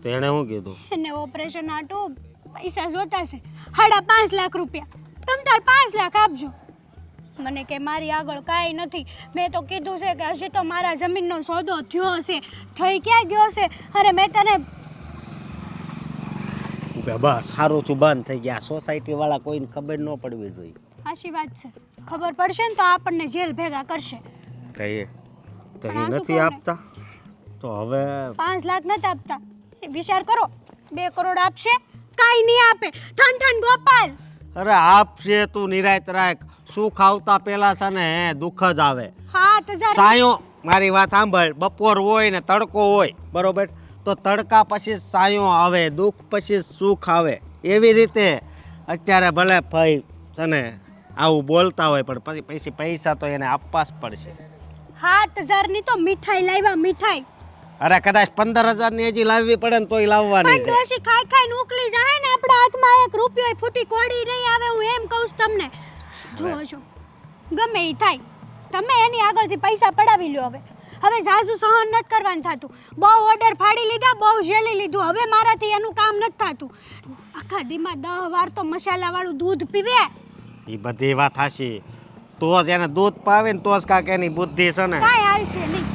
તો એણે શું કીધું? એને ઓપરેશન આટું પૈસા જોતા છે, 5.5 લાખ રૂપિયા. તમે તાર 5 લાખ આપજો. મને કે મારી આગળ કાંઈ નથી. મેં તો કીધું છે કે હજી તો મારા જમીનનો સોદો થયો છે. થઈ ક્યાં ગયો છે? અરે મેં તને બસ સારું છું, બંધ થઈ ગયા. સોસાયટી વાળા કોઈને ખબર ન પડવી જોઈએ. સાચી વાત છે, ખબર પડશે ને તો આપણને જેલ ભેગા કરશે. કહીએ તો પણ આ શું નથી કહું ને? આપતા તો હવે 5 લાખ નથી આપતા. વિચાર કરો, 2 કરોડ આપશે? કાંઈ નહીં આપે. ઠન ગોપાલ. અરે આપશે, તું નિરાયત રાખ. સુખ આવતા પેલા છે ને દુઃખ જ આવે. હા તો જરા સાયો, મારી વાત સાંભળ. બપોર હોય ને તડકો હોય, બરોબર, તો તડકા પછી સાયો આવે, દુઃખ પછી સુખ આવે. એવી રીતે અત્યારે ભલે ભાઈ છે ને આવું બોલતા હોય, પણ પછી પૈસા તો એને આપવા જ પડશે. 7,000 ની તો મીઠાઈ લાવ્યા, મીઠાઈ. અરે કદાચ 15,000 ની હજી લાવવી પડે ને તોય લાવવાની પણ છે. ડોશી ખાઈ ઉકલી જાય ને આપણા હાથમાં 1 રૂપિયો ફૂટી કોડી નહીં આવે. હું એમ કહું છું તમને, જુઓ છો ગમે એ થાય, તમે એની આગળથી પૈસા પડાવી લ્યો. હવે ઝાઝુ સહન નથી કરવાનું થતું. બહુ ઓર્ડર ફાડી લીધા, બહુ ઝેલી લીધું. હવે મારાથી એનું કામ નથી થતું. આખા દીમાં 10 વાર તો મસાલાવાળું દૂધ પીવે. એ બધી વાત હાશી. તો જ એને દૂધ પાવે ને તો જ કાંક એની બુદ્ધિ છે ને. કાંઈ હાલ છે નહીં.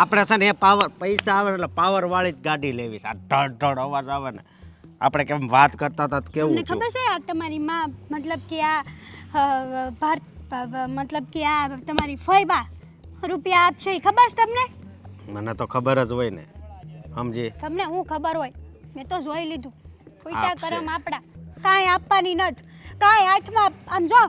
આપણે છે ને એ પાવર પૈસા આવે એટલે પાવર વાળી જ ગાડી લેવી છે. આ ઢળ ઢળ અવાજ આવે ને, આપણે કેમ વાત કરતા હતા કેવું તમને છું. ખબર છે આ તમારી માં મતલબ કે આ મતલબ કે આ તમારી ફઈબા રૂપિયા આપશે, એ ખબર છે તમને? મને તો ખબર જ હોય ને. સમજી તમને હું ખબર હોય મેં તો જોઈ લીધું ફૂટા આપશે. કરમ આપડા કાંઈ આપવાની નથી કાંઈ હાથમાં આમ જો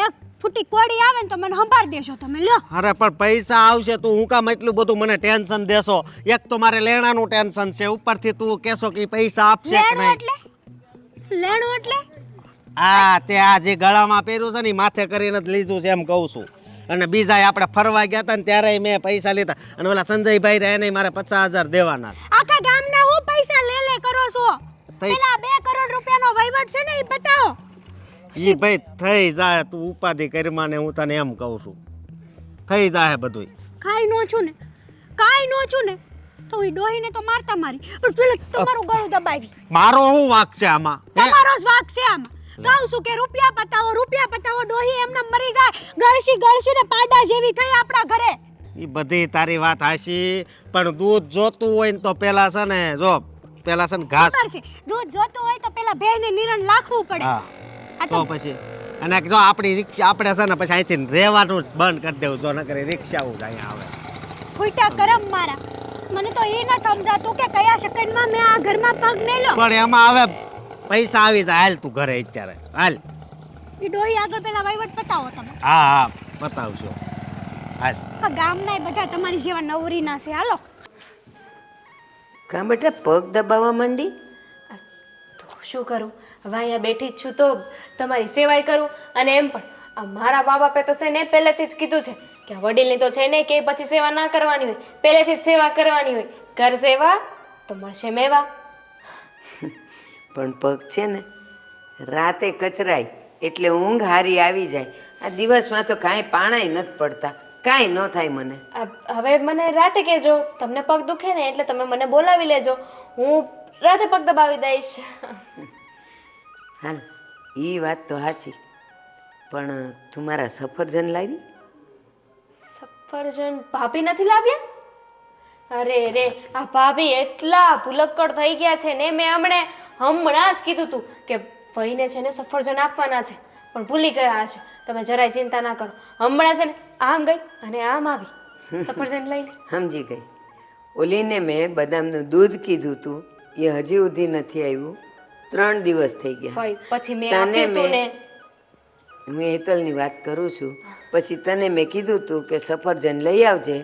એક ફૂટી કોડી આવે ને તો મને સંભાળ દેશો તમે લ્યો અરે પણ પૈસા આવશે તું હું કામ એટલું બધું મને ટેન્શન દેશો એક તો મારે લેણાનું ટેન્શન છે ઉપરથી તું કહેશો કે પૈસા આપશે કે લેણું નહીં એટલે લેણું એટલે આ તે આ જે ગળામાં પહેર્યું છે ને ઈ માથે કરીને જ લીધું છે એમ કહું છું અને બીજા આપણે ફરવા ગયા હતા ને ત્યારે મેં પૈસા લીધા અને ઓલા સંજયભાઈ રહ્યા એને મારે 50,000 દેવાના આખા ગામના હું પૈસા લે કરો છો થઈ- પેલા 2 કરોડ રૂપિયાનો વહીવટ છે ને એ બતાવો ઈ ભાઈ થઈ જાય તું ઉપાધિ કરીમાં ને હું તને એમ કહું છું થઈ જાય બધુંય કાંઈ નો છું ને તો એ ડોહીને તો મારતા મારી પણ પેલા તમારું ગળું દબાવી મારો શું વાંક છે આમાં હે? તમારો જ વાંક છે આમાં કહું છું કે રૂપિયા પતાવો ડોહી એમને મરી જાય ગળશી ને પાડા જેવી થઈ આપણા ઘરે ઈ બધી તારી વાત હાશી પણ દૂધ જોતું હોય ને તો પેલા છે ને જો પેલા છે ને ઘાસ ખબર છે દૂધ જોતું હોય તો પેલા ભેંને નિરણ લાખવું પડે હા આ તો પછી અને જો આપણી રિક્ષા આપણે છે ને પછી અહીંથી રહેવાનું જ બંધ કરી દેવું જો નકર રિક્ષાઓ જ અહીંયા આવે ફૂટા કરમ મારા મને તો એ ન સમજાતું કે કયા સેકન્ડમાં મેં આ ઘરમાં પગ મેલ્યો પણ એમાં હવે પૈસા આવી જાય હાલ તું ઘરે અત્યારે હાલ એ ડોહી આગળ પેલા વહીવટ પતાવો તમે હા હા બતાવશો હાલ આ ગામના બધા તમારી જેવા નવરીના છે હાલો કાં બેટા પગ દબાવવા માંડી તો શું કરું હવે અહીંયા બેઠી જ છું તો તમારી સેવાય કરું અને એમ પણ આ મારા મા બાપે તો છે ને પહેલેથી જ કીધું છે કે આ વડીલની તો છે ને કે પછી સેવા ના કરવાની હોય પહેલેથી જ સેવા કરવાની હોય કર સેવા તો મળશે મેવા પણ પગ છે ને રાતે કચરાય એટલે ઊંઘ હારી આવી જાય આ દિવસમાં તો કાંઈ પાણાય નથી પડતા કાંઈ ન થાય મને હવે મને રાતે કહેજો તમને પગ દુખે ને એટલે તમે મને બોલાવી લેજો હું રાતે પગ દબાવી દઈશ હાલ એ વાત તો સાચી પણ તું મારા સફરજન લાવી સફરજન ભાભી નથી લાવ્યા અરે રે આ ભાભી એટલા ભૂલક્કડ થઈ ગયા છે ને મેં હમણાં જ કીધું તું કે ભાઈને છે ને સફરજન આપવાના છે પણ ભૂલી ગયા હશે તમે જરાય ચિંતા ના કરો હમણાં છે ને આમ ગઈ અને આમ આવી સફરજન લઈને સમજી ગઈ ઓલીને મેં બદામનું દૂધ કીધું તું એ હજી સુધી નથી આવ્યું 3 દિવસ થઈ ગયા ફઈ પછી મેં તને આપ્યું તું ને હું હેતલની વાત કરું છું પછી તને મેં કીધું તું કે સફરજન લઈ આવજે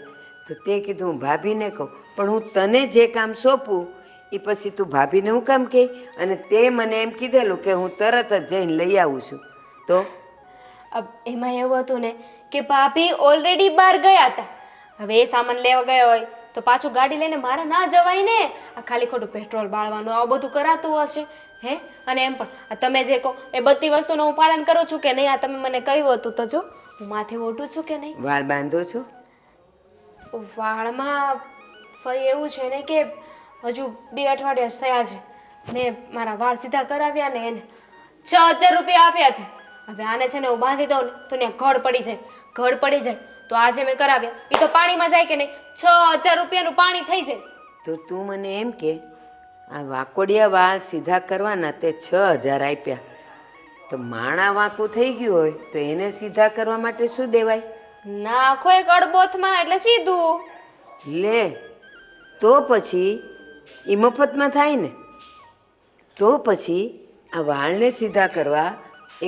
તો તે કીધું હું ભાભીને કહું પણ હું તને જે કામ સોંપું એ પછી તું ભાભીને હું કામ કહે અને તે મને એમ કીધેલું કે હું તરત જ જઈને લઈ આવું છું તો એમાં એવું હતું ને કે ભાભી ઓલરેડી બહાર ગયા હતા હવે એ સામાન લેવા ગયા હોય તો પાછું ગાડી લઈને મારે ના જવાય ને આ ખાલી ખોટું પેટ્રોલ બાળવાનું આવું બધું કરાતું હશે હે અને એમ પણ આ તમે જે કહો એ બધી વસ્તુનું હું પાલન કરું છું કે નહીં આ તમે મને કહ્યું હતું તો જો હું માથે ઓઢું છું કે નહીં વાળ બાંધો છો વાળમાં ફઈ એવું છે ને કે હજુ 2 અઠવાડિયા જ થયા છે મેં મારા વાળ સીધા કરાવ્યા ને એને 6,000 રૂપિયા આપ્યા છે હવે આને છે ને હું બાંધી દઉં ને તો ત્યાં ઘડ પડી જાય તો આજે મેં કરાવ્યા એ તો પાણીમાં જાય કે નહીં 6,000 રૂપિયાનું પાણી થઈ જાય તો તું મને એમ કે આ વાકોડિયા વાળ સીધા કરવાના તે 6,000 આપ્યા તો માણા વાંકું થઈ ગયું હોય તો એને સીધા કરવા માટે શું દેવાય નાખો એક અડબોથમાં એટલે સીધું લે તો પછી એ મફતમાં થાય ને તો પછી આ વાળને સીધા કરવા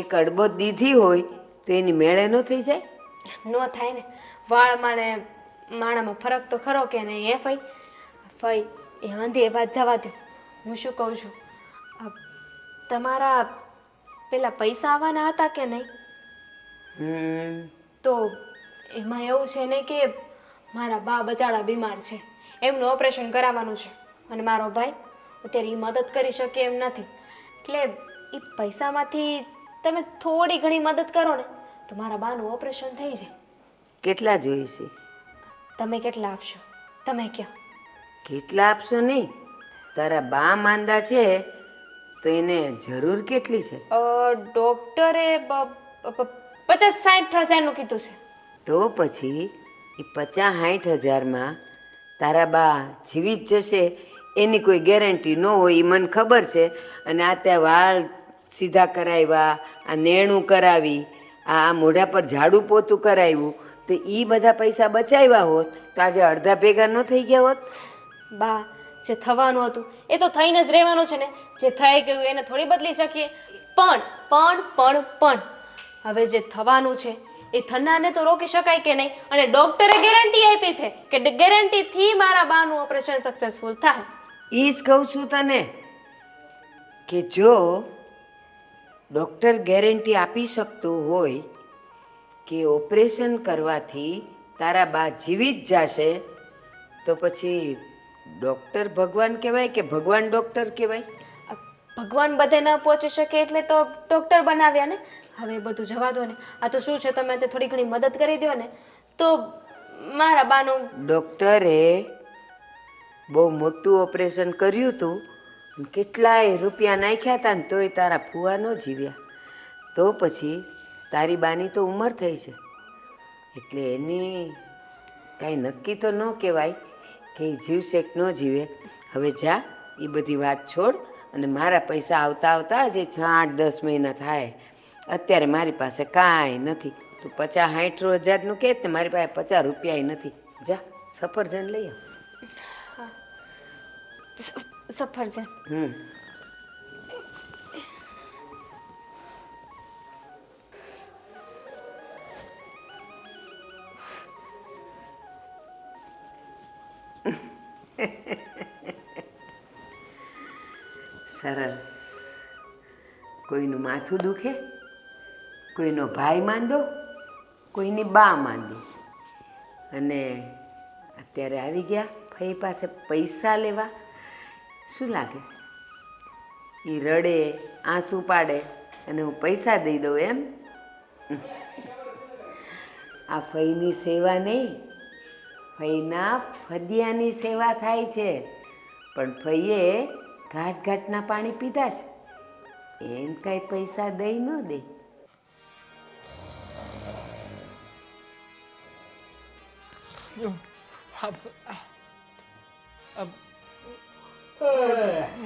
એક અડબો દીધી હોય તો એની મેળે ન થઈ જાય ન થાય ને વાળમાં ને માણામાં ફરક તો ખરો કે નહીં એ ફઈ એ અંધી એ વાત જવા દો હું શું કહું છું તમારા પેલા પૈસા આવવાના હતા કે નહીં તો એમાં એવું છે ને કે મારા બા બચાડા બીમાર છે એમનું ઓપરેશન કરાવવાનું છે અને મારો ભાઈ અત્યારે એ મદદ કરી શકે એમ નથી એટલે એ પૈસામાંથી તમે થોડી ઘણી મદદ કરો ને તો મારા બાનું ઓપરેશન થઈ જાય કેટલા જોઈશે તમે કેટલા આપશો તમે કહો કેટલા આપશો નહીં તારા બા માંદા છે તો એને જરૂર કેટલી છે ડૉક્ટરે 50-60 હજારનું કીધું છે તો પછી એ 50-60 હજારમાં તારા બા જીવી જ જશે એની કોઈ ગેરંટી ન હોય એ મને ખબર છે અને આ ત્યાં વાળ સીધા કરાવ્યા આ નેણું કરાવી આ મોઢા પર ઝાડુ પોતું કરાવ્યું તો એ બધા પૈસા બચાવ્યા હોત તો આજે અડધા ભેગા ન થઈ ગયા હોત બા જે થવાનું હતું એ તો થઈને જ રહેવાનું છે ને. જે થઈ ગયું એને થોડી બદલી શકીએ. પણ હવે જે થવાનું છે એ થનારને તો રોકી શકાય કે નહીં. અને ડોક્ટરે ગેરંટી આપી છે કે ગેરંટીથી મારા બાનું ઓપરેશન સક્સેસફુલ થાય. એ જ કહું છું તને કે જો ડૉક્ટર ગેરંટી આપી શકતો હોય કે ઓપરેશન કરવાથી તારા બા જીવી જ જશે તો પછી ડૉક્ટર ભગવાન કહેવાય કે ભગવાન ડૉક્ટર કહેવાય? ભગવાન બધે ન પહોંચી શકે એટલે તો ડોક્ટર બનાવ્યા ને. હવે એ બધું જવા દો ને. આ તો શું છે, તમે તે થોડી ઘણી મદદ કરી દો ને તો મારા બાનું. ડૉક્ટરે બહુ મોટું ઓપરેશન કર્યું હતું, કેટલાય રૂપિયા નાખ્યા હતા ને તોય તારા ફુવા ન જીવ્યા. તો પછી તારી બાની તો ઉંમર થઈ છે એટલે એની કાંઈ નક્કી તો ન કહેવાય કે એ જીવશે કે ન જીવે. હવે જા, એ બધી વાત છોડ અને મારા પૈસા આવતા આવતા જે 6-8-10 મહિના થાય. અત્યારે મારી પાસે કાંઈ નથી. તું 50-60 હજારનું કહે ને, મારી પાસે 50 રૂપિયા નથી. જા સફરજન લઈ આવ. સફરજન. સરસ. કોઈનું માથું દુખે, કોઈનો ભાઈ માંદો, કોઈની બા માંદી, અને અત્યારે આવી ગયા ફઈ પાસે પૈસા લેવા. શું લાગે છે? એ રડે, આંસુ પાડે અને હું પૈસા દઈ દઉં એમ? આ ફઈની સેવા નહીં, ફઈના ફદિયાની સેવા થાય છે. પણ ફઈએ ઘાટના પાણી પીધા છે, એમ કાંઈ પૈસા દઈ ન દે.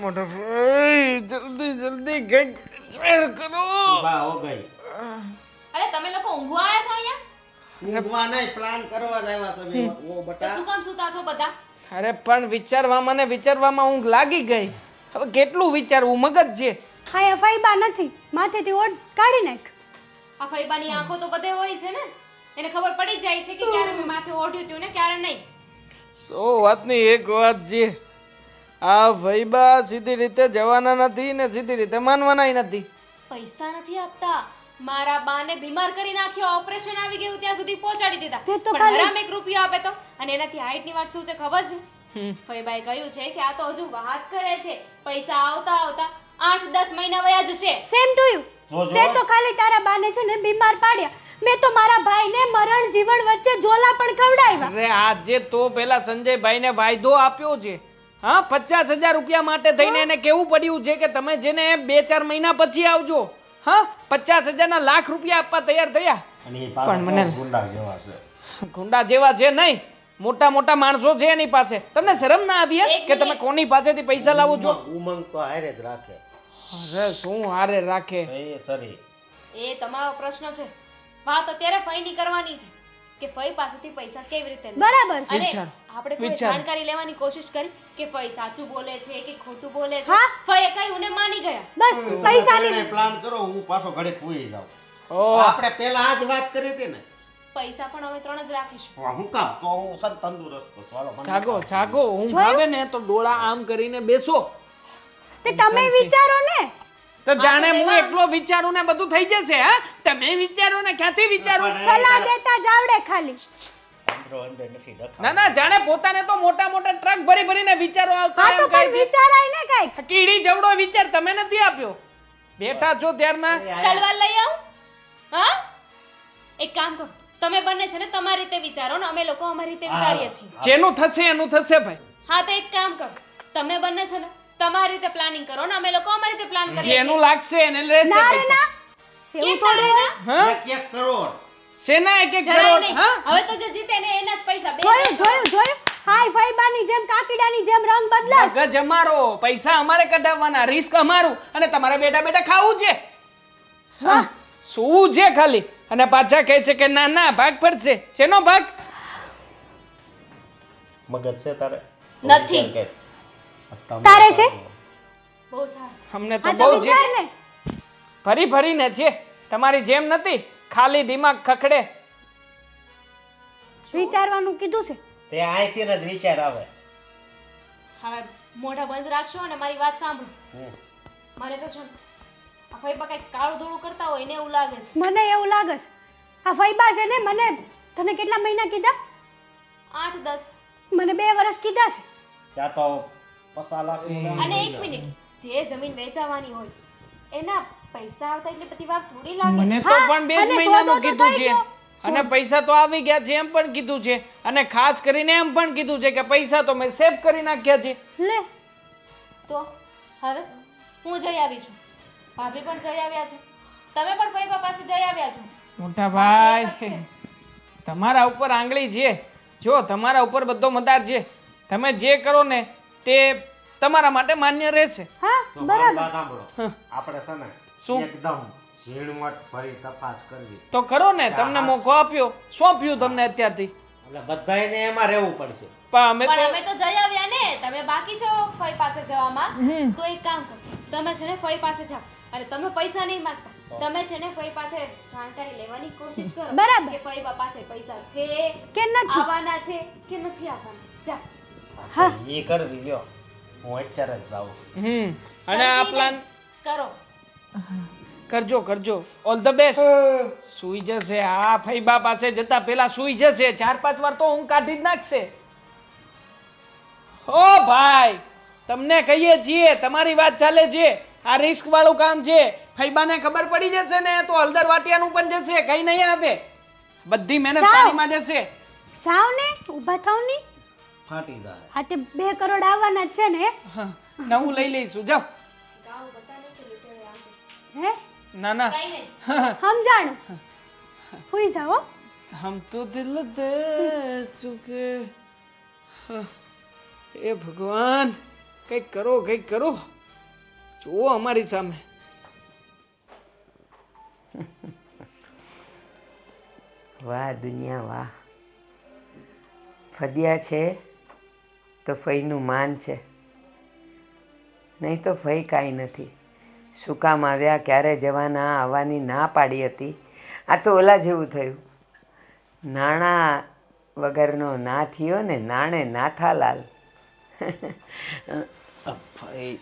મોટા ભાઈ જલ્દી જલ્દી કંઈક શેર કરો. બા હો ગઈ. અરે તમે લોકો ઊંઘવા આવ્યા છો અહીંયા? ઊંઘવા નહીં, પ્લાન કરવા જ આવ્યા છો બે. ઓ બટા, શું કામ સુતા છો બધા? અરે પણ વિચારવામાં ઊંઘ લાગી ગઈ. હવે કેટલું વિચારવું, મગજ છે. હા, એ ફાઈબા નથી, માથેથી ઓઢ કાઢી નાખ. આ ફઈબાની આંખો તો બધે હોય છે ને, એને ખબર પડી જાય છે કે ક્યારે મેં માથે ઓઢ્યું હતું ને ક્યારે નહીં. સો વાતની એક વાત છે, આ ફઈબા સીધી રીતે જવાના નથી ને સીધી રીતે માનવાના નથી. પૈસા નથી આપતા. મારા બાને બીમાર કરી નાખ્યો, ઓપરેશન આવી ગયું ત્યાં સુધી પહોંચાડી દીધા. પણ હરામ 1 રૂપિયો આપે તો. અને એનાથી હાઈટની વાત શું છે ખબર છે? ફઈબાએ કહ્યું છે કે આ તો હજુ વાત કરે છે, પૈસા આવતા આવતા 8-10 મહિના વયા જશે. Same to you. તે તો ખાલી તારા બાને છે ને બીમાર પાડ્યા. મેં તો મારા ભાઈને મરણ જીવન વચ્ચે ઝોલા પણ ખવડાવ્યા. અરે આજે તો પેલા સંજયભાઈને વાયદો આપ્યો છે. હા, 50,000 રૂપિયા માટે થઈને એને કેવું પડ્યું છે કે તમે જેને 2-4 મહિના પછી આવજો. હા, 50,000 ના લાખ રૂપિયા આપવા તૈયાર થયા. અને એ પાછા પણ મને ગુંડા જેવા છે. ગુંડા જેવા છે નહીં, મોટા મોટા માણસો છે એની પાસે. તમને શરમ ના આવી હે કે તમે કોની પાસેથી પૈસા લાવો છો? ઉમંગ તો હારે જ રાખે. અરે શું હારે રાખે? એ સરી. એ તમારો પ્રશ્ન છે. વાત અત્યારે ફઈની કરવાની છે કે ફઈ પાસેથી પૈસા કેવી રીતે લે. બરાબર છે. અને વિચાર, આપણે કોઈ વિચાર. જાણકારી લેવાની કોશિશ કરી કે ફઈ સાચું બોલે છે કે ખોટું બોલે છે. હા. ફઈએ કહ્યું ને માની ગયા. બસ પૈસાની પ્લાન કરો, હું પાછો ઘડી પૂરી જાઉં. ઓ આપણે પેલા આ જ વાત કરી હતી ને. પૈસા પણ અમે 3 જ રાખીશું. હું કામ તો હું સર તંદુરસ્ત છું. ચાલો મને જાગો જાગો, ઊંઘ આવે ને તો ડોળા આમ કરીને બેસો. તે તમે વિચારો ને. તો જાણે હું એકલો વિચારું ને બધું થઈ જશે. હા, તમે વિચારો ને ક્યાંથી વિચારું? સલાહ દેતા જ આવડે ખાલી. અંદરો અંદર નથી ડખા. ના ના, જાણે પોતાને તો મોટા મોટા ટ્રક ભરી ભરીને વિચારો આવતા હા તો એમ કહે પણ છે. વિચારાય ને કાંઈક. કીડી જવડો વિચાર તમે નથી આપ્યો. બેઠા છો ત્યારના. તલવાર લઈ આવું? હા, એક કામ કરો, તમે બંને છે ને તમારી રીતે વિચારો ને અમે લોકો અમારી રીતે વિચારીએ છીએ. જેનું થશે એનું થશે ભાઈ. હા તો એક કામ કરો, તમે બંને છે ને તમારી રીતે પ્લાનિંગ કરો ને અમે લોકો અમારી રીતે પ્લાન કરીએ છીએ. જેનું લાગશે એને લેશે ના રે પૈસા. ના. એવું કેમ થોડું ના રે હોય? ના? 1 કરોડ. શેના 1 જરાય કરોડ? નહીં. હા, હવે તો જે જીતે ને એના જ પૈસા. બે જોયું જોયું જોયું. હાય ફાઈબાની જેમ કાકીડાની જેમ રંગ બદલાશ. મગજ અમારો, પૈસા અમારે કઢાવવાના, રિસ્ક અમારું અને તમારે બેઠા બેઠા ખાવું છે. હા, શું છે ખાલી? અને પાછા કહે છે કે ના ના ભાગ પડશે. શેનો ભાગ? મગજ છે તારે? નથી. વિચાર કર. તારે છે બહુ સારું. અમને તો આ બહુ જમીન જે જાય ને ફરી ફરીને છે તમારી જેમ નથી ખાલી દિમાગ ખખડે. વિચારવાનું કીધું છે. તે અહીંથી જ વિચાર આવે. હવે મોઢા બંધ રાખશો અને મારી વાત સાંભળો. મને તો છે ને આ ફઈબા કંઈક કાળું ધોળું કરતા હોય ને એવું લાગે છે. મને એવું લાગે છે આ ફઈબા છે ને મને તને કેટલા મહિના કીધા 8-10. મને 2 વર્ષ કીધા છે. ત્યાં તો 50 લાખનું અને એક મિનિટ, જે જમીન વેચાવાની હોય એના પૈસા આવતા એટલે બધી વાર થોડી લાગે. મને તો હા, પણ 2 જ અને મહિનાનું સોદો તો કીધું થઈ છે ગયો. અને પૈસા તો આવી ગયા છે એમ પણ કીધું છે અને ખાસ કરીને એમ પણ કીધું છે કે પૈસા તો મેં સેવ કરી નાખ્યા છે. લે તો હવે હું જઈ આવી છું, ભાભી પણ જઈ આવ્યા છે, તમે પણ ફઈબા પાસે જઈ આવ્યા છો. મોટા ભાઈ તમારા ઉપર આંગળી છે, જો તમારા ઉપર બધો મદાર છે, તમે જે કરો ને તે તમારા માટે માન્ય રહેશે. હા તો મારી વાત સાંભળો. આપણે છે ને શું? એકદમ ઝીણવટ ભરી તપાસ કરવી. તો કરો ને, તમને મોકો આપ્યો, સોંપ્યું તમને અત્યારથી. એટલે બધાયને એમાં રહેવું પડશે. પણ અમે પણ તો અમે તો જઈ આવ્યા ને, તમે બાકી છો ફઈ પાસે જવામાં. તો એક કામ કરો, તમે છે ને ફઈ પાસે જાઓ અને તમે પૈસા નહીં માંગતા, તમે છે ને ફઈ પાસે જાણકારી લેવાની કોશિશ કરો. બરાબર. કે ફઈબા પાસે પૈસા છે કે નથી આવવાના છે કે નથી આવવાના. જાઓ. હા એ કરવી લ્યો. હું અત્યારે જ જાઉં છું. અને આ જલ્દી પ્લાન કરો. કરજો કરજો. All the best. સુઈ જશે આ ફઈબા પાસે જતા પહેલા સુઈ જશે. 4-5 વાર તો હું કાઢી જ નાખશે. ઓ ભાઈ, તમને કહીએ છીએ તમારી વાત ચાલે છે, આ રિસ્ક વાળું કામ છે. ફઈબાને ખબર પડી જશે ને તો હળદર વાટિયાનું પણ જશે, કઈ નહીં આવે. બધી મહેનત સાવ. પાણીમાં જશે. સાવ ને ઊભા થાવ ની ફાટી જાય. આ તે 2 કરોડ આવવાના જ છે ને હા, નવું લઈ લઈશું. જાઓ. હે ના ના, કઈ નહીં. સમજાણ હુઈ જાઓ હો. हम तो दिल दे चुके. એ ભગવાન, કંઈક કરો, કંઈક કરો. જુઓ અમારી સામે. વાહ દુનિયા વાહ. ફદિયા છે તો ફઈનું માન છે, નહીં તો ફઈ કાંઈ નથી. શું કામ આવ્યા, ક્યારે જવાના, આવવાની ના પાડી હતી. આ તો ઓલા જેવું થયું, નાણાં વગરનો ના થયો ને નાણે નાથાલાલ. ભાઈ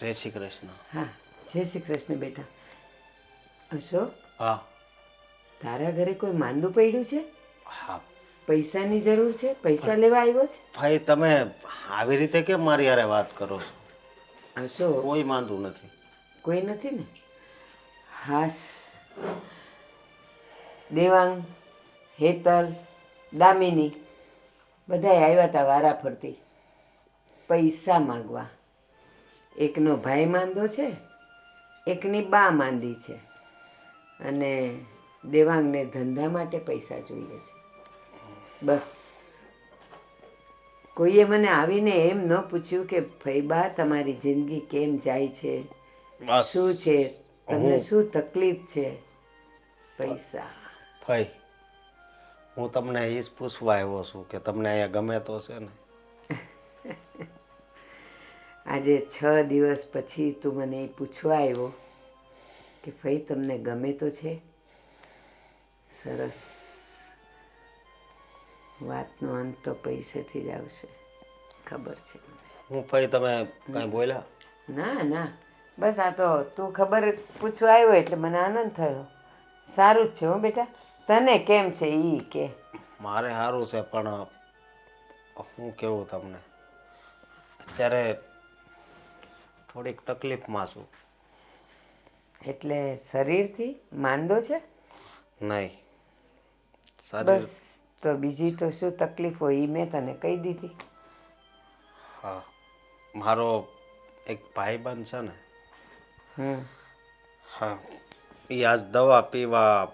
જય શ્રી કૃષ્ણ. હા જય શ્રી કૃષ્ણ બેટા. અશોક, હા તારા ઘરે કોઈ માંદું પડ્યું છે? હા પૈસાની જરૂર છે? પૈસા લેવા આવ્યો છે? ભાઈ તમે આવી રીતે કેમ મારી હારે વાત કરો છો? અશોક, કોઈ માંદું નથી. કોઈ નથી ને? હાશ. દેવાંગ, હેતલ, દામિની બધાય આવ્યા હતા વારા ફરતી પૈસા માંગવા. એકનો ભાઈ માંદો છે, એકની બા માંદી છે, અને દેવાંગને ધંધા માટે પૈસા જોઈએ છે. બસ કોઈએ મને આવીને એમ ન પૂછ્યું કે ફઈબા તમારી જિંદગી કેમ જાય છે, બસ શું છે, તમને શું તકલીફ છે. પૈસા. ભાઈ હું તમને એ જ પૂછવા આવ્યો છું કે તમને અહીંયા ગમે તો છે ને? આજે 6 દિવસ પછી તું મને એ પૂછવા આવ્યો કે ભાઈ તમને ગમે તો છે? સરસ. વાતનો અંત તો પૈસેથી જ આવશે, ખબર છે મને. હું ભાઈ તમે કાંઈ બોલ્યા? ના ના, બસ આ તો તું ખબર પૂછવા આવ્યો એટલે મને આનંદ થયો. સારું જ છે હો બેટા. તને કેમ છે એ કે. મારે સારું છે, પણ હું કેવું તમને, અત્યારે થોડીક તકલીફમાં છું. એટલે શરીરથી માંદો છે? નહીં, શરીર. બસ તો બીજી તો શું તકલીફ હોય એ મેં તને કહી દીધી. હા, મારો એક ભાઈબંધ છે ને, હા, એ આજ દવા પીવા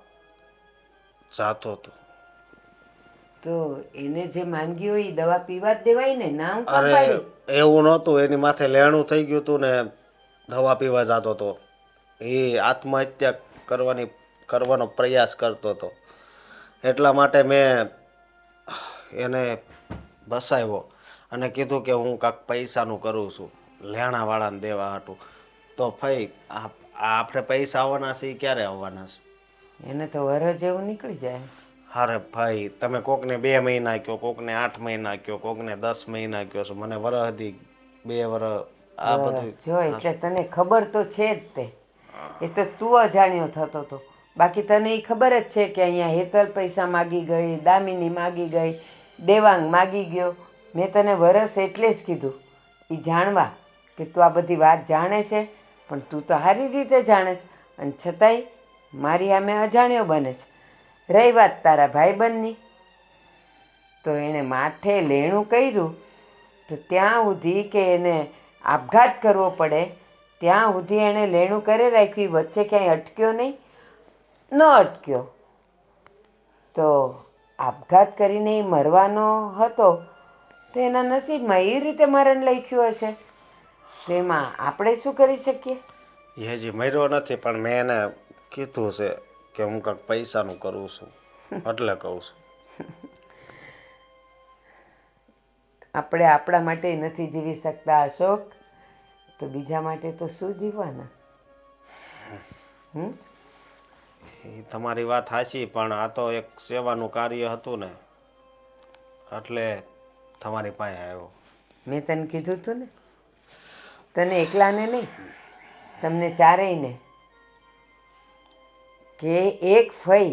જાતો હતો. તો એને જે માંગી હોય એ દવા પીવા જ દેવાય ને, ના હું કામ અરે પાડી? એવું નહોતું, એની માથે લેણું થઈ ગયું હતું ને દવા પીવા જતો હતો. એ આત્મહત્યા કરવાનો પ્રયાસ કરતો હતો. એટલા માટે મેં એને બસાવ્યો અને કીધું કે હું કાંઈક પૈસાનું કરું છું. લેણાવાળાને દેવા હતું. તો ભાઈ આપણે પૈસા આવવાના છે એ ક્યારે આવવાના છે? એને તો વરસ જેવું નીકળી જાય. અરે ભાઈ તમે કોકને 2 મહિના કહો, કોકને 8 મહિના કહો, કોકને 10 મહિના કહો છો. મને વરસ હતી 2 વરસ આ બધું બસ જો એટલે તને ખબર તો છે જ તે. એ તો તું અજાણ્યો થતો હતો. બાકી તને એ ખબર જ છે કે અહીંયા હેતલ પૈસા માગી ગઈ, દામિની માગી ગઈ, દેવાંગ માગી ગયો. મેં તને વરસ એટલે જ કીધું એ જાણવા કે તું આ બધી વાત જાણે છે, પણ તું તો સારી રીતે જાણે છે અને છતાંય મારી સામે અજાણ્યો બને છે. રહી વાત તારા ભાઈબંધની, તો એણે માથે લેણું કર્યું તો ત્યાં સુધી કે એને આપઘાત કરવો પડે ત્યાં સુધી એણે લેણું કરી રાખ્યું. વચ્ચે ક્યાંય અટક્યો નહીં, ન અટક્યો. તો આપઘાત કરીને એ મરવાનો હતો તો એના નસીબમાં એ રીતે મરણ લખ્યું હશે. તો એમાં આપણે શું કરી શકીએ? એ હજી મર્યો નથી, પણ મેં એને કીધું છે કે હું કંઈક પૈસાનું કરું છું એટલે કહું છું. આપણે આપણા માટે નથી જીવી શકતા અશોક, તો બીજા માટે તો શું જીવવાના? એ તમારી વાત સાચી, પણ આ તો એક સેવાનું કાર્ય હતું ને એટલે તમારી પાસે આવ્યો. મેં તને કીધું હતું ને, તને એકલાને નહીં તમને ચારેયને, કે એક ફઈ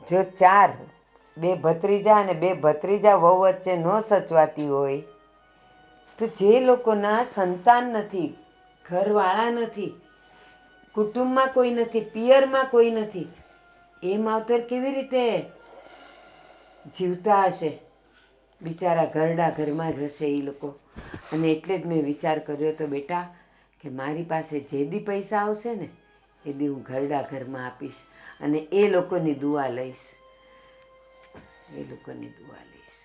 જો 2 ભત્રીજા અને 2 ભત્રીજા વહુ વચ્ચે ન સચવાતી હોય તો જે લોકોના સંતાન નથી, ઘરવાળા નથી, કુટુંબમાં કોઈ નથી, પિયરમાં કોઈ નથી, એ માવતર કેવી રીતે જીવતા હશે? બિચારા ઘરડા ઘરમાં જ હશે એ લોકો. અને એટલે જ મેં વિચાર કર્યો તો બેટા કે મારી પાસે જે દી પૈસા આવશે ને એ દી હું ઘરડા ઘરમાં આપીશ અને એ લોકોની દુઆ લઈશ. એ લોકોની દુઆ લઈશ.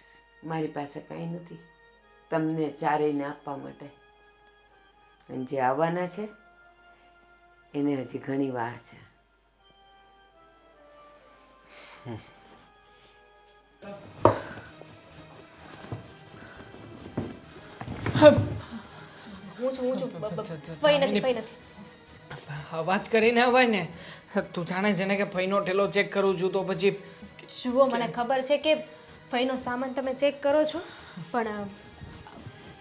મારી પાસે કાંઈ નથી તમને ચારેયને આપવા માટે. અને જે આવવાના છે એને હજી ઘણી વાર છે. હું છું ફઈ નથી. અવાજ કરીને અવાય ને. તું જાણે છે ને કે ફઈનો ઠેલો ચેક કરું છું તો પછી જુઓ, મને ખબર છે કે ફઈનો સામાન તમે ચેક કરો છો, પણ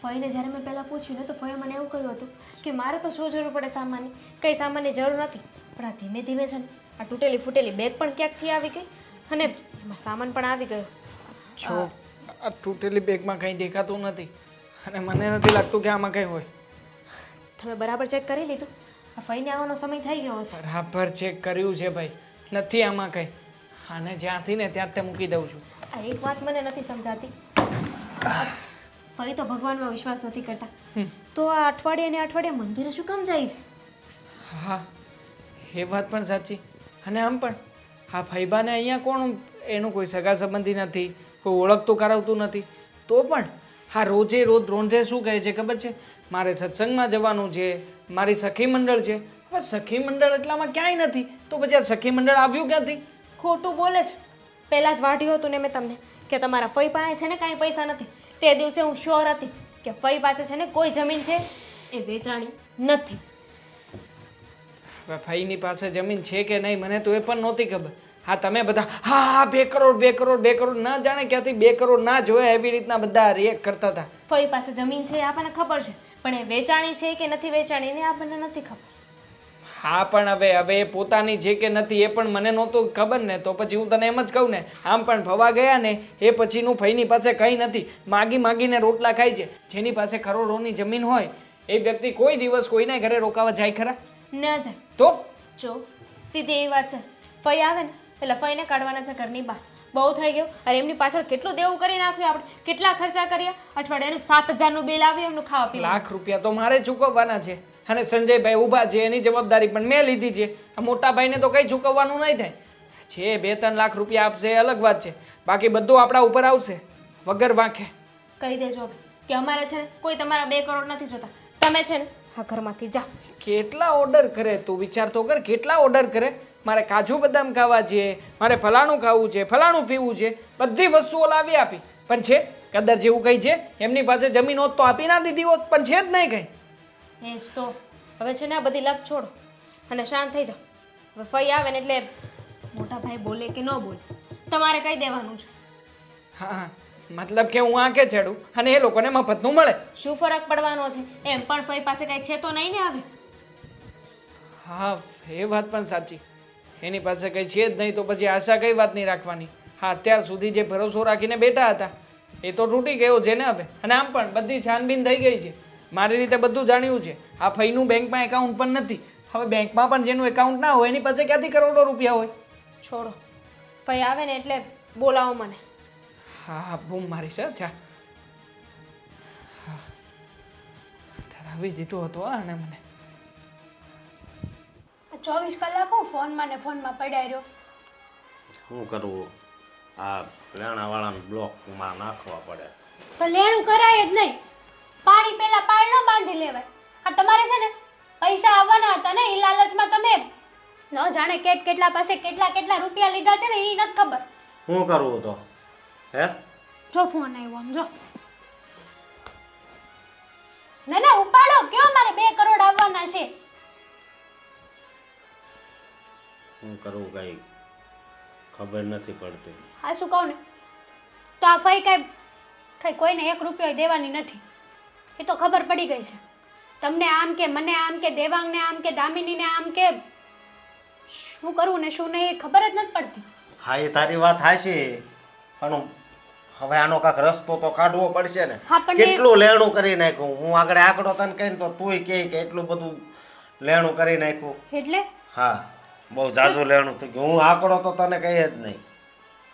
ફઈને જ્યારે મેં પહેલાં પૂછ્યું ને તો ફઈએ મને એવું કહ્યું હતું કે મારે તો શું જરૂર પડે સામાનની, કંઈ સામાનની જરૂર નથી. પણ આ ધીમે ધીમે છે ને આ તૂટેલી ફૂટેલી બેગ પણ ક્યાંકથી આવી ગઈ અને એમાં સામાન પણ આવી ગયો. જો આ તૂટેલી બેગમાં કંઈ દેખાતું નથી અને મને નથી લાગતું કે આમાં કંઈ હોય. તમે બરાબર ચેક કરી લીધું? આ ફઈને આવવાનો સમય થઈ ગયો છે. બરાબર ચેક કર્યું છે ભાઈ, નથી આમાં કંઈ. આને જ્યાંથી ને ત્યાં તે મૂકી દઉં છું. આ એક વાત મને નથી સમજાતી, ફઈ તો ભગવાનમાં વિશ્વાસ નથી કરતા, તો આ અઠવાડિયે મંદિરે શું કામ જાય છે? હા, એ વાત પણ સાચી. અને આમ પણ આ ફઈબાને અહીંયા કોણ, એનું કોઈ સગા સંબંધી નથી, કોઈ ઓળખતું કરાવતું નથી, તો પણ હા રોજે રોજ શું કહે છે ખબર છે? મારે સત્સંગમાં જવાનું છે, મારી સખી મંડળ છે. હવે સખી મંડળ એટલામાં ક્યાંય નથી, તો પછી આ સખી મંડળ આવ્યું ક્યાંથી? ખોટું બોલે છે. પહેલાં જ વાઢ્યું હતું ને મેં તમને કે તમારા ફઈ પાસે છે ને કાંઈ પૈસા નથી. તે દિવસે હું શ્યોર હતી કે ફઈ પાસે છે ને કોઈ જમીન છે એ વેચાણી નથી. હવે ફઈની પાસે જમીન છે કે નહીં મને તો એ પણ નહોતી ખબર. હા તમે બધા હા 2 કરોડ ના જાણે ક્યાંથી 2 કરોડ ના જોયા એવી રીતના બધા રિએક્ટ કરતા હતા. ફઈ પાસે જમીન છે એ આપણને ખબર છે, પણ એ વેચાણી છે કે નથી વેચાણી ને આપણને નથી ખબર. હા પણ હવે એ પોતાની છે કે નથી એ પણ મને નહોતું ખબર ને, તો પછી હું તને એમ જ કહું ને. આમ પણ ફવા ગયા ને એ પછીનું ફઈની પાસે કંઈ નથી, માગીને રોટલા ખાય છે. જેની પાસે કરોડોની જમીન હોય એ વ્યક્તિ કોઈ દિવસ કોઈના ઘરે રોકાવા જાય ખરા? ન જાય. તો જો સીધી એવી વાત છે, ફઈ આવે ને એટલે ફઈને કાઢવાના છે ઘરની બહાર. બહુ થઈ ગયું. અરે એમની પાછળ કેટલું દેવું કરી નાખ્યું આપણે, કેટલા ખર્ચા કર્યા. અઠવાડિયાનું 7,000નું બિલ આવ્યું એમનું ખાવા પીવા. લાખ રૂપિયા તો મારે ચૂકવવાના છે અને સંજયભાઈ ઊભા છે, એની જવાબદારી પણ મેં લીધી છે. આ મોટા ભાઈને તો કંઈ ચૂકવવાનું નહીં થાય. જે 2-3 લાખ રૂપિયા આપશે એ અલગ વાત છે, બાકી બધું આપણા ઉપર આવશે વગર વાંકે. કહી દેજો કે અમારે છે ને કોઈ તમારા 2 કરોડ નથી જોતા. તમે છે ને આ ઘરમાંથી જાઓ. કેટલા ઓર્ડર કરે તું વિચાર તો કર. કેટલા ઓર્ડર કરે. મારે કાજુ બદામ ખાવા છે, મારે ફલાણું ખાવું છે, ફલાણું પીવું છે, બધી વસ્તુઓ લાવી આપી, પણ છે કદર જેવું કંઈ છે? એમની પાસે જમીન હોત તો આપી ના દીધી હોત, પણ છે જ નહીં કંઈ. એ જ તો હવે છે ને આ બધી લપ છોડો અને શાંત થઈ જાઓ. હવે ફઈ આવે ને એટલે મોટા ભાઈ બોલે કે ન બોલે તમારે કહી દેવાનું છે. હા, મતલબ કે હું આંખે ચડું અને એ લોકોને મફતનું મળે. શું ફરક પડવાનો છે? એમ પણ ફઈ પાસે કઈ છે તો નહીં ને આવે. હા, એ વાત પણ સાચી. એની પાસે કંઈ છે જ નહીં તો પછી આશા કઈ વાતની રાખવાની. હા, અત્યાર સુધી જે ભરોસો રાખીને બેઠા હતા એ તો તૂટી ગયો છે ને હવે. અને આમ પણ બધી છાનબીન થઈ ગઈ છે. મારી રીતે બધું જાણ્યું છે. આ ફઈનું બેંકમાં એકાઉન્ટ પણ નથી. હવે બેંકમાં પણ જેનું એકાઉન્ટ ના હોય એની પાસે ક્યાંથી કરોડો રૂપિયા હોય? છોડો, ફઈ આવે ને એટલે બોલાવો મને. હા હા, બૂમ મારી છે. અચ્છા, હા, ધરાવી દીધો હતો અને મને. 24 કલાક હું ફોનમાં ને ફોનમાં પડાઈ રહ્યો. શું કરવું? આ લેણાવાળાને બ્લોકમાં નાખવા પડે. પણ લેણું કરાય જ નહીં. પાણી પહેલા પાળ ન બાંધી લેવાય. આ તમારે છે ને પૈસા આવવાના હતા ને એ લાલચમાં તમે ન જાણે કેટલા પાસે કેટલા રૂપિયા લીધા છે ને એ નથી ખબર. શું કરવું તો? હે? જો ફોન આવ્યો આમ જો. ના ઉપાડો, કયો મારે 2 કરોડ આવવાના છે. શું કરવું કઈ ખબર નથી પડતી. હા શું કહું ને તો આ ફઈ કઈ કોઈને 1 રૂપિયો દેવાની નથી. એ તો ખબર પડી ગઈ છે. તમને આમ કે મને આમ કે દેવાંગને આમ કે દામિનીને આમ કે શું કરવું ને શું નહીં એ ખબર જ નથી પડતી. હા, એ તારી વાત હાચી, પણ હવે આનો કાંક રસ્તો તો કાઢવો પડશે ને. હા, પણ કેટલું લેણું કરી નાખ્યું. હું આગળ આંકડો તને કહીને તો તુંય કહે કે એટલું બધું લેણું કરી નાખ્યું. એટલે હા, બહુ જાજુ લેણું થઈ ગયું. હું આંકડો તો તને કહીએ જ નહીં.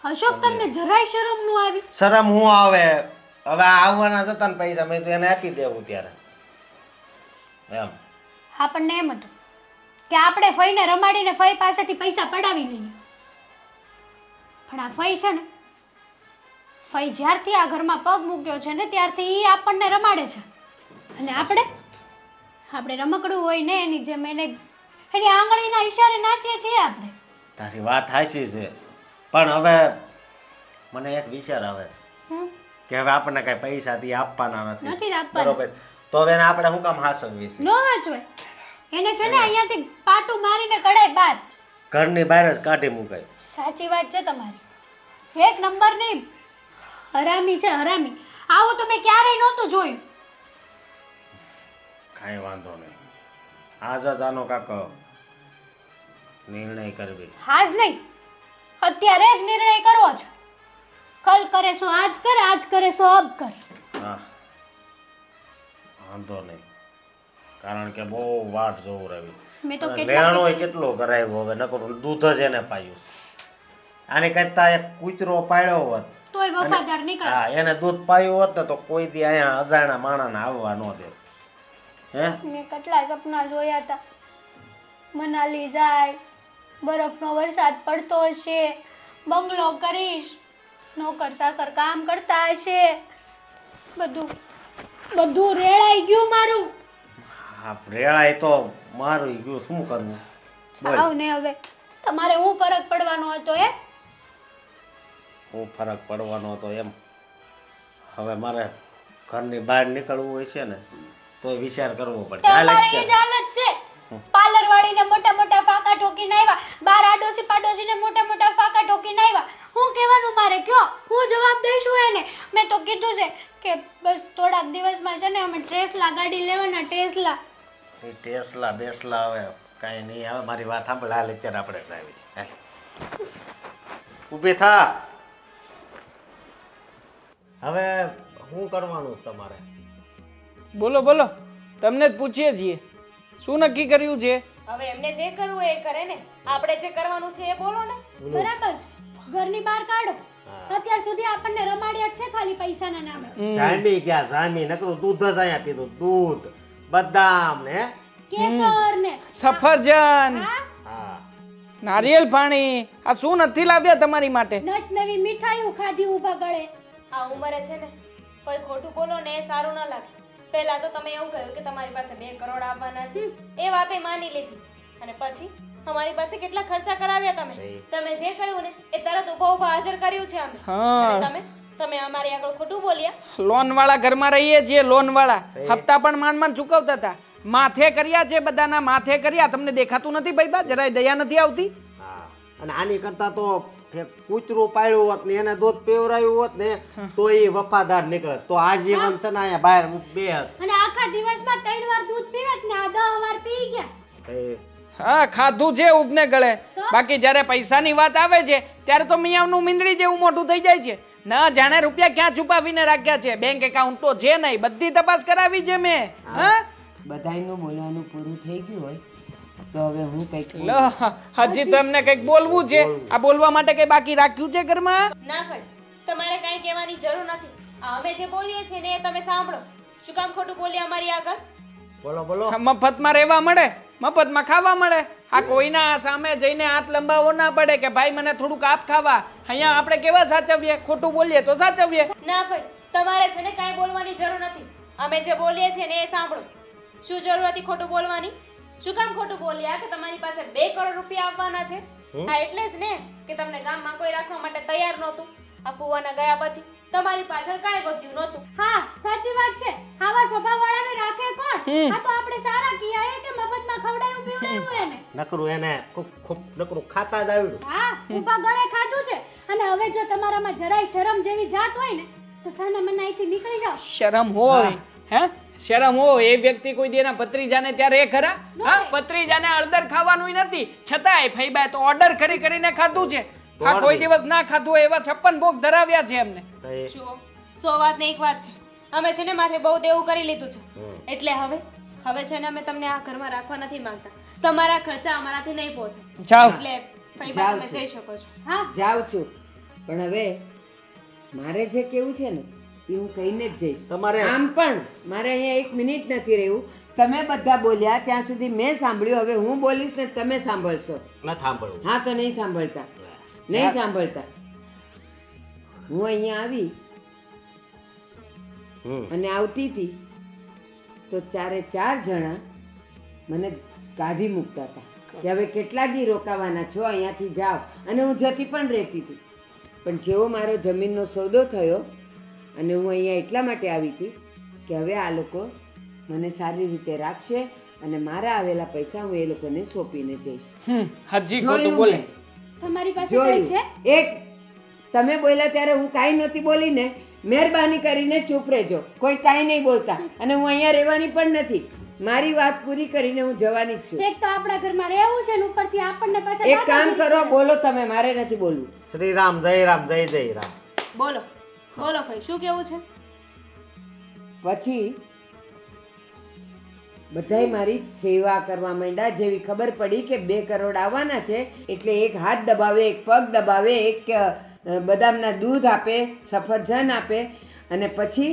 અશોક તમને જરાય શરમ નું આવી? શરમ હું આવે? હવે આ આવવાના જતા ને પૈસા મેં તો એને આપી દેવું ત્યારે એમ. આપણને એમ હતું કે આપણે ફઈને રમાડીને ફઈ પાસેથી પૈસા પડાવી લઈએ. પણ આ ફઈ છે ને, ફઈ જ્યારથી આ ઘરમાં પગ મૂક્યો છે ને ત્યારથી એ આપણને રમાડે છે. અને આપણે રમકડું હોય ને એની જેમ એની આંગળીના ઈશારે નાચીએ છીએ આપણે. તારી વાત હાચી છે, પણ હવે મને એક વિચાર આવે છે કે હવે આપણને કઈ પૈસા દી આપવાના નથી નથી, આપવાના. બરોબર? તો હવે એને આપણે શું કામ હાસવવી છે? નો હાચવે એને છે ને અહીંયાથી પાટું મારીને કઢાય બહાર. ઘરની બહાર જ કાઢી મુકાય. સાચી વાત છે તમારી. 1 નંબરની હરામી છે, હરામી. આવું તો મેં ક્યારેય નહોતું જોયું. કાંઈ વાંધો નહીં, આજ જ આનો કાક નિર્ણય કરવી. હાજ નહીં, અત્યારે જ નિર્ણય કરવો છે. કલ કરે સો આજ કર, આજ કરે સો અબ કર. હા, વાંધો નહીં, કારણ કે બહુ વાટ જોવું રહ્યું. મેં તો લેણો કેટલો કરાવ્યો, હવે નકરું દૂધ જ એને પાયું. આની કરતા એક કૂતરો પાડ્યો હોત તોય વફાદાર નીકળે. હા, એને દૂધ પાયું હોત ને તો કોઈ દી અહીંયા અજાણ્યા માણસને આવવા ન દે. હે, મેં કેટલા સપના જોયા હતા. મનાલી જાય, બરફનો વરસાદ પડતો હશે, બંગલો કરીશ, નોકર ચાકર કામ કરતા હશે, બધું રેડાઈ ગયું મારું. હા, રેળાય તો મારું ગયું, શું કરવું? બોલ. આવ ને હવે તમારે હું ફરક પડવાનો હતો એ? હું ફરક પડવાનો હતો એમ? હવે મારે ઘરની બહાર નીકળવું હોય છે ને તો વિચાર કરવો પડશે. આ તમારે એ જ લેક્ચર હાલત છે. પાર્લર વાળીને મોટા ફાકા ઠોકીને આવ્યા, બાર આડોશી પાડોશીને મોટા ફાકા ઠોકીને આવ્યા. હું કહેવાનું મારે કયો? હું જવાબ દઈશું એને? મેં તો કીધું છે કે બસ થોડાક દિવસમાં છે ને અમે ટેસ્લા ગાડી લેવાના. ટેસ્લા એ ટેસ્લા બેસલા હવે કાંઈ નહીં. હવે મારી વાત સાંભળ, આ લેક્ચર આપણે લાવી. ઊભી થા. હવે શું કરવાનું છે તમારે? બોલો બોલો, તમને જ પૂછીએ છીએ, શું નક્કી કર્યું છે? હવે એમને જે કરવું હોય એ કરે ને. આપણે જે કરવાનું છે એ બોલો ને. બરાબર છે. ઘરની બહાર કાઢો. અત્યાર સુધી આપણને રમાડ્યા જ છે ખાલી પૈસાના નામે. જામી ગયા, જામી. નકરું દૂધ જ અહીંયા પીધું. દૂધ, બદામ ને કેસર ને સફરજન, હા, નારિયેળ પાણી, આ શું નથી લાવ્યા તમારી માટે? નટ નવી મીઠાઈઓ ખાધી ઊભા ગળે. આ ઉંમરે છે ને કોઈ ખોટું બોલો ને એ સારું ન લાગે. પહેલા તો તમે એવું કહ્યું કે તમારી પાસે 2 કરોડ આવવાના છે, એ વાતે માની લીધી. અને પછી અમારી પાસે કેટલા ખર્ચા કરાવ્યા તમે. તમે જે કહ્યું ને એ તરત ઊભા હાજર કર્યું છે અમે. હા. અને તમે તમે અમારી આગળ ખોટું બોલ્યા. લોન વાળા ઘરમાં રહીએ છીએ, લોન વાળા હપ્તા પણ માંડ માંડ ચૂકવતા હતા. માથે કર્યા છે, બધાના માથે કર્યા. તમને દેખાતું નથી ભાઈ બા? જરાય દયા નથી આવતી? હા અને આની કરતા તો એક કૂતરું પાળ્યું હોત ને એને દૂધ પીવરાયું હોત ને તો એ વફાદાર નીકળે તો આજીવન છે ને અહીંયા બહાર બે અને આખા દિવસમાં 3 વાર દૂધ પીવે જ ને આ 10 વાર પી ગયા. હા, ખાધું છે ઉપને ગળે. બાકી જ્યારે પૈસાની વાત આવે છે ત્યારે તો મિયાનું મીંદડી જેવું મોટું થઈ જાય છે. ના જાણે રૂપિયા ક્યાં છુપાવીને રાખ્યા છે. બેંક એકાઉન્ટ તો છે નહીં, બધી તપાસ કરાવી છે મેં. હા, બધાયનું બોલવાનું પૂરું થઈ ગયું હોય તો હવે હું કંઈક લો, હજી તો એમને કંઈક બોલવું છે. આ બોલવા માટે કઈ બાકી રાખ્યું છે ઘરમાં? ના ભાઈ, તમારે કાંઈ કહેવાની જરૂર નથી. આ અમે જે બોલીએ છીએ ને એ તમે સાંભળો. શું કામ ખોટું બોલ્યા અમારી આગળ? બોલો બોલો. મફતમાં રહેવા મળે, મફતમાં ખાવા મળે. આ કોઈના સામે જઈને હાથ લંબાવવો ના પડે કે ભાઈ મને થોડુંક આપ ખાવા. અહીંયા આપણે કેવા સાચવીએ? ખોટું બોલીએ તો સાચવીએ. ના ભાઈ, તમારે છે ને કાંઈ બોલવાની જરૂર નથી. અમે જે બોલીએ છીએ ને એ સાંભળો. શું જરૂર હતી ખોટું બોલવાની? શું કામ ખોટું બોલ્યા કે તમારી પાસે 2 કરોડ રૂપિયા આવવાના છે? હા એટલે જ ને કે તમને ગામમાં કોઈ રાખવા માટે તૈયાર નહોતું. આ ફુવાના ગયા પછી તમારી પાછળ કાંઈ વધ્યું નહોતું. હા સાચી વાત છે. આવા સ્વભાવવાળાને રાખે કોણ? આ તો આપણે સારા કિયા કે મફતમાં ખવડાયું પીવડાયું એને. નકરું એને ખૂબ નકરું ખાતા જ આવડ્યું. હા ઊભા ગળે ખાધું છે. અને હવે જો તમારામાં જરાય શરમ જેવી જાત હોય ને તો સાના મને અહીંથી નીકળી જાઓ. શરમ હોય, હે? શરમ હોય એ વ્યક્તિ કોઈ દેના ભત્રીજાને ત્યારે એ ખરા? હા, ભત્રીજાને અડદર ખાવાનું નથી, છતાંય ફઈબાએ તો ઓર્ડર કરી કરીને ખાધું છે. હા, કોઈ દિવસ ના ખાધું હોય એવા 56 ભોગ ધરાવ્યા છે એમને. જુઓ, 100 વાત ને એક વાત છે. અમે છે ને માથે બહુ દેવું કરી લીધું છે. એટલે હવે છે ને અમે તમને આ ઘરમાં રાખવા નથી માંગતા. તમારા ખર્ચા અમારાથી નહીં પહોંચે. જાઓ. એટલે ફઈબા તમે જઈ શકો છો. હા, જાઉં છું પણ હવે મારે જે કેવું છે ને એ હું કહીને જ જઈશ. તમારે આમ પણ મારે અહીંયા 1 મિનિટ નથી રહેવું. તમે બધા બોલ્યા ત્યાં સુધી મેં સાંભળ્યું. હવે હું બોલીશ ને તમે સાંભળશો. ન સાંભળવું. હા તો નહીં સાંભળતા, નહીં સાંભળતા. હું અહીંયા આવી અને આવતી હતી તો 4 જણા મને કાઢી મૂકતા હતા કે હવે કેટલા દી રોકાવાના છો, અહીંયાથી જાઓ. અને હું જતી પણ રહેતી હતી. પણ જેવો મારો જમીનનો સોદો થયો અને હું અહીંયા એટલા માટે આવી હતી કે હવે આ લોકો મને સારી રીતે રાખશે અને મારા આવેલા પૈસા હું એ લોકોને સોંપીને જઈશ. હજી ખોટું જોયું બોલે. મેં. તમારી પાસે કઈ છે? જોયું. એક તમે બોલ્યા ત્યારે હું કાંઈ નહોતી બોલી ને. મહેરબાની કરીને ચૂપ રહેજો, કોઈ કાંઈ નહીં બોલતા. અને હું અહીંયા રહેવાની પણ નથી. મારી વાત પૂરી કરીને હું જવાની જ છું. એક તો આપણા ઘરમાં રહેવું છે ને ઉપરથી આપણને પાછા એક કામ કરો, બોલો તમે, મારે નથી બોલવું. શ્રી રામ જય રામ જય જય રામ. બોલો બોલો ભાઈ, શું કેવું છે? પછી બધાય મારી સેવા કરવા માંડ્યા. જેવી ખબર પડી કે 2 કરોડ આવવાના છે એટલે એક હાથ દબાવે, એક પગ દબાવે, એક બદામના દૂધ આપે, સફરજન આપે. અને પછી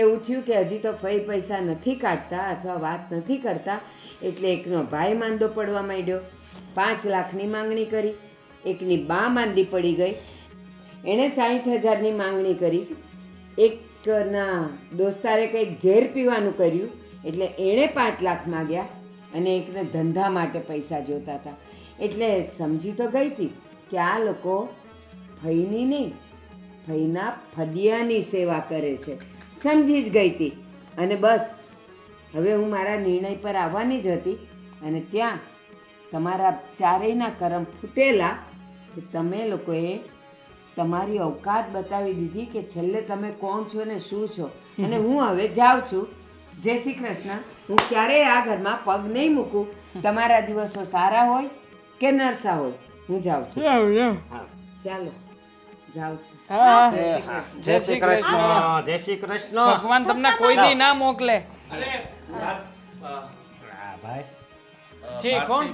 એવું થયું કે હજી તો ફઈ પૈસા નથી કાઢતા અથવા વાત નથી કરતા. એટલે એકનો ભાઈ માંદો પડવા માંડ્યો, 5 લાખની માંગણી કરી. એકની બા માંદી પડી ગઈ, એણે 60,000ની માંગણી કરી. એકના દોસ્તારે કંઈક ઝેર પીવાનું કર્યું એટલે એણે 5 લાખ માગ્યા. અને એકને ધંધા માટે પૈસા જોતા હતા. એટલે સમજી તો ગઈ હતી કે આ લોકો ફઈની નહીં, ફઈના ફદિયાની સેવા કરે છે. સમજી જ ગઈ હતી. અને બસ હવે હું મારા નિર્ણય પર આવવાની જ હતી. અને ત્યાં તમારા ચારેયના કરમ ફૂટેલા કે તમે લોકોએ તમારી औकात બતાવી દીધી કે છેલ્લે તમે કોણ છો ને શું છો. અને હું હવે જાઉં છું. જય શ્રી કૃષ્ણ. હું ક્યારેય આ ઘરમાં પગ નહીં મૂકું. તમારા દિવસો સારા હોય કે નરસા હોય. હું જાઉં છું. ચાલો જાઉં છું. હા, જય શ્રી કૃષ્ણ. જય શ્રી કૃષ્ણ. ભગવાન તમને કોઈ દી ના મોકલે. ભાઈ જી, કોણ?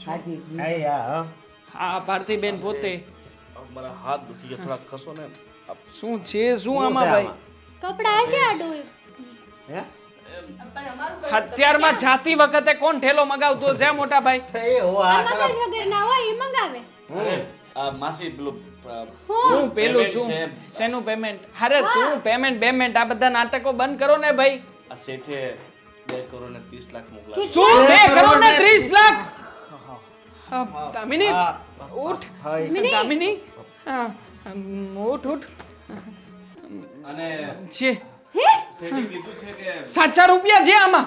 હાજી. આય હા. હા, ભારતીબેન પોતે. મારા હાથ દુખી ગયા, થોડા ખસો ને. શું છે શું આમાં ભાઈ? કપડા હશે આડું. હે? હથિયારમાં જાતી વખતે કોણ ઠેલો મગાવતો છે મોટા ભાઈ? એ હો આ મગજ વગર ના હોય એ મંગાવે. આ માસી પેલું શું પેલું payment શું છે. શેનું પેમેન્ટ? અરે શું પેમેન્ટ આ બધા નાટકો બંધ કરો ને ભાઈ. આ શેઠે 2 કરોડ ને 30 લાખ મોકલા. શું 2 કરોડ ને 30 લાખ? દામિની ઉઠ. દામિની, હા, ઉઠ ઉઠ અને છે સેટિંગ કીધું છે કે સાચા રૂપિયા છે આમાં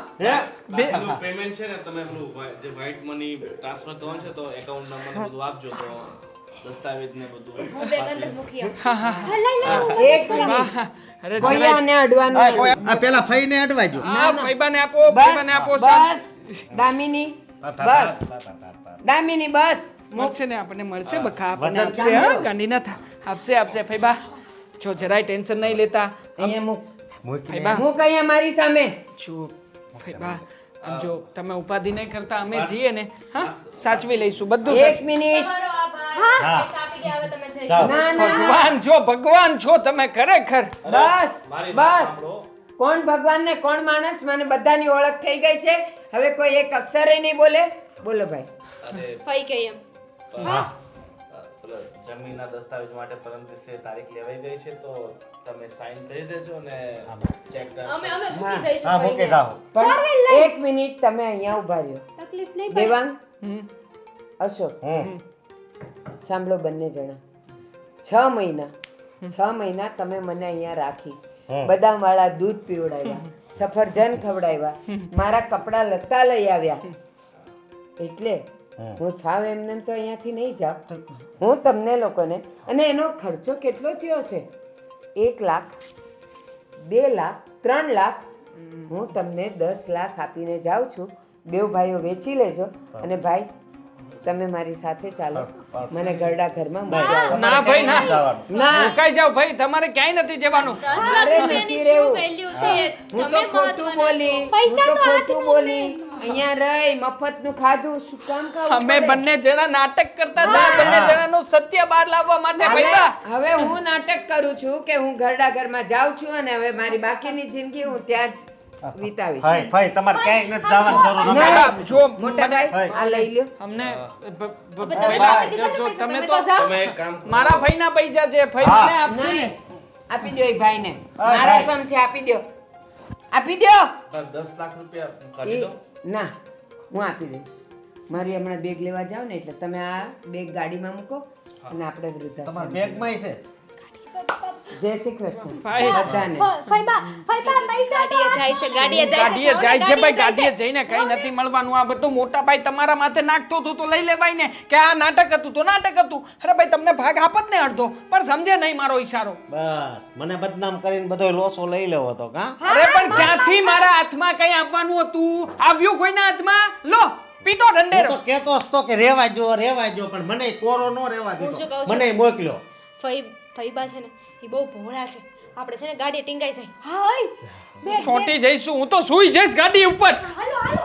પેલું પેમેન્ટ છે ને તમે પેલું જે વ્હાઇટ મની ટ્રાન્સફર કરવાનું છે તો એકાઉન્ટ નંબર ને બધું આપજો તો દસ્તાવેજ ને બધું હું બેગ અંદર મૂકી આવું. એક મિનિટ અરે ભૈયાને અડવાનું છે. આ પેલા ફઈને અડવાજો આ ફૈબાને આપો ફૈબાને આપો બસ દામિની બસ દામિની બસ મળશે ને આપણને મળશે બકા આપણને આપશે હા ગાંડી ના થા આપશે ફૈબા જો જરાય ટેન્શન નહીં લેતા અહીંયા મૂક ફૈબા મૂક અહીંયા મારી સામે જો ફૈબા આમ જો તમે ઉપાધિ નહીં કરતા અમે જઈએ ને હા સાચવી લઈશું બધું એક મિનિટ તમારો આભાર. પૈસા આપી ગયા, હવે તમે જઈ ના ના ભગવાન છો તમે ખરેખર બસ મારી વાત બસ સાંભળો. કોણ ભગવાન ને કોણ માણસ મને બધાની ઓળખ થઈ ગઈ છે હવે કોઈ એક અક્ષરે નહીં બોલે બોલો ભાઈ અરે ફઈ ગઈ એમ. પેલો જમીનના દસ્તાવેજ માટે પરમ દિવસે તારીખ લેવાઈ ગઈ છે તો તમે સાઈન કરી દેજો ને ચેક અમે મૂકી જઈશું હા મૂકી ફઈને. જાઓ પણ એક મિનિટ તમે અહીંયા ઉભા રહ્યો તકલીફ નહીં દેવાંગ હમ. અશોક હમ સાંભળો બંને જણા 6 મહિના તમે મને અહીંયા રાખી બદામ વાળા દૂધ પીવડાવ્યા સફરજન ખવડાવ્યા મારા કપડાં લત્તા લઈ આવ્યા એટલે હું સાવ એમને તો અહીંયાથી નહીં જાઉં હું તમને લોકોને અને એનો ખર્ચો કેટલો થયો છે 1 લાખ 2 લાખ 3 લાખ હું તમને 10 લાખ આપીને જાઉં છું બેવ ભાઈઓ વેચી લેજો અને ભાઈ તમે મારી સાથે ચાલો મને ગરડા ઘરમાં મૂકી આવો. ના ભાઈ ના ના મુકાઈ જાવ ભાઈ તમારે ક્યાંય નથી જવાનું 10 લાખ મારે રૂપિયાની નથી રહેવું. શું વેલ્યુ છે હું તમે તો ખોટું મહત્વના બોલી છો. પૈસા હું તો ખોટું બોલી અહીંયા રહી મફતનું ખાધું શું કામ ખાવું અમે પડે? બંને જણા નાટક કરતા હતા બંને જણાનું સત્ય બહાર લાવવા માટે ભૈયા હવે હું નાટક કરું છું કે હું ઘરડા ઘરમાં જાઉં છું અને હવે મારી બાકીની જિંદગી હું ત્યાં જ વિતાવીશ ભાઈ ભાઈ તમારે ક્યાંય નથી જવાનું જરૂર નથી. ભૈયા, જો મોટા ભાઈ આ લઈ લ્યો અમને ભૈયા, જો તમે તો તમે એક કામ કરો. મારા ભાઈના પૈસા છે ભાઈ મને આપશે ને નહીં આપી દો એ ભાઈને મારા સમ છે આપી દો 10 લાખ રૂપિયા કાઢી દો ના હું આપી દઈશ મારી હમણાં બેગ લેવા જાવ ને એટલે તમે આ બેગ ગાડીમાં મૂકો અને આપણે વૃદ્ધાશ્રમ તમારા બેગમાંય છે જય શ્રી કૃષ્ણ ભાઈ. બધાને ફઈબા પૈસા ગાડીએ જાય છે ગાડીએ જાય છે ભાઈ ગાડીએ જઈને કઈ નથી મળવાનું આ બધું મોટા ભાઈ તમારા માથે નાખતો હતો તો લઈ લેવાય ને કે આ નાટક હતું તો નાટક હતું અરે ભાઈ તમને ભાગ આપત ને અડધો પણ સમજે નહીં મારો ઈશારો બસ મને બદનામ કરીને બધો લોસો લઈ લેવો હતો કા અરે પણ ક્યાંથી મારા હાથમાં કઈ આપવાનું હતું આવ્યું કોઈના હાથમાં લો પીટો હું ઢંઢેરો તો કેતો હતો કે રેવા જો પણ મને કોરો નો રેવા હું શું દીધો કહું છું? મને મોકલ્યો ફઈબા છે ને એ બહુ ભોળા છે આપણે છે ને ગાડીએ ટીંગાઈ જાય હા ઓય છોટી જઈશું હું તો સુઈ જઈશ ગાડી ઉપર હાલો હાલો